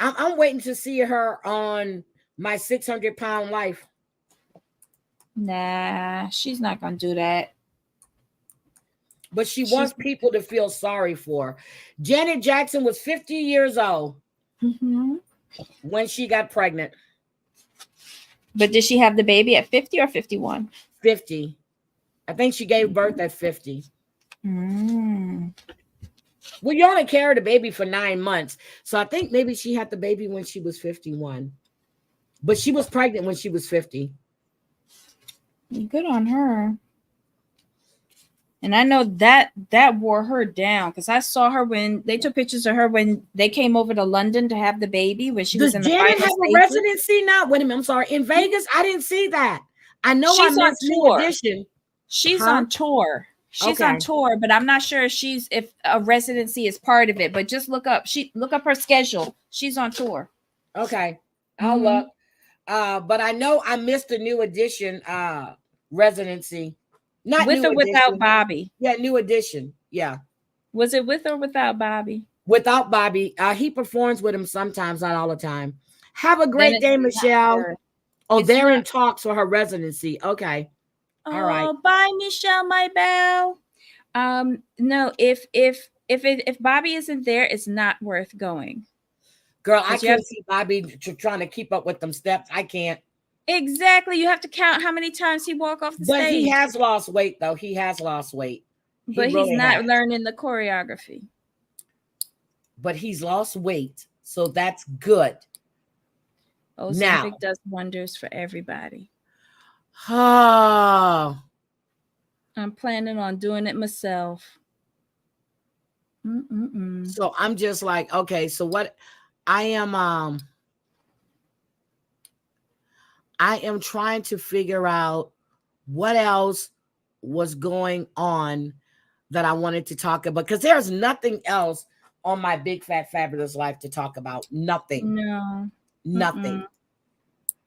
I'm waiting to see her on My 600-Pound Life. Nah, she's not gonna do that. But she wants people to feel sorry for her. Janet Jackson was 50 years old when she got pregnant. But did she have the baby at 50 or 51? 50. I think she gave birth at 50. Well, you only carried a baby for 9 months. So I think maybe she had the baby when she was 51. But she was pregnant when she was 50. Good on her. And I know that wore her down because I saw her when they took pictures of her when they came over to London to have the baby when she was in the final Janet have a residency now? Wait a minute, I'm sorry. In Vegas, I didn't see that. I know she's on New Edition. She's on tour. She's on tour, but I'm not sure if a residency is part of it. But just look up her schedule. She's on tour. Okay, I'll look. But I know I missed the New Edition residency. Not with or without Bobby? Yeah, New Edition. Yeah. Was it with or without Bobby? Without Bobby. He performs with him sometimes, not all the time. Have a great day, Michelle. Oh, they're in talks for her residency. Okay. All right. Bye, Michelle, my belle. No, if Bobby isn't there, it's not worth going. Girl, I can't see Bobby trying to keep up with them steps. I can't. Exactly. You have to count how many times he walk off the stage. But he has lost weight, though. He has lost weight. But he's not learning the choreography. But he's lost weight, so that's good. Ozempic does wonders for everybody. Oh. I'm planning on doing it myself. Mm-mm-mm. So I'm just like, okay, so what I am trying to figure out what else was going on that I wanted to talk about, because there's nothing else on my big fat fabulous life to talk about. Nothing. No. Nothing.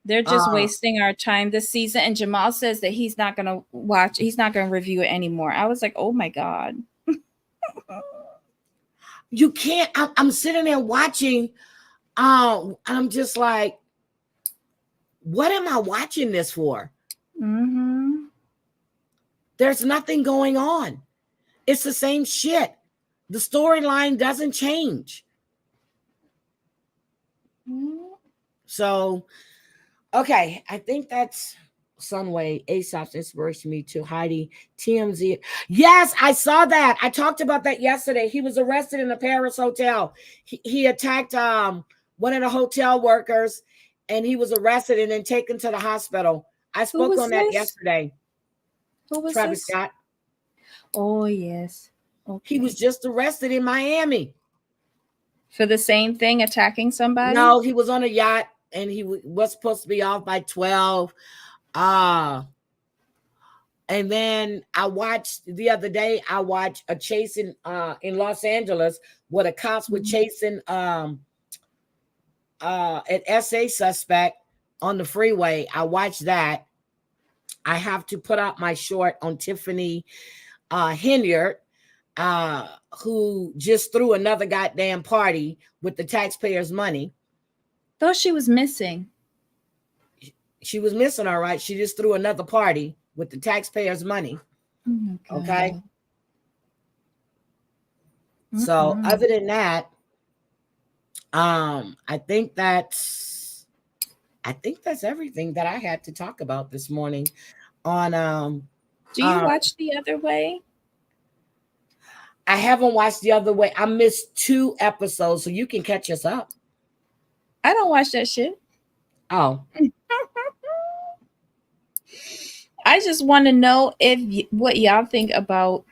They're just wasting our time this season. And Jamal says that he's not gonna watch, he's not gonna review it anymore. I was like, oh my God. You can't. I'm sitting there watching, and I'm just like, what am I watching this for? Mm-hmm. There's nothing going on. It's the same shit. The storyline doesn't change. So, okay, I think that's Sunway, Aesop's inspiration me to Heidi, TMZ. Yes, I saw that. I talked about that yesterday. He was arrested in a Paris hotel. He attacked one of the hotel workers, and he was arrested and then taken to the hospital. I spoke on that yesterday. Who was Travis this? Scott. Oh, yes. Okay. He was just arrested in Miami. For the same thing, attacking somebody? No, he was on a yacht, and he was supposed to be off by 12. And then I watched the other day, I watched a chasing in Los Angeles where the cops were chasing an SA suspect on the freeway. I watched that. I have to put out my short on Tiffany Henyard, who just threw another goddamn party with the taxpayers' money. Thought she was missing. She was missing, all right. She just threw another party with the taxpayers' money. Oh, okay. So other than that, I think that's everything that I had to talk about this morning on Do you watch The Other Way? I haven't watched The Other Way. I missed 2 episodes, so you can catch us up. I don't watch that shit. Oh. I just want to know if what y'all think about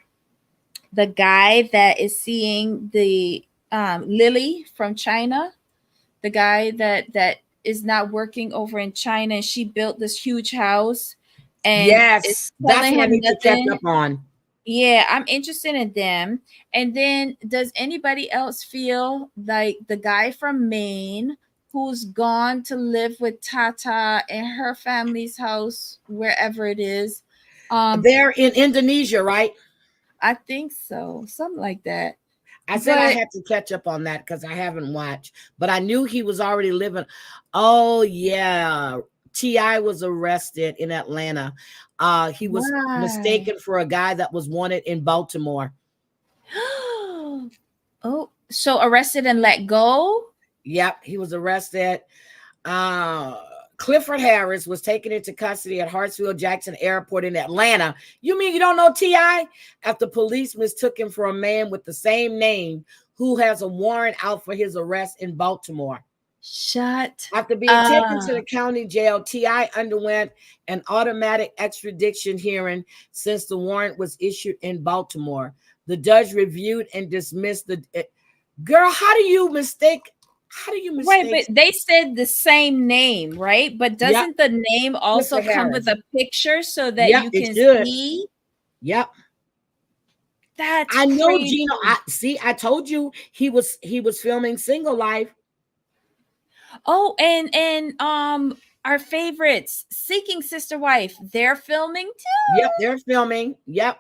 the guy that is seeing the Lily from China, the guy that is not working over in China, and she built this huge house. And yes, that's what I need to catch up on. Yeah, I'm interested in them. And then, does anybody else feel like the guy from Maine who's gone to live with Tata in her family's house, wherever it is? They're in Indonesia, right? I think so, something like that. I said I had to catch up on that because I haven't watched, but I knew he was already living. Oh yeah, T.I. was arrested in Atlanta. He was mistaken for a guy that was wanted in Baltimore. Oh, so arrested and let go? Yep, he was arrested. Clifford Harris was taken into custody at Hartsfield-Jackson Airport in Atlanta. You mean you don't know T.I.? After police mistook him for a man with the same name who has a warrant out for his arrest in Baltimore. Shut After being taken to the county jail, T.I. underwent an automatic extradition hearing since the warrant was issued in Baltimore. The judge reviewed and dismissed the... Girl, how do you mistake... Right, but they said the same name, right? But doesn't the name also come with a picture so that you can see? Yep. That's I know, crazy. Gino. I told you he was filming Single Life. Oh, and our favorites, Seeking Sister Wife, they're filming too. Yep, they're filming. Yep.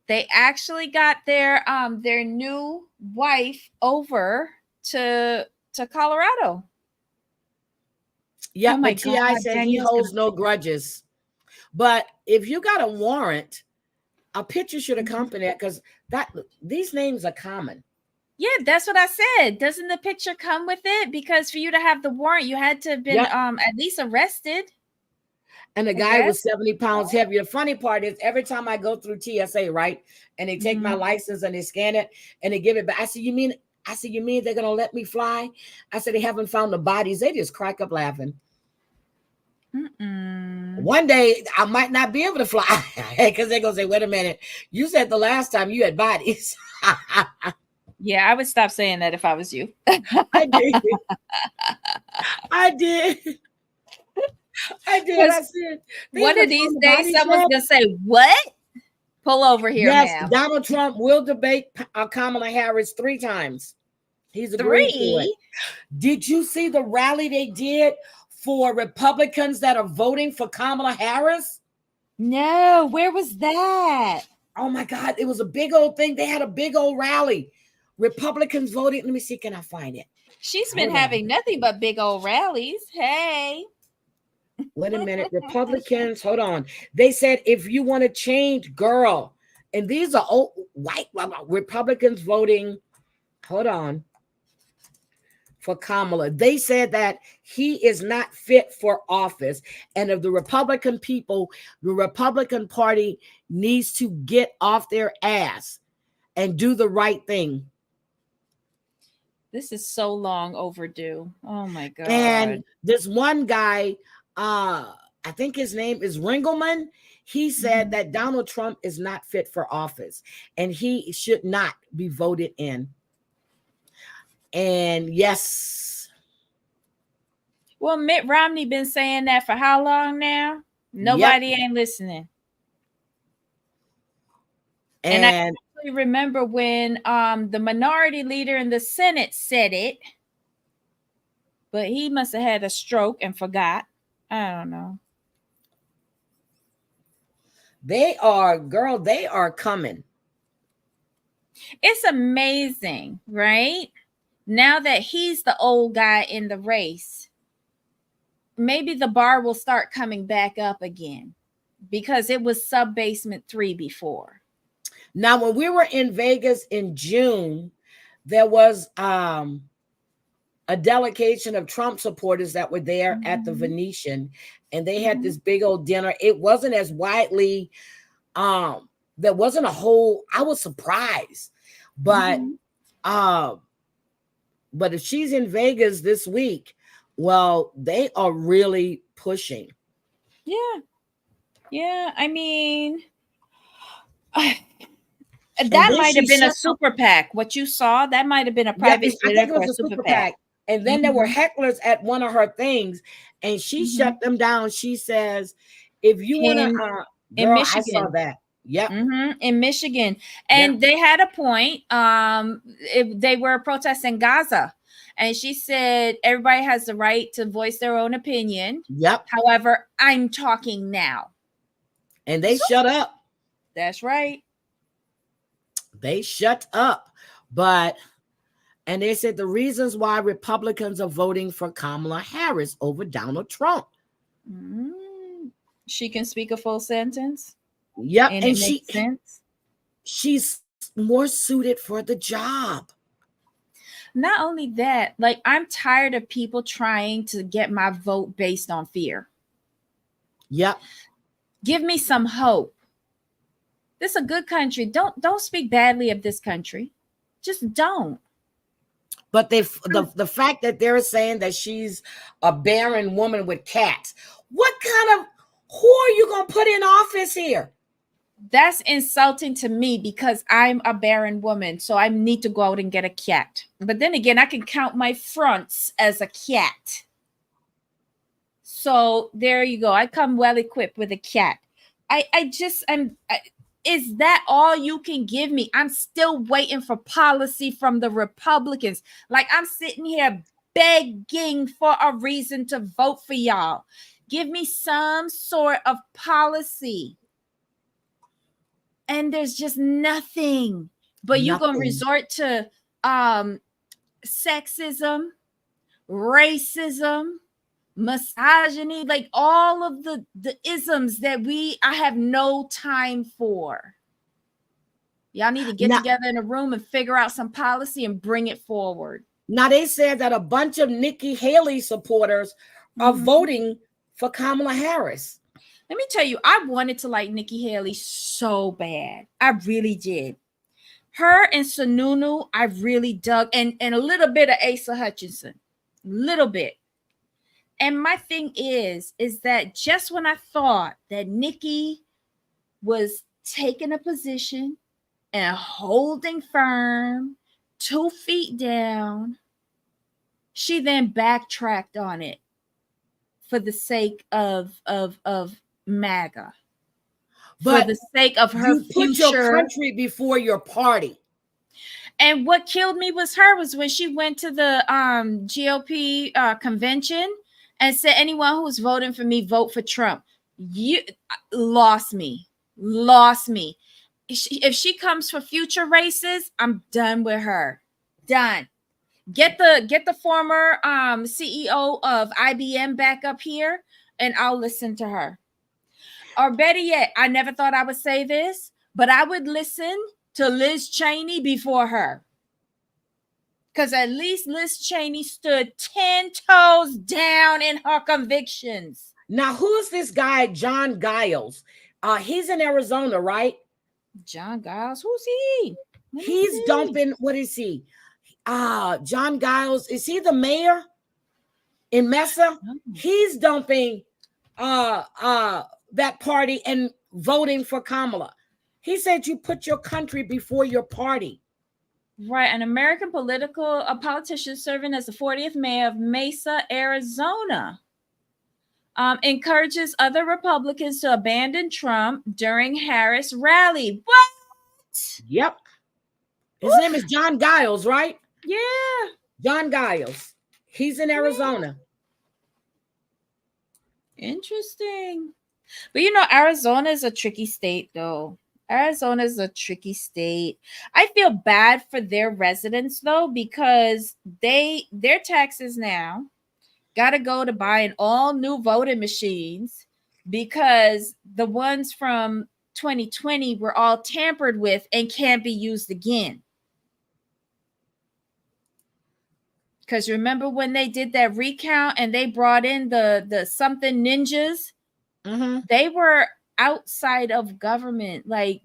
They actually got their new wife over to Colorado. Yeah, but T.I. said he holds no grudges. But if you got a warrant, a picture should accompany it because these names are common. Yeah, that's what I said. Doesn't the picture come with it? Because for you to have the warrant, you had to have been at least arrested. And the guy was 70 pounds heavier. The funny part is every time I go through TSA, right, and they take my license and they scan it and they give it back. I said, you mean they're gonna let me fly? I said they haven't found the bodies. They just crack up laughing. Mm-mm. One day I might not be able to fly because they're gonna say, "Wait a minute, you said the last time you had bodies." Yeah, I would stop saying that if I was you. I did. I did. I did. I said, they One of haven't these found the days, bodies someone's yet. gonna say, "What? Pull over here, Yes, ma'am." Donald Trump will debate Kamala Harris 3 times. He's agreed to it. 3? Did you see the rally they did for Republicans that are voting for Kamala Harris? No, where was that? Oh my God, it was a big old thing. They had a big old rally. Republicans voting. Let me see, can I find it? She's been Hold on. having nothing but big old rallies. Hey. Wait a minute. Republicans, hold on. They said if you want to change, girl, and these are old white Republicans voting. Hold on. For Kamala. They said that he is not fit for office. And if the Republican people, the Republican Party needs to get off their ass and do the right thing. This is so long overdue. Oh my God. And this one guy, I think his name is Ringelman. He said that Donald Trump is not fit for office and he should not be voted in. And yes. Well, Mitt Romney been saying that for how long now? Nobody ain't listening. And I actually remember when the minority leader in the Senate said it, but he must have had a stroke and forgot. I don't know. They are, girl, they are coming. It's amazing, right? Now that he's the old guy in the race, maybe the bar will start coming back up again because it was sub basement 3 before. Now, when we were in Vegas in June, there was a delegation of Trump supporters that were there at the Venetian, and they had this big old dinner. It wasn't as widely, there wasn't a whole, I was surprised, but if she's in Vegas this week, well, they are really pushing. Yeah, I mean, that might have been a super PAC. What you saw, that might have been a private I think it was a super PAC. And then there were hecklers at one of her things, and she shut them down. She says, if you want to, in Michigan. I saw that. Yep. In Michigan. And they had a point. They were protesting Gaza. And she said, everybody has the right to voice their own opinion. Yep. However, I'm talking now. And they shut up. That's right. They shut up. And they said the reasons why Republicans are voting for Kamala Harris over Donald Trump. She can speak a full sentence. Yep. And it makes sense. She's more suited for the job. Not only that, like, I'm tired of people trying to get my vote based on fear. Yep. Give me some hope. This is a good country. Don't speak badly of this country. Just don't. But the fact that they're saying that she's a barren woman with cats, what kind of, who are you going to put in office here? That's insulting to me because I'm a barren woman. So I need to go out and get a cat. But then again, I can count my fronts as a cat. So there you go. I come well equipped with a cat. Is that all you can give me? I'm still waiting for policy from the Republicans. Like, I'm sitting here begging for a reason to vote for y'all. Give me some sort of policy. And there's just nothing. But you're going to resort to sexism, racism, misogyny, like all of the isms that I have no time for. Y'all need to get together in a room and figure out some policy and bring it forward. Now, they said that a bunch of Nikki Haley supporters are voting for Kamala Harris. Let me tell you, I wanted to like Nikki Haley so bad. I really did. Her and Sununu, I really dug, and a little bit of Asa Hutchinson. Little bit. And my thing is that just when I thought that Nikki was taking a position and holding firm, 2 feet down, she then backtracked on it for the sake of MAGA, for But the sake of her you put your future. country before your party. And what killed me was when she went to the GOP convention and said, anyone who's voting for me, vote for Trump. You lost me. If she comes for future races, I'm done with her. Done. Get the former CEO of IBM back up here, and I'll listen to her. Or better yet, I never thought I would say this, but I would listen to Liz Cheney before her. Because at least Liz Cheney stood 10 toes down in her convictions. Now, who's this guy, John Giles? He's in Arizona, right? John Giles, who's he? He's dumping, what is he? John Giles, is he the mayor in Mesa? Oh. He's dumping that party and voting for Kamala. He said you put your country before your party. Right, an American politician serving as the 40th mayor of Mesa, Arizona, encourages other Republicans to abandon Trump during Harris rally. What? Yep. His name is John Giles, right? Yeah. John Giles. He's in Arizona. Interesting. But you know, Arizona is a tricky state, though. Arizona is a tricky state. I feel bad for their residents, though, because their taxes now got to go to buying all new voting machines because the ones from 2020 were all tampered with and can't be used again. Because remember when they did that recount and they brought in the something ninjas? Mm-hmm. They were outside of government. Like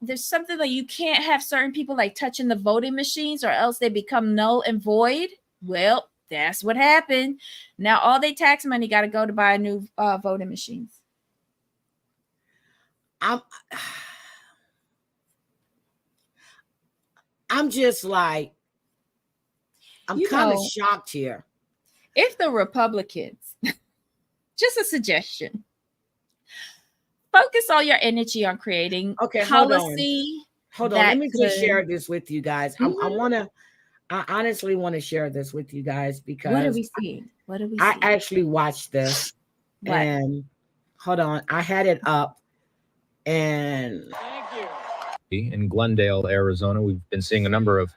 there's something like you can't have certain people like touching the voting machines or else they become null and void. Well, that's what happened. Now all they tax money got to go to buy new voting machines. I'm just like, I'm kind of shocked here. If the Republicans, just a suggestion, focus all your energy on creating policy. Hold on. Let me just share this with you guys. Mm-hmm. I honestly want to share this with you guys because what are we seeing? I actually watched this. And hold on, I had it up. And thank you. In Glendale, Arizona, we've been seeing a number of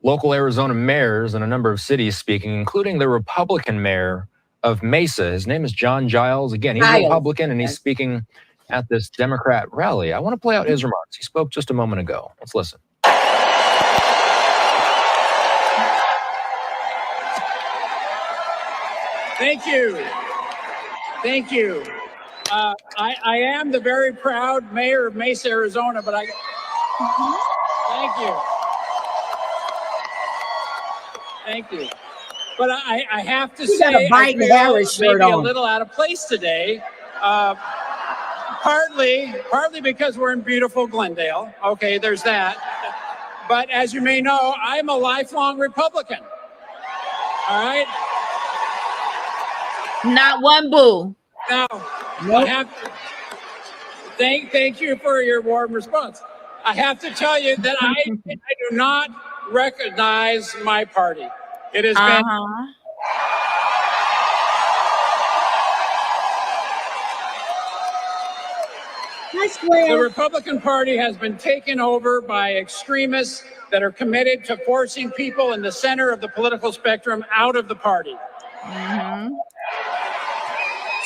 local Arizona mayors in a number of cities speaking, including the Republican mayor of Mesa. His name is John Giles. Again, he's a Republican, and he's speaking at this Democrat rally. I want to play out his remarks. He spoke just a moment ago. Let's listen. Thank you. Thank you. I am the very proud mayor of Mesa, Arizona, but thank you. Thank you. But I have to say, I feel maybe a little out of place today. Partly because we're in beautiful Glendale. Okay, there's that. But as you may know, I'm a lifelong Republican. All right? Not one boo. Now, I have to thank you for your warm response. I have to tell you that I do not recognize my party. It has been the Republican Party has been taken over by extremists that are committed to forcing people in the center of the political spectrum out of the party.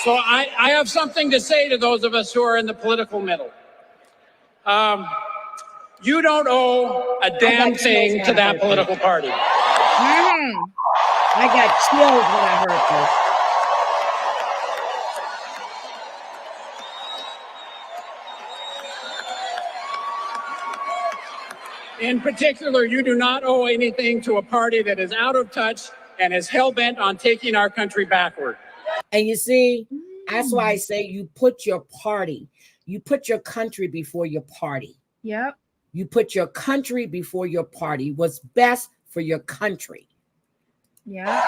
So I have something to say to those of us who are in the political middle. You don't owe a damn thing to that political party. I got chills when I heard this. In particular, you do not owe anything to a party that is out of touch and is hell-bent on taking our country backward. And you see, that's why I say you put your party, you put your country before your party. Yep. You put your country before your party. What's best for your country. Yeah.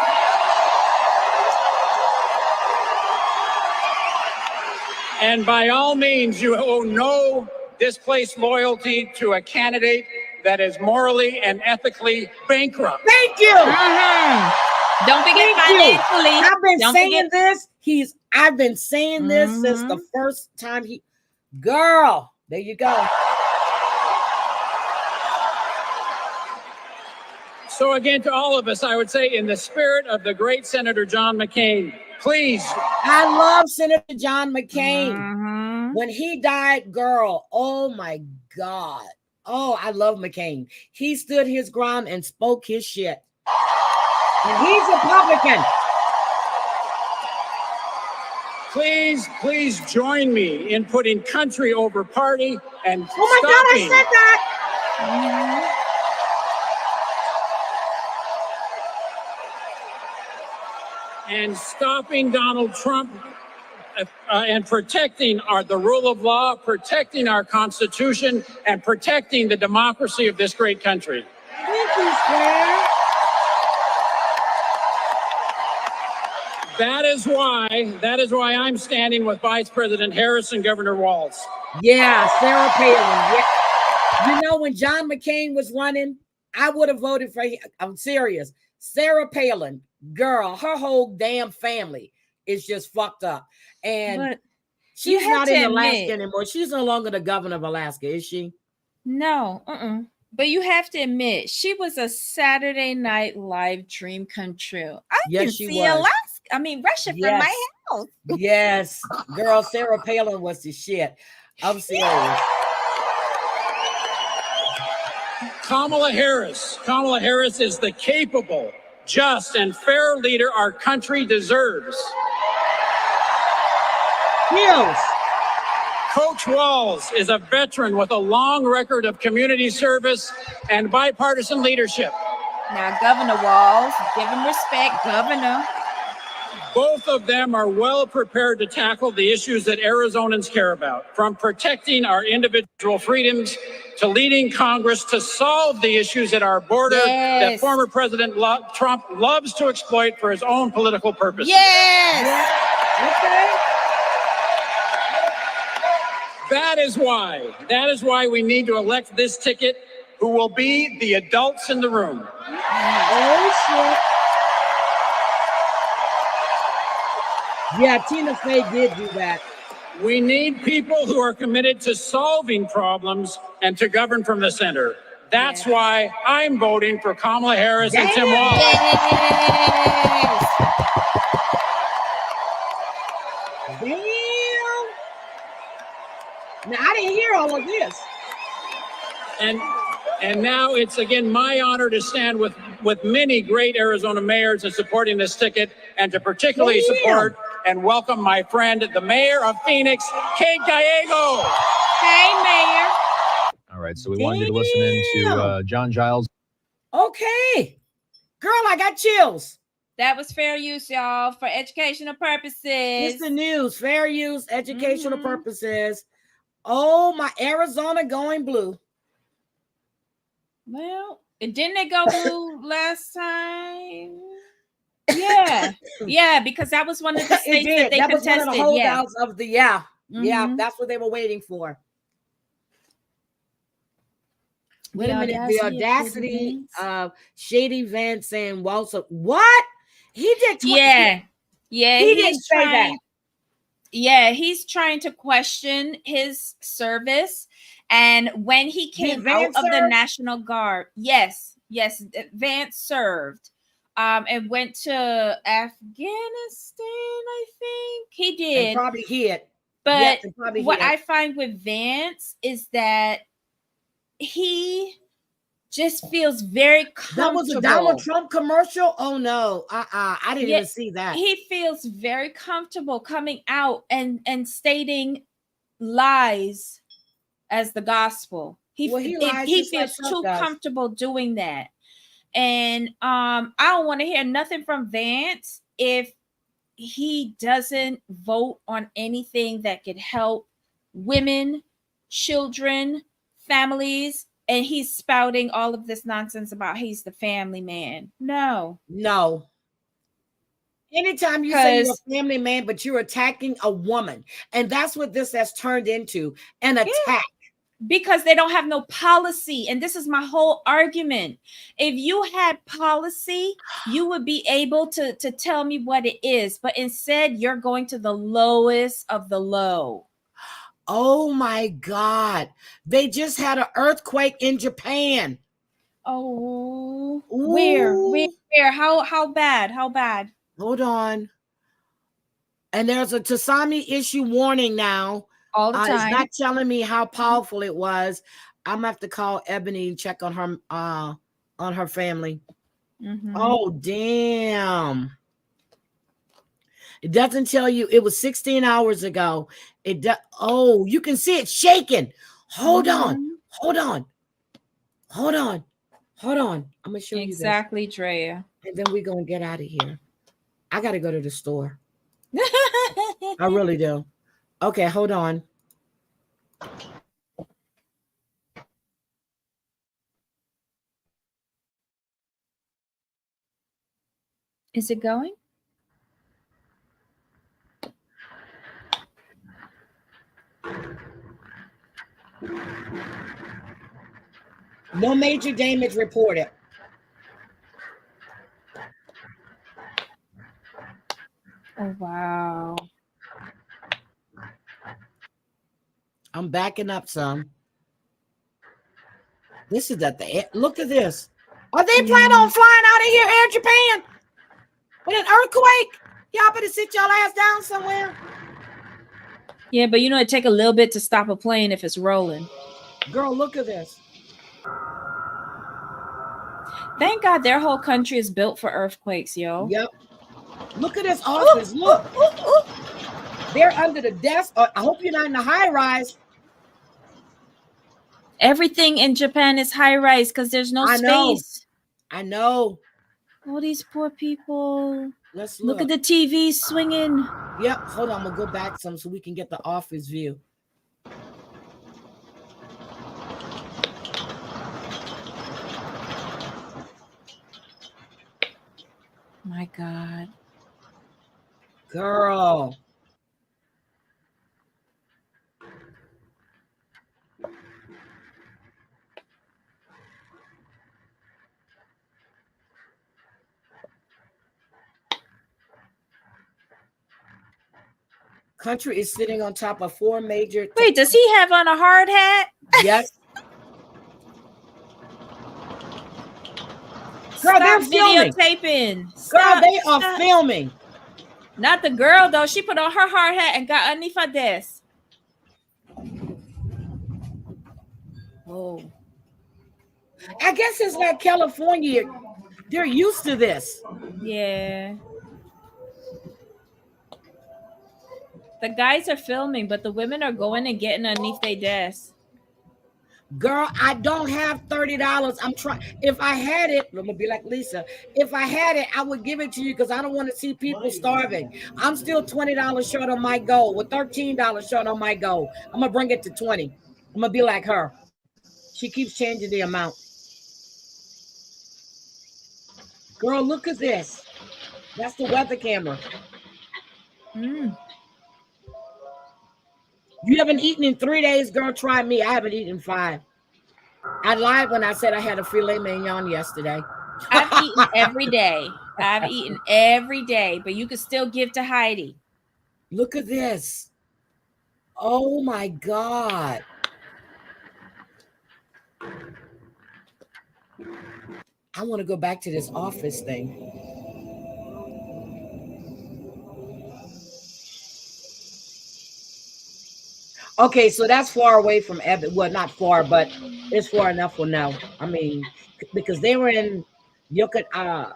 And by all means, you owe no displaced loyalty to a candidate that is morally and ethically bankrupt. Thank you. Don't forget Thank you. financially. I've been Don't saying forget- this. I've been saying this since the first time girl, there you go. So again, to all of us, I would say, in the spirit of the great Senator John McCain, please. I love Senator John McCain. When he died, girl, oh my God. Oh, I love McCain. He stood his ground and spoke his shit. And he's Republican. Please join me in putting country over party and Oh my God, I said that. and stopping Donald Trump and protecting the rule of law, protecting our Constitution, and protecting the democracy of this great country. Thank you, sir. That is why I'm standing with Vice President Harris and Governor Walz. Yeah, Sarah Palin. Yeah. You know, when John McCain was running, I would have voted for him. I'm serious. Sarah Palin, girl, her whole damn family is just fucked up. And But she's you have not to in Alaska admit- anymore. She's no longer the governor of Alaska, is she? No, but you have to admit, she was a Saturday Night Live dream come true. I Yes, can she see was. Alaska. I mean, Russia from my house. Yes, girl, Sarah Palin was the shit. I'm serious. Kamala Harris is the capable, just, and fair leader our country deserves. Yes. Coach Walz is a veteran with a long record of community service and bipartisan leadership. Now, Governor Walz, give him respect, Governor. Both of them are well prepared to tackle the issues that Arizonans care about, from protecting our individual freedoms to leading Congress to solve the issues at our border that Yes. former President Trump loves to exploit for his own political purposes. Yes. Okay. That is why we need to elect this ticket, who will be the adults in the room. Oh, shit. Yeah, Tina Fey did do that. We need people who are committed to solving problems and to govern from the center. That's why I'm voting for Kamala Harris and Tim Walz. Yes. Damn. Now, I didn't hear all of this. And now it's again my honor to stand with many great Arizona mayors in supporting this ticket, and to particularly support and welcome my friend, the mayor of Phoenix, Kate Gallego. Hey, Mayor. All right, so we wanted you to listen in to John Giles. Okay. Girl, I got chills. That was fair use, y'all, for educational purposes. It's the news. Fair use, educational purposes. Oh, my Arizona going blue. Well, didn't it go blue last time? Yeah, yeah, because that was one of the It states did. that they That was contested. one of the holdouts of the yeah, that's what they were waiting for. Wait a minute, the audacity of Shady Vance saying Walter. What? He did. Yeah, he didn't say that. Yeah, he's trying to question his service. And when he came out of the National Guard, yes, Vance served. And went to Afghanistan, I think he did. And probably hit. But what I find with Vance is that he just feels very comfortable. That was a Donald Trump commercial? Oh no. I didn't even see that. He feels very comfortable coming out and stating lies as the gospel. He feels too comfortable doing that. And I don't want to hear nothing from Vance if he doesn't vote on anything that could help women, children, families, and he's spouting all of this nonsense about he's the family man. No. Anytime you say you're a family man, but you're attacking a woman, and that's what this has turned into, an attack. Because they don't have no policy. And this is my whole argument. If you had policy, you would be able to tell me what it is. But instead, you're going to the lowest of the low. Oh my God. They just had an earthquake in Japan. Oh, where? How bad? How bad? Hold on. And there's a tsunami issue warning now. All the time. It's not telling me how powerful it was. I'm gonna have to call Ebony and check on her family. Oh, damn. It doesn't tell you. It was 16 hours ago. Oh, you can see it shaking. Hold on. I'm gonna show you this. Exactly, Drea. And then we're gonna get out of here. I gotta go to the store. I really do. Okay, hold on. Is it going? No major damage reported. Oh, wow. I'm backing up some. This is at the look at this. Are they planning on flying out of here, Air Japan? With an earthquake? Y'all better sit y'all ass down somewhere. Yeah, but you know, it take a little bit to stop a plane if it's rolling. Girl, look at this. Thank God their whole country is built for earthquakes, yo. Yep. Look at this office. Look. They're under the desk. I hope you're not in the high rise. Everything in Japan is high rise because there's no space. I know. All these poor people. Let's look at the TV swinging. Yep. Hold on. I'm going to go back some so we can get the office view. My God. Girl. Country is sitting on top of 4 major. Wait, does he have on a hard hat? Yes. Girl, they're filming. Videotaping. Girl, they are filming. Not the girl though. She put on her hard hat and got underneath her desk. Oh. I guess it's like California. They're used to this. Yeah. The guys are filming, but the women are going and getting underneath their desk. Girl, I don't have $30. I'm trying. If I had it, I'm gonna be like Lisa. If I had it, I would give it to you because I don't want to see people starving. I'm still $20 short on my goal. With $13 short on my goal, I'm gonna bring it to 20. I'm gonna be like her. She keeps changing the amount. Girl, look at this. That's the weather camera. You haven't eaten in 3 days, girl. Try me. I haven't eaten in 5. I lied when I said I had a filet mignon yesterday. I've eaten every day. I've eaten every day, but you could still give to Heidi. Look at this. Oh my God. I want to go back to this office thing. Okay, so that's far away from Evan. Well, not far, but it's far enough for now. I mean, because they were in Yokogawa.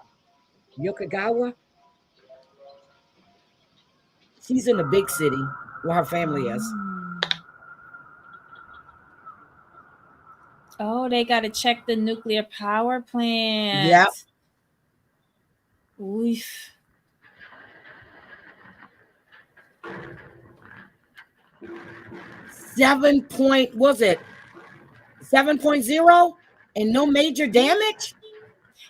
She's in the big city where her family is. Oh, they got to check the nuclear power plant. Yep. Oof. Was it 7.0 and no major damage?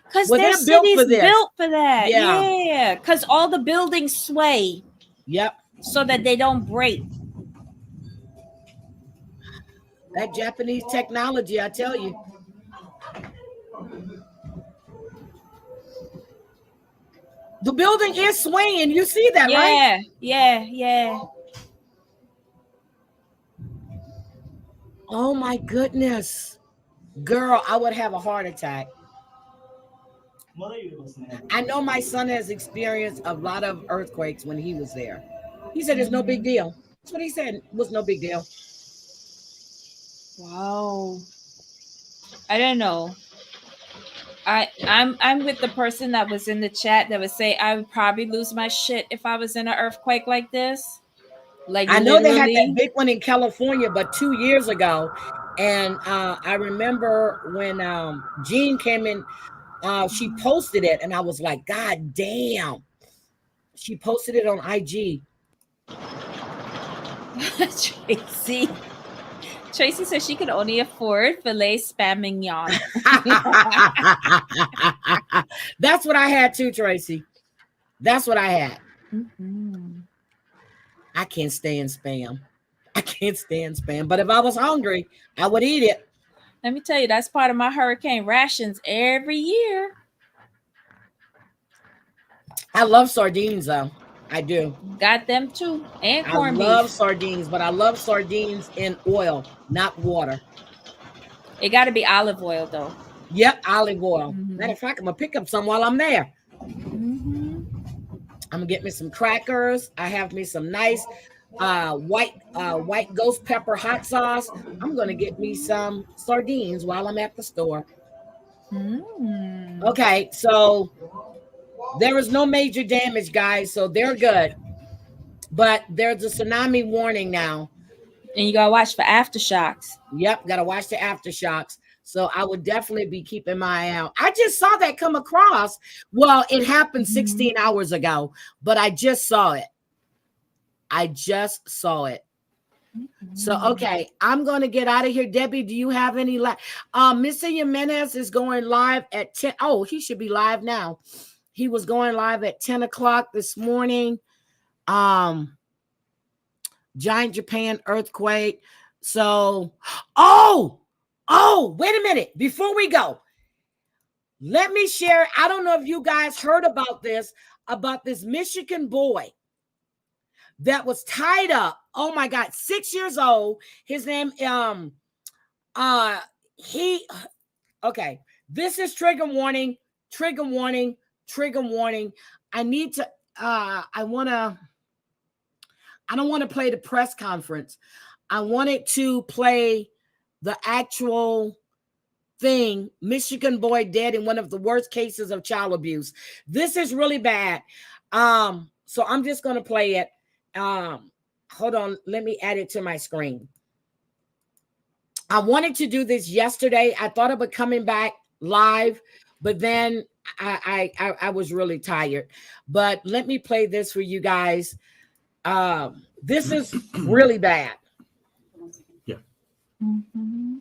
Because Well, their they're built city's for this. built for that. Yeah. Yeah. Because all the buildings sway Yep. so that they don't break. That Japanese technology, I tell you. The building is swaying. You see that, right? Yeah. Oh my goodness. Girl, I would have a heart attack. I know my son has experienced a lot of earthquakes when he was there. He said it's no big deal. That's what he said. It was no big deal. Wow. I don't know. I'm with the person that was in the chat that would say I would probably lose my shit if I was in an earthquake like this. Like I know they had that literally. big one in California, but 2 years ago. And I remember when Jean came in, she posted it, and I was like, God damn. She posted it on IG. Tracy says she could only afford filet spam mignon. That's what I had too, Tracy. That's what I had. Mm-hmm. I can't stand spam. I can't stand spam. But if I was hungry, I would eat it. Let me tell you, that's part of my hurricane rations every year. I love sardines, though. I do. Got them too. And corned beef. I love sardines, but I love sardines in oil, not water. It got to be olive oil, though. Yep, olive oil. Matter of fact, I'm going to pick up some while I'm there. Mm-hmm. I'm going to get me some crackers. I have me some nice white ghost pepper hot sauce. I'm going to get me some sardines while I'm at the store. Mm. Okay, so there is no major damage, guys, so they're good. But there's a tsunami warning now. And you got to watch for aftershocks. Yep, got to watch the aftershocks. So I would definitely be keeping my eye out. I just saw that come across. Well, it happened 16 hours ago, but I just saw it. So, okay, I'm going to get out of here. Debbie, do you have any live? Mr. Jimenez is going live at 10. Oh, he should be live now. He was going live at 10 o'clock this morning. Giant Japan earthquake. So, wait a minute. Before we go, let me share. I don't know if you guys heard about this Michigan boy that was tied up. Oh my God, 6 years old. His name, okay. This is trigger warning. I need to, I don't want to play the press conference. I wanted to play the actual thing. Michigan boy dead in one of the worst cases of child abuse. This is really bad. So I'm just going to play it. Hold on. Let me add it to my screen. I wanted to do this yesterday. I thought about coming back live, but then I was really tired. But let me play this for you guys. This is really bad. Yeah. Mm-hmm.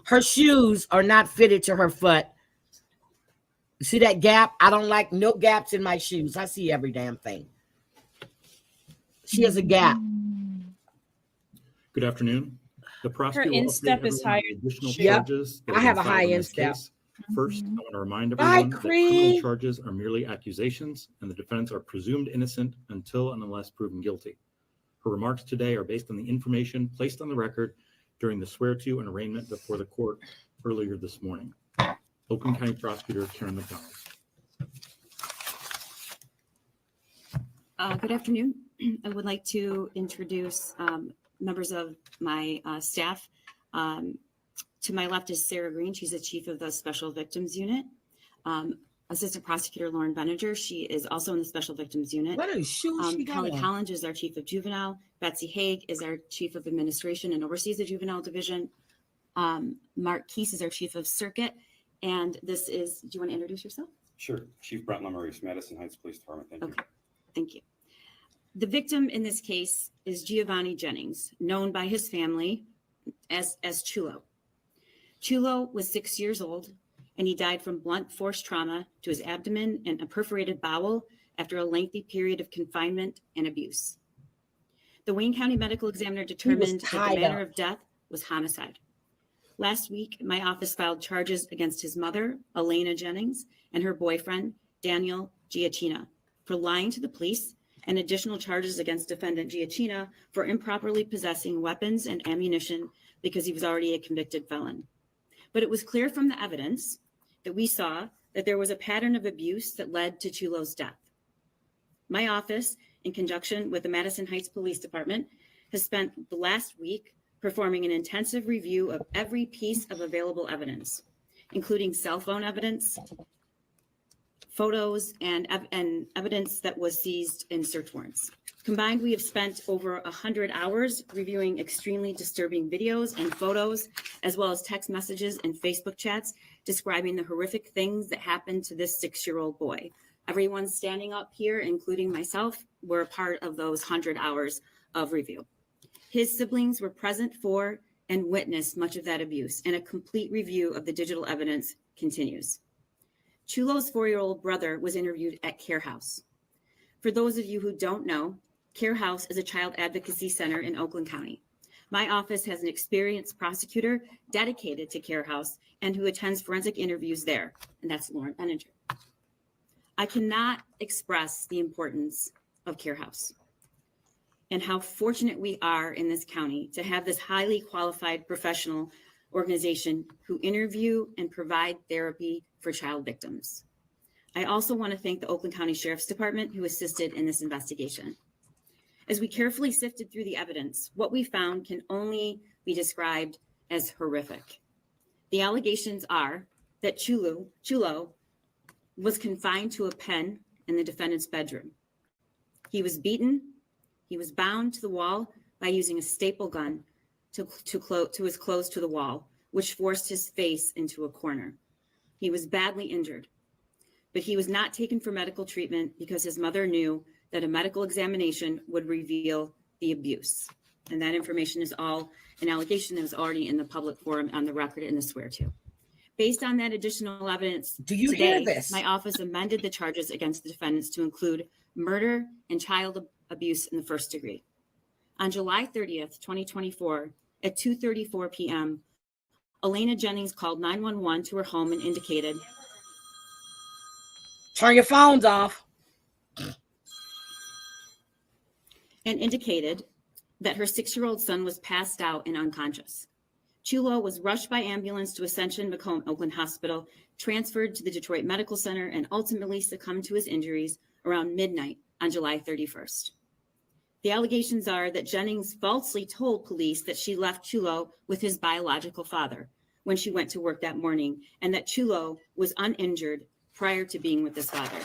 Her shoes are not fitted to her foot. You see that gap? I don't like no gaps in my shoes. I see every damn thing. She has a gap. Good afternoon. The prosecutor will instep is update higher. everyone with additional Yep. charges. that I have been a filed high in this instep. case. First, I want to remind Bye, everyone that criminal Cree. charges are merely accusations, and the defendants are presumed innocent until and unless proven guilty. Her remarks today are based on the information placed on the record during the swear-to and arraignment before the court earlier this morning. Oakland County Prosecutor Karen McDonald. Good afternoon. I would like to introduce members of my staff To my left is Sarah Green. She's the chief of the Special Victims Unit. Assistant Prosecutor Lauren Benninger. She is also in the Special Victims Unit. What is shoes she got Kelly on? Collins is our chief of juvenile. Betsy Haig is our chief of administration and oversees the juvenile division. Mark Keese is our chief of circuit. And this is, do you want to introduce yourself? Sure. Chief Brent Lemarice, Madison Heights Police Department. Thank you. Okay, thank you. The victim in this case is Giovanni Jennings, known by his family as Chulo. Chulo was 6 years old, and he died from blunt force trauma to his abdomen and a perforated bowel after a lengthy period of confinement and abuse. The Wayne County Medical Examiner determined that the manner of death was homicide. Last week, my office filed charges against his mother, Elena Jennings, and her boyfriend, Daniel Giacchina, for lying to the police, and additional charges against defendant Giacchina for improperly possessing weapons and ammunition because he was already a convicted felon. But it was clear from the evidence that we saw that there was a pattern of abuse that led to Chulo's death. My office, in conjunction with the Madison Heights Police Department, has spent the last week performing an intensive review of every piece of available evidence, including cell phone evidence, photos, and evidence that was seized in search warrants. Combined, we have spent over 100 hours reviewing extremely disturbing videos and photos, as well as text messages and Facebook chats describing the horrific things that happened to this 6-year-old boy. Everyone standing up here, including myself, were a part of those 100 hours of review. His siblings were present for and witnessed much of that abuse, and a complete review of the digital evidence continues. Chulo's 4-year-old brother was interviewed at Care House. For those of you who don't know, Care House is a child advocacy center in Oakland County. My office has an experienced prosecutor dedicated to Care House and who attends forensic interviews there, and that's Lauren Benninger. I cannot express the importance of Care House and how fortunate we are in this county to have this highly qualified professional organization who interview and provide therapy for child victims. I also want to thank the Oakland County Sheriff's Department who assisted in this investigation. As we carefully sifted through the evidence, what we found can only be described as horrific. The allegations are that Chulo was confined to a pen in the defendant's bedroom. He was beaten. He was bound to the wall by using a staple gun to his close to the wall, which forced his face into a corner. He was badly injured, but he was not taken for medical treatment because his mother knew that a medical examination would reveal the abuse. And that information is all an allegation that was already in the public forum on the record in the swear to. Based on that additional evidence, Do you today, hear this? my office amended the charges against the defendants to include murder and child abuse in the first degree. On July 30th, 2024, at 2:34 p.m., Elena Jennings called 911 to her home and indicated, turn your phones off. That her 6-year-old son was passed out and unconscious. Chulo was rushed by ambulance to Ascension Macomb Oakland Hospital, transferred to the Detroit Medical Center, and ultimately succumbed to his injuries around midnight on July 31st. The allegations are that Jennings falsely told police that she left Chulo with his biological father when she went to work that morning, and that Chulo was uninjured prior to being with his father.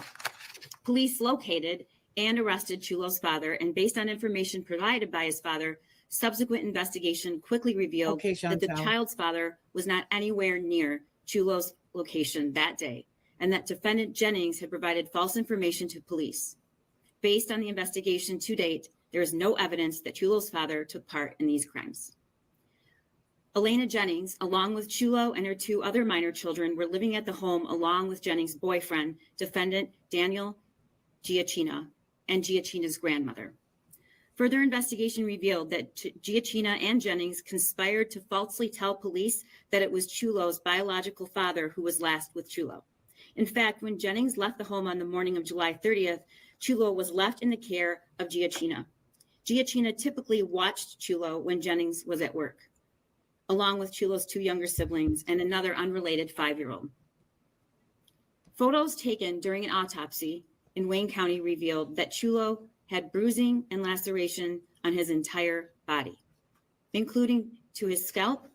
Police located and arrested Chulo's father, and based on information provided by his father, subsequent investigation quickly revealed that the child's father was not anywhere near Chulo's location that day, and that defendant Jennings had provided false information to police. Based on the investigation to date, there is no evidence that Chulo's father took part in these crimes. Elena Jennings, along with Chulo and her 2 other minor children, were living at the home along with Jennings' boyfriend, defendant Daniel Giacchina, and Giacchina's grandmother. Further investigation revealed that Giacchina and Jennings conspired to falsely tell police that it was Chulo's biological father who was last with Chulo. In fact, when Jennings left the home on the morning of July 30th, Chulo was left in the care of Giacchina. Giacchina typically watched Chulo when Jennings was at work, along with Chulo's 2 younger siblings and another unrelated 5-year-old. Photos taken during an autopsy in Wayne County revealed that Chulo had bruising and laceration on his entire body, including to his scalp,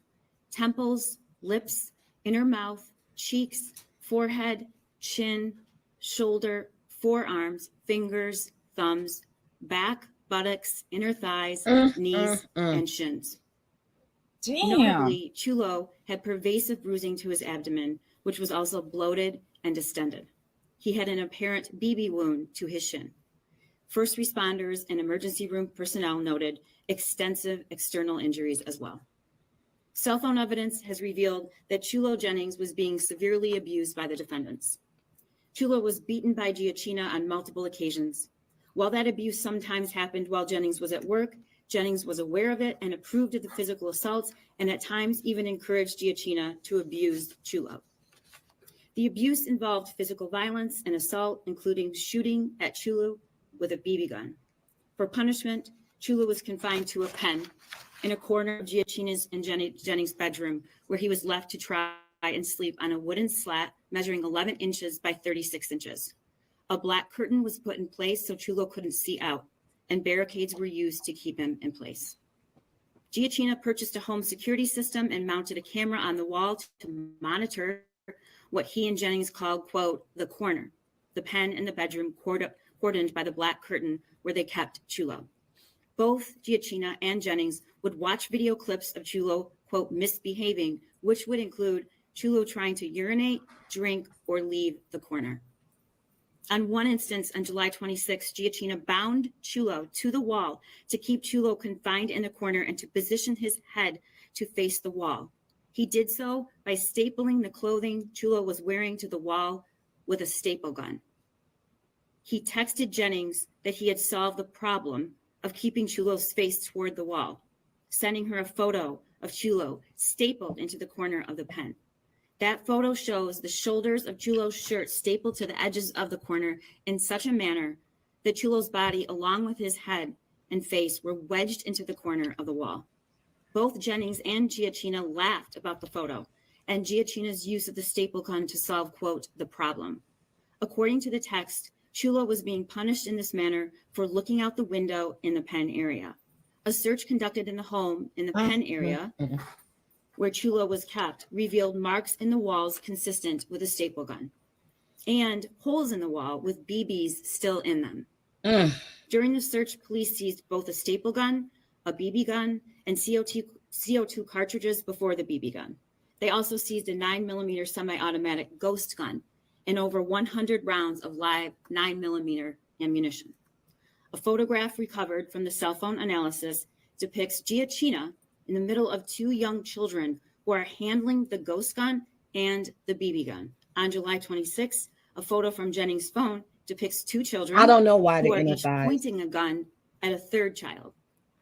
temples, lips, inner mouth, cheeks, forehead, chin, shoulder, forearms, fingers, thumbs, back, buttocks, inner thighs, knees, and shins. Damn. Notably, Chulo had pervasive bruising to his abdomen, which was also bloated and distended. He had an apparent BB wound to his shin. First responders and emergency room personnel noted extensive external injuries as well. Cell phone evidence has revealed that Chulo Jennings was being severely abused by the defendants. Chulo was beaten by Giacchina on multiple occasions. While that abuse sometimes happened while Jennings was at work, Jennings was aware of it and approved of the physical assaults, and at times even encouraged Giacchina to abuse Chulo. The abuse involved physical violence and assault, including shooting at Chulo with a BB gun. For punishment, Chulo was confined to a pen in a corner of Giacchina's and Jennings' bedroom, where he was left to try and sleep on a wooden slat measuring 11 inches by 36 inches. A black curtain was put in place so Chulo couldn't see out, and barricades were used to keep him in place. Giacchina purchased a home security system and mounted a camera on the wall to monitor what he and Jennings called, quote, the corner, the pen in the bedroom cordoned by the black curtain where they kept Chulo. Both Giacchina and Jennings would watch video clips of Chulo, quote, misbehaving, which would include Chulo trying to urinate, drink, or leave the corner. On one instance, on July 26, Giacchina bound Chulo to the wall to keep Chulo confined in the corner and to position his head to face the wall. He did so by stapling the clothing Chulo was wearing to the wall with a staple gun. He texted Jennings that he had solved the problem of keeping Chulo's face toward the wall, sending her a photo of Chulo stapled into the corner of the pen. That photo shows the shoulders of Chulo's shirt stapled to the edges of the corner in such a manner that Chulo's body, along with his head and face, were wedged into the corner of the wall. Both Jennings and Giacchina laughed about the photo and Giacchina's use of the staple gun to solve, quote, the problem. According to the text, Chulo was being punished in this manner for looking out the window in the pen area. A search conducted in the home in the pen area where Chulo was kept revealed marks in the walls consistent with a staple gun and holes in the wall with BBs still in them. During the search, police seized both a staple gun, a BB gun, and CO2 cartridges before the BB gun. They also seized a 9mm semi-automatic ghost gun and over 100 rounds of live 9mm ammunition. A photograph recovered from the cell phone analysis depicts Giacchina in the middle of two young children who are handling the ghost gun and the BB gun. On July 26, a photo from Jennings' phone depicts two children. I don't know why who the are inner each thighs. pointing a gun at a third child.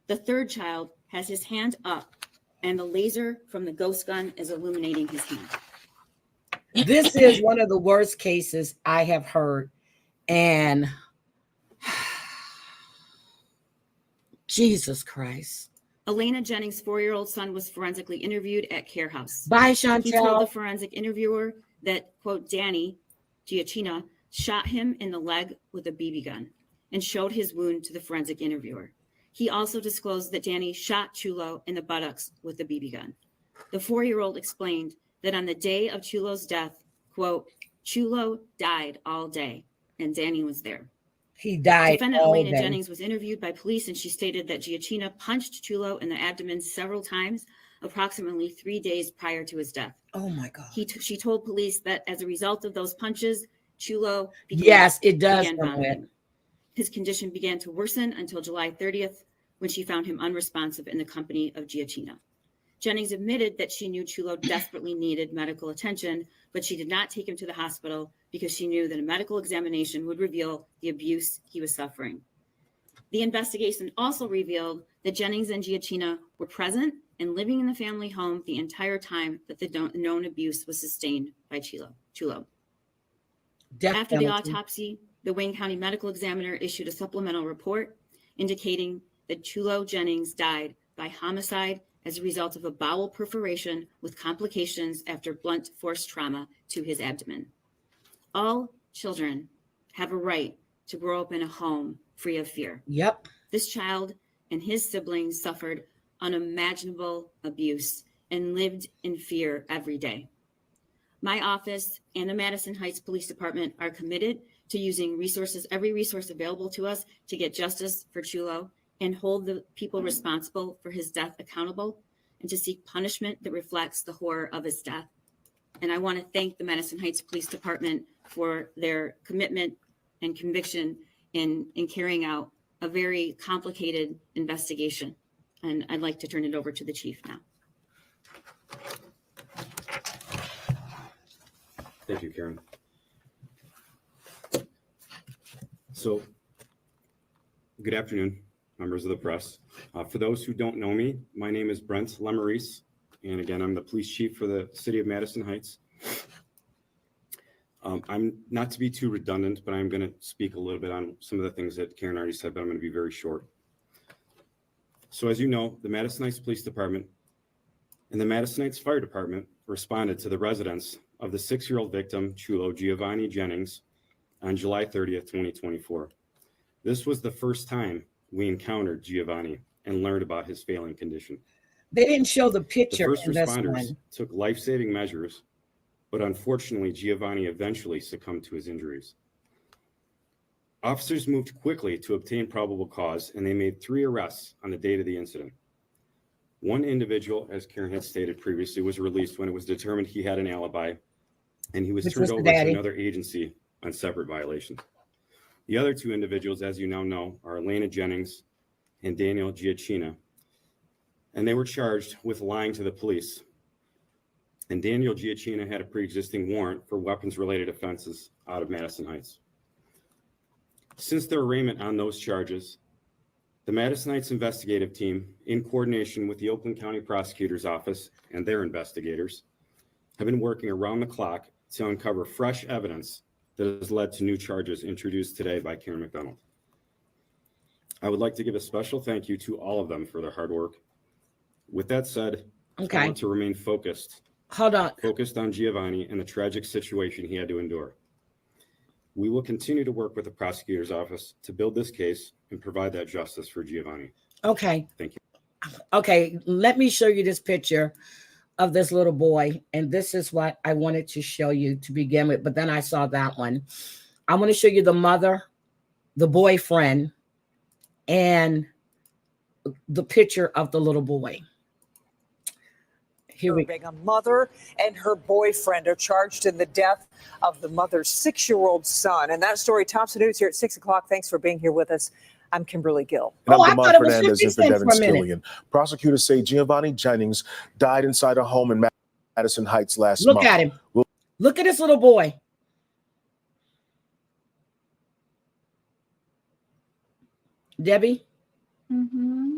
The third child has his hand up, and the laser from the ghost gun is illuminating his hand. This is one of the worst cases I have heard. And Jesus Christ. Elena Jennings' 4-year-old son was forensically interviewed at Care House. Bye, He told the Chantel. forensic interviewer that, quote, Danny Giacchina shot him in the leg with a BB gun and showed his wound to the forensic interviewer. He also disclosed that Danny shot Chulo in the buttocks with a BB gun. The 4-year-old explained that on the day of Chulo's death, quote, Chulo died all day, and Danny was there. He died Defendant all Elena day. Jennings was interviewed by police, and she stated that Giacchina punched Chulo in the abdomen several times, approximately 3 days prior to his death. Oh my God. She told police that as a result of those punches, Chulo Yes, it does began come with. vomiting. His condition began to worsen until July 30th, when she found him unresponsive in the company of Giacchina. Jennings admitted that she knew Chulo desperately needed medical attention, but she did not take him to the hospital because she knew that a medical examination would reveal the abuse he was suffering. The investigation also revealed that Jennings and Giacchina were present and living in the family home the entire time that the known abuse was sustained by Chulo. Death After the penalty. autopsy, the Wayne County Medical Examiner issued a supplemental report indicating that Chulo Jennings died by homicide as a result of a bowel perforation with complications after blunt force trauma to his abdomen. All children have a right to grow up in a home free of fear. Yep. This child and his siblings suffered unimaginable abuse and lived in fear every day. My office and the Madison Heights Police Department are committed to using every resource available to us to get justice for Chulo and hold the people responsible for his death accountable, and to seek punishment that reflects the horror of his death. And I want to thank the Madison Heights Police Department for their commitment and conviction in carrying out a very complicated investigation. And I'd like to turn it over to the chief now. Thank you, Karen. So, good afternoon, members of the press. For those who don't know me, my name is Brent Lemaurice, and again, I'm the police chief for the city of Madison Heights. I'm not to be too redundant, but I'm going to speak a little bit on some of the things that Karen already said, but I'm going to be very short. So as you know, the Madison Heights Police Department and the Madison Heights Fire Department responded to the residence of the 6-year-old victim, Chulo Giovanni Jennings, on July 30th, 2024. This was the first time we encountered Giovanni and learned about his failing condition. They didn't show the picture. The first in this responders one. took life-saving measures, but unfortunately, Giovanni eventually succumbed to his injuries. Officers moved quickly to obtain probable cause, and they made 3 arrests on the date of the incident. One individual, as Karen had stated previously, was released when it was determined he had an alibi, and he was turned over to another agency on separate violations. The other 2 individuals, as you now know, are Elena Jennings and Daniel Giacchina, and they were charged with lying to the police. And Daniel Giacchina had a pre-existing warrant for weapons-related offenses out of Madison Heights. Since their arraignment on those charges, the Madison Heights investigative team, in coordination with the Oakland County Prosecutor's Office and their investigators, have been working around the clock to uncover fresh evidence that has led to new charges introduced today by Karen McDonald. I would like to give a special thank you to all of them for their hard work. With that said, I want to remain focused. Focused on Giovanni and the tragic situation he had to endure. We will continue to work with the prosecutor's office to build this case and provide that justice for Giovanni. Okay. Thank you. Okay, let me show you this picture of this little boy. And this is what I wanted to show you to begin with, but then I saw that one. I want to show you the mother, the boyfriend, and the picture of the little boy. Here we go. A mother and her boyfriend are charged in the death of the mother's 6-year-old son. And that story tops the news here at 6 o'clock. Thanks for being here with us. I'm Kimberly Gill. And I'm Damon Fernandez in for Devin Skillian. Prosecutors say Giovanni Jennings died inside a home in Madison Heights last month. Look at him. Look at this little boy. Debbie? Mm-hmm.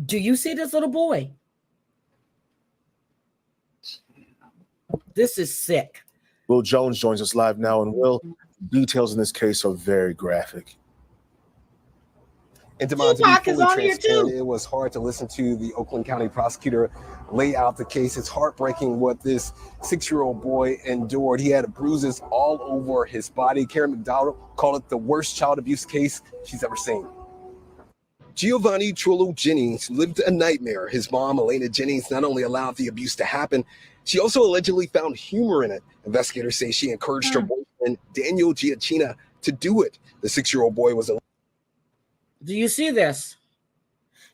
Do you see this little boy? This is sick. Will Jones joins us live now. And Will, details in this case are very graphic. And Damon, to be fully transparent, it was hard to listen to the Oakland County prosecutor lay out the case. It's heartbreaking what this 6-year-old boy endured. He had bruises all over his body. Karen McDonald called it the worst child abuse case she's ever seen. Giovanni Chulo Jennings lived a nightmare. His mom, Elena Jennings, not only allowed the abuse to happen, she also allegedly found humor in it. Investigators say she encouraged her boyfriend, Daniel Giacchina, to do it. The 6-year-old boy was. Do you see this?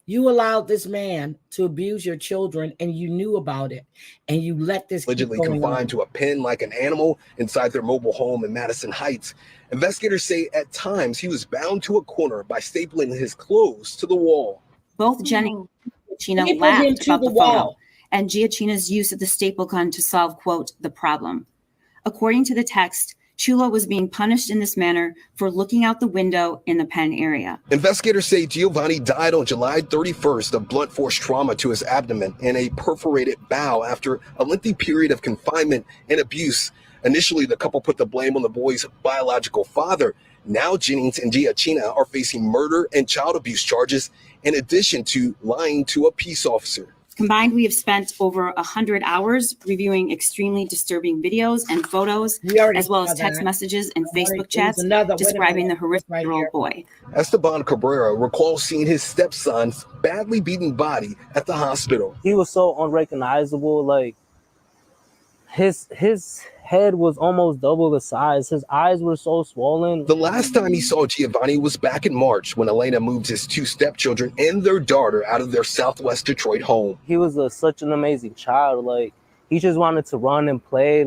You allowed this man to abuse your children, and you knew about it, and you let this allegedly confined to a pen like an animal inside their mobile home in Madison Heights. Investigators say at times he was bound to a corner by stapling his clothes to the wall. Both Jennings and Giacchina laughed about the photo and Giacchina's use of the staple gun to solve, quote, the problem. According to the text, Chulo was being punished in this manner for looking out the window in the pen area. Investigators say Giovanni died on July 31st of blunt force trauma to his abdomen and a perforated bowel after a lengthy period of confinement and abuse. Initially, the couple put the blame on the boy's biological father. Now Jennings and Giacchina are facing murder and child abuse charges in addition to lying to a peace officer. Combined, we have spent over 100 hours reviewing extremely disturbing videos and photos, as well as text messages and Facebook chats describing the horrific year-old boy. Esteban Cabrera recalls seeing his stepson's badly beaten body at the hospital. He was so unrecognizable. Like his head was almost double the size. His eyes were so swollen. The last time he saw Giovanni was back in March when Elena moved his two stepchildren and their daughter out of their Southwest Detroit home. He was such an amazing child. Like he just wanted to run and play.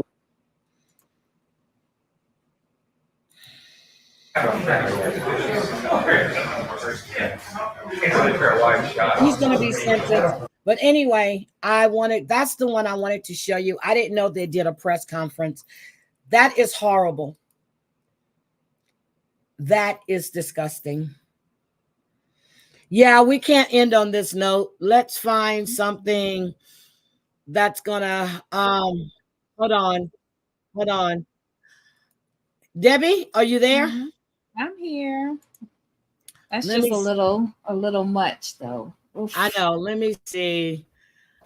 He's going to be sentenced. But anyway, that's the one I wanted to show you. I didn't know they did a press conference. That is horrible. That is disgusting. Yeah, we can't end on this note. Let's find something that's gonna hold on. Debbie, are you there? Mm-hmm. I'm here. That's Let just me a little much though. Oof. I know. Let me see.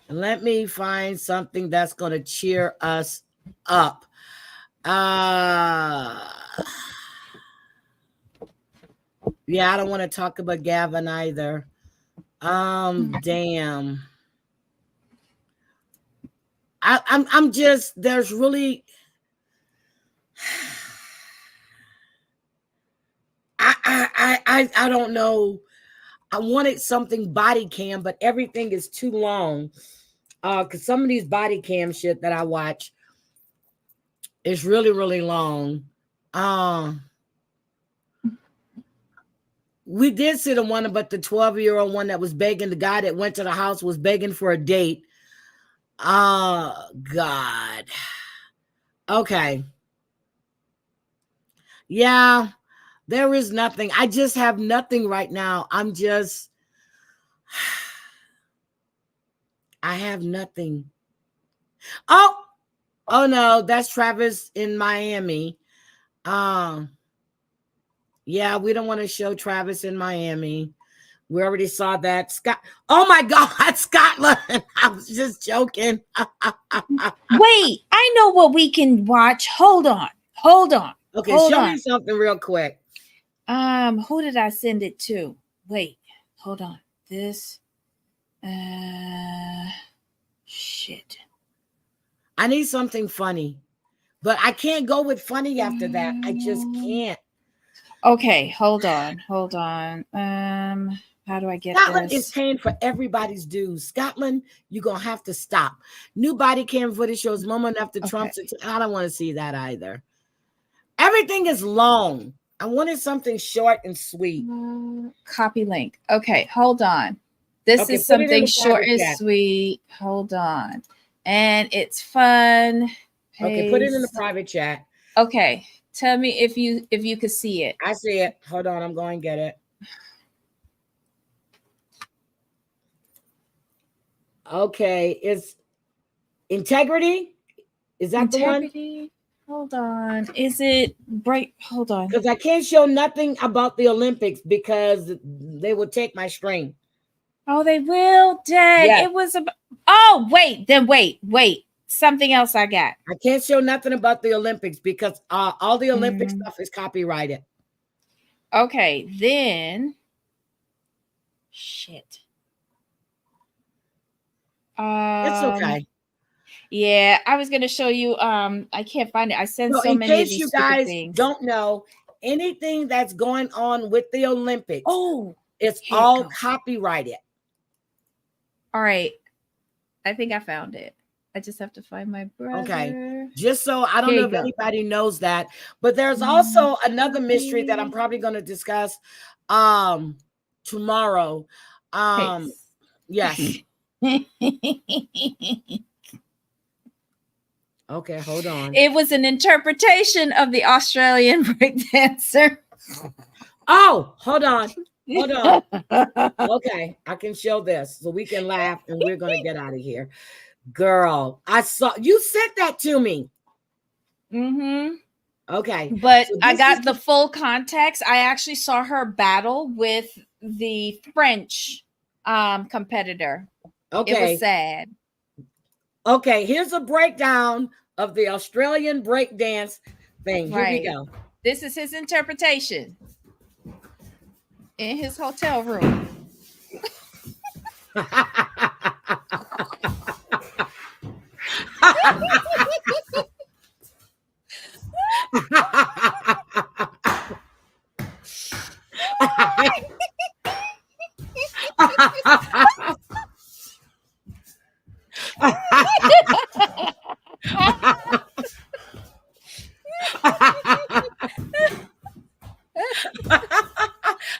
Let me find something that's going to cheer us up. Yeah, I don't want to talk about Gavin either. Damn. I'm just, there's really, I don't know. I wanted something body cam, but everything is too long. Because some of these body cam shit that I watch is really, really long. We did see the one about the 12-year-old one that was begging, the guy that went to the house was begging for a date. Oh, God. Okay. Yeah. There is nothing. I just have nothing right now. I have nothing. Oh no, that's Travis in Miami. Yeah, we don't want to show Travis in Miami. We already saw that. Oh my God, Scotland. I was just joking. Wait, I know what we can watch. Hold on. Okay, Hold show on. me something real quick. Who did I send it to? Wait, hold on. This shit. I need something funny, but I can't go with funny after that. I just can't. Okay, hold on. How do I get Scotland this? is paying for everybody's dues. Scotland, you're gonna have to stop. New body cam footage shows moment after Trump's. I don't want to see that either. Everything is long. I wanted something short and sweet. Copy link. Okay, hold on. This is something short and sweet. Hold on. And it's fun. Okay, put it in the private chat. Okay. Tell me if you could see it. I see it. Hold on, I'm going to get it. Okay, it's integrity. Is that integrity? The one? Hold on. Is it bright? Hold on. Because I can't show nothing about the Olympics because they will take my stream. Oh, they will? Dang. Yes. It was about. Oh, wait. Then wait. Something else I got. I can't show nothing about the Olympics because all the Olympic stuff is copyrighted. Okay, then. Shit. It's okay. Yeah, I was gonna show you. I can't find it. I sent so many of these you stupid guys things. Don't know anything that's going on with the Olympics. Oh, it's all copyrighted. All right, I think I found it. I just have to find my brother. Okay, just so I don't know if anybody knows that, but there's also another mystery that I'm probably going to discuss tomorrow. Yes. Okay, hold on. It was an interpretation of the Australian breakdancer. Oh, hold on. Okay, I can show this so we can laugh and we're going to get out of here. Girl, I saw you sent that to me. Okay. But so I got the full context. I actually saw her battle with the French competitor. Okay. It was sad. Okay, here's a breakdown of the Australian breakdance thing. Here Right. we go. This is his interpretation in his hotel room.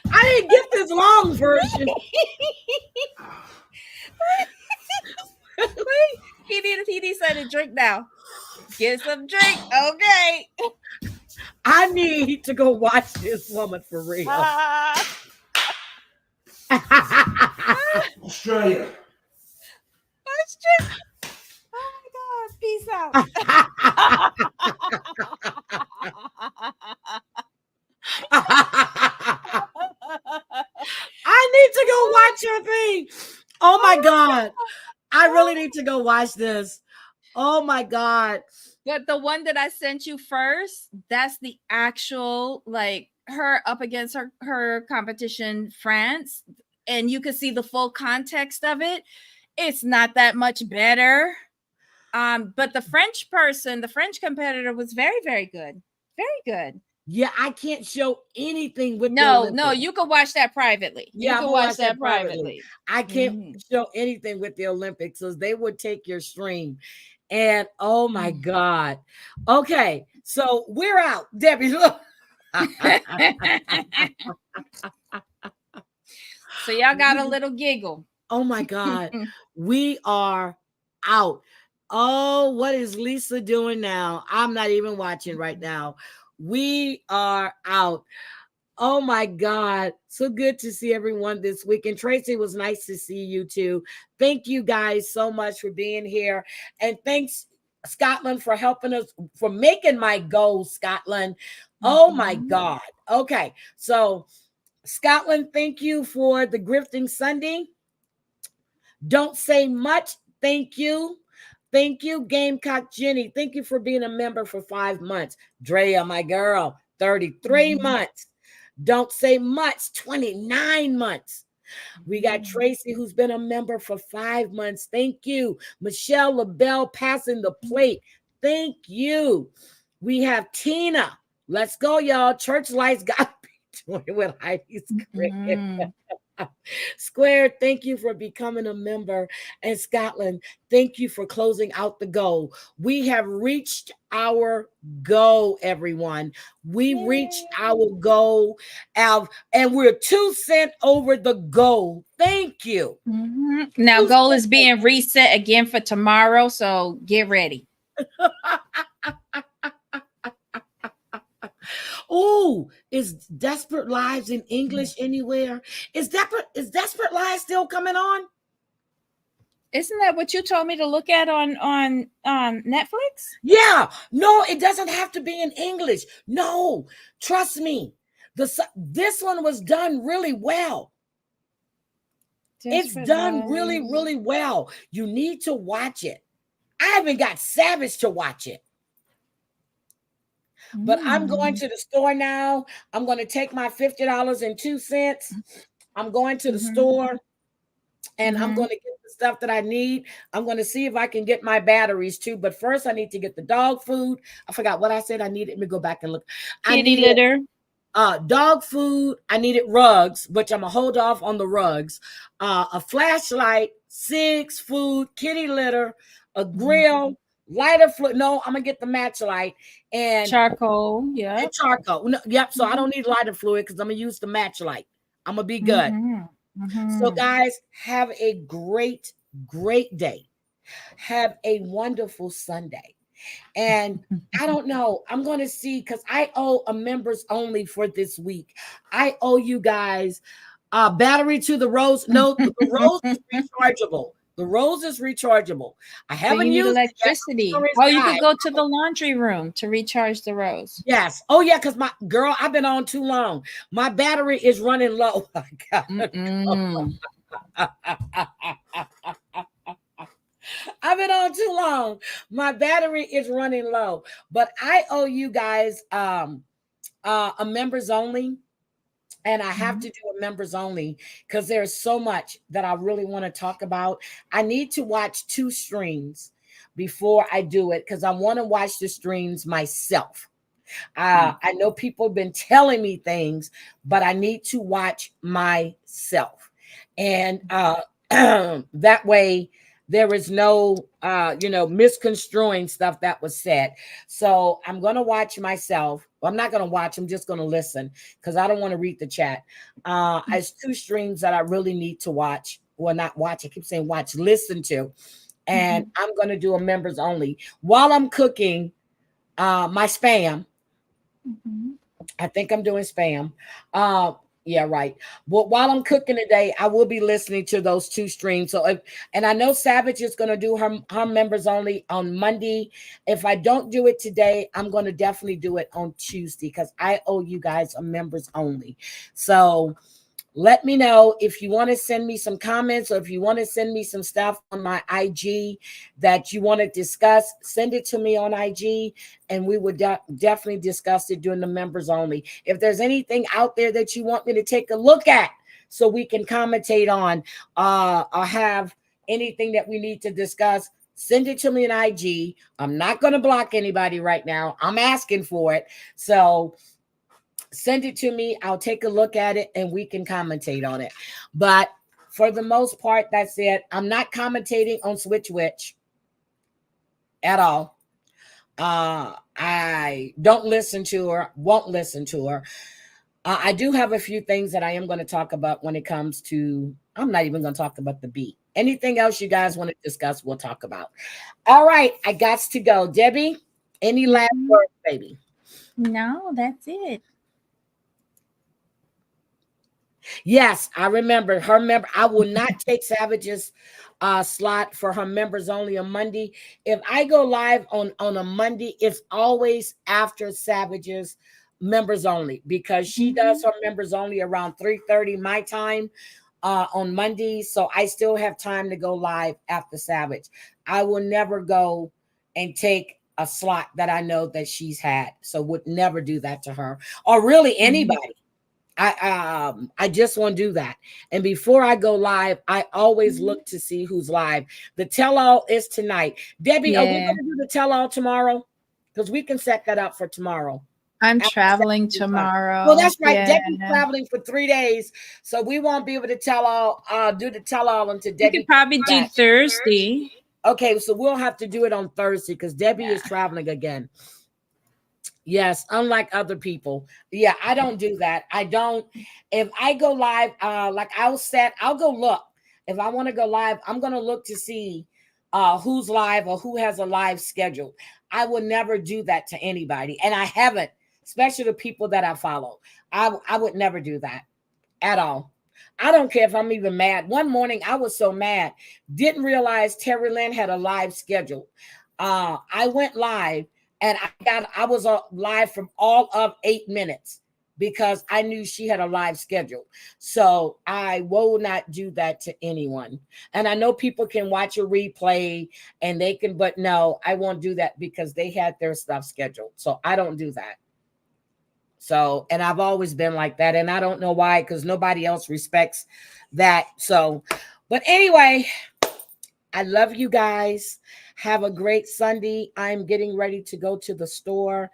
I didn't get this long version. He decided to drink now. Get some drink. Okay. I need to go watch this woman for real. Australia. Oh my God. Peace out. I need to go watch your thing. Oh my God. I really need to go watch this. Oh my God. But the one that I sent you first, that's the actual, like, her up against her competition, France. And you can see the full context of it. It's not that much better. But the French competitor was very, very good. Very good. Yeah, I can't show anything with No, the Olympics. you can watch that privately. Yeah, you can watch that privately. I can't show anything with the Olympics, so they would take your stream. And oh my God. Okay, so we're out. Debbie, look. So y'all got a little giggle. Oh my God. We are out. Oh, what is Lisa doing now? I'm not even watching right now. We are out. Oh my God. So good to see everyone this week. And Tracy, it was nice to see you too. Thank you guys so much for being here. And thanks, Scotland, for helping us, for making my goal, Scotland. Oh my God. Okay. So Scotland, thank you for the Grifting Sunday. Don't say much. Thank you. Thank you, Gamecock Jenny. Thank you for being a member for 5 months. Drea, my girl, 33 months. Don't say much, 29 months. We got Tracy, who's been a member for 5 months. Thank you. Michelle LaBelle passing the plate. Thank you. We have Tina. Let's go, y'all. Church lights got to be doing with Heidi's cricket. Square, thank you for becoming a member. And Scotland, thank you for closing out the goal. We have reached our goal, everyone. We reached our goal, and we're 2 cents over the goal. Thank you. Now, goal is being reset again for tomorrow, so get ready. Oh, is Desperate Lives in English anywhere? Is Desperate Lives still coming on? Isn't that what you told me to look at on Netflix? Yeah. No, it doesn't have to be in English. No, trust me. This one was done really well. It's done really, really well. You need to watch it. I haven't got Savage to watch it. But I'm going to the store now. I'm going to take my $50.02. I'm going to the store and I'm going to get the stuff that I need. I'm going to see if I can get my batteries too. But first, I need to get the dog food. I forgot what I said I needed. Let me go back and look. Kitty litter. Dog food. I needed rugs, which I'm going to hold off on the rugs. A flashlight, cigs, food, kitty litter, a grill. Lighter fluid. No, I'm gonna get the match light and charcoal. Yeah, and charcoal. No, yep. So I don't need lighter fluid because I'm gonna use the match light. I'm gonna be good. So guys, have a great, great day. Have a wonderful Sunday. And I don't know. I'm gonna see because I owe a members only for this week. I owe you guys battery to the Rose. No, the Rose is rechargeable. The Rose is rechargeable. I haven't used electricity. Oh, you could go to the laundry room to recharge the Rose. Yes. Oh, yeah, because my girl, I've been on too long. My battery is running low. I gotta go. I've been on too long. My battery is running low, but I owe you guys a members only. And I have to do a members only because there's so much that I really want to talk about. I need to watch 2 streams before I do it because I want to watch the streams myself. I know people have been telling me things, but I need to watch myself. And that way there is no misconstruing stuff that was said. So I'm going to watch myself. Well, I'm not going to watch, I'm just going to listen because I don't want to read the chat. There's 2 streams that I really need to watch. Well, not watch, I keep saying watch, listen to. And I'm going to do a members only while I'm cooking my spam. I think I'm doing spam. Yeah, right. But while I'm cooking today, I will be listening to those 2 streams. So and I know Savage is going to do her members only on Monday. If I don't do it today, I'm going to definitely do it on Tuesday because I owe you guys a members only. So let me know if you want to send me some comments or if you want to send me some stuff on my IG that you want to discuss, send it to me on IG and we would definitely discuss it during the members only. If there's anything out there that you want me to take a look at so we can commentate on or have anything that we need to discuss, send it to me on IG. I'm not going to block anybody right now. I'm asking for it. So send it to me. I'll take a look at it and we can commentate on it. But for the most part, that's it. I'm not commentating on Switch Witch at all. I don't listen to her, won't listen to her. I do have a few things that I am going to talk about when it comes to, I'm not even going to talk about the beat. Anything else you guys want to discuss, we'll talk about. All right, I got to go. Debbie, any last words, baby? No, that's it. Yes, I remember her member. I will not take Savage's slot for her members only on Monday. If I go live on a Monday, it's always after Savage's members only because she does her members only around 3:30 my time on Monday. So I still have time to go live after Savage. I will never go and take a slot that I know that she's had. So would never do that to her or really anybody. I just won't do that. And before I go live, I always look to see who's live. The tell-all is tonight. Debbie, are we going to do the tell-all tomorrow? Because we can set that up for tomorrow. I'm traveling tomorrow. Well, that's right. Yeah. Debbie's traveling for 3 days, so we won't be able to do the tell-all until Debbie. We could probably do Thursday. Okay, so we'll have to do it on Thursday because Debbie is traveling again. Yes, unlike other people. Yeah, I don't do that. I don't. If I go live, like I'll go look. If I want to go live, I'm going to look to see who's live or who has a live schedule. I would never do that to anybody. And I haven't, especially the people that I follow. I would never do that at all. I don't care if I'm even mad. One morning, I was so mad. Didn't realize Terry Lynn had a live schedule. I went live. And I was live from all of 8 minutes because I knew she had a live schedule. So I will not do that to anyone. And I know people can watch a replay and they can, but no, I won't do that because they had their stuff scheduled. So I don't do that. So, and I've always been like that. And I don't know why, because nobody else respects that. So, but anyway, I love you guys. Have a great Sunday. I'm getting ready to go to the store.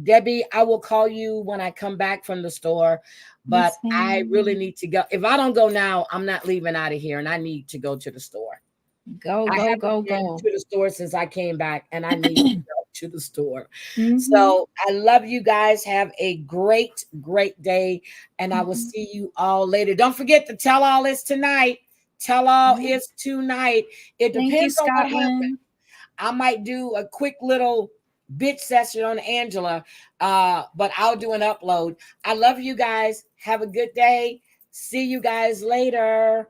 Debbie, I will call you when I come back from the store, but I really need to go. If I don't go now, I'm not leaving out of here, and I need to go to the store. Go to the store since I came back, and I need to go to the store. So I love you guys. Have a great, great day, and I will see you all later. Don't forget the tell-all is tonight. Tell-all is tonight. It depends on what happens. I might do a quick little bitch session on Angela, but I'll do an upload. I love you guys. Have a good day. See you guys later.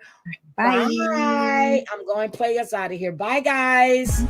Bye. I'm going to play us out of here. Bye, guys.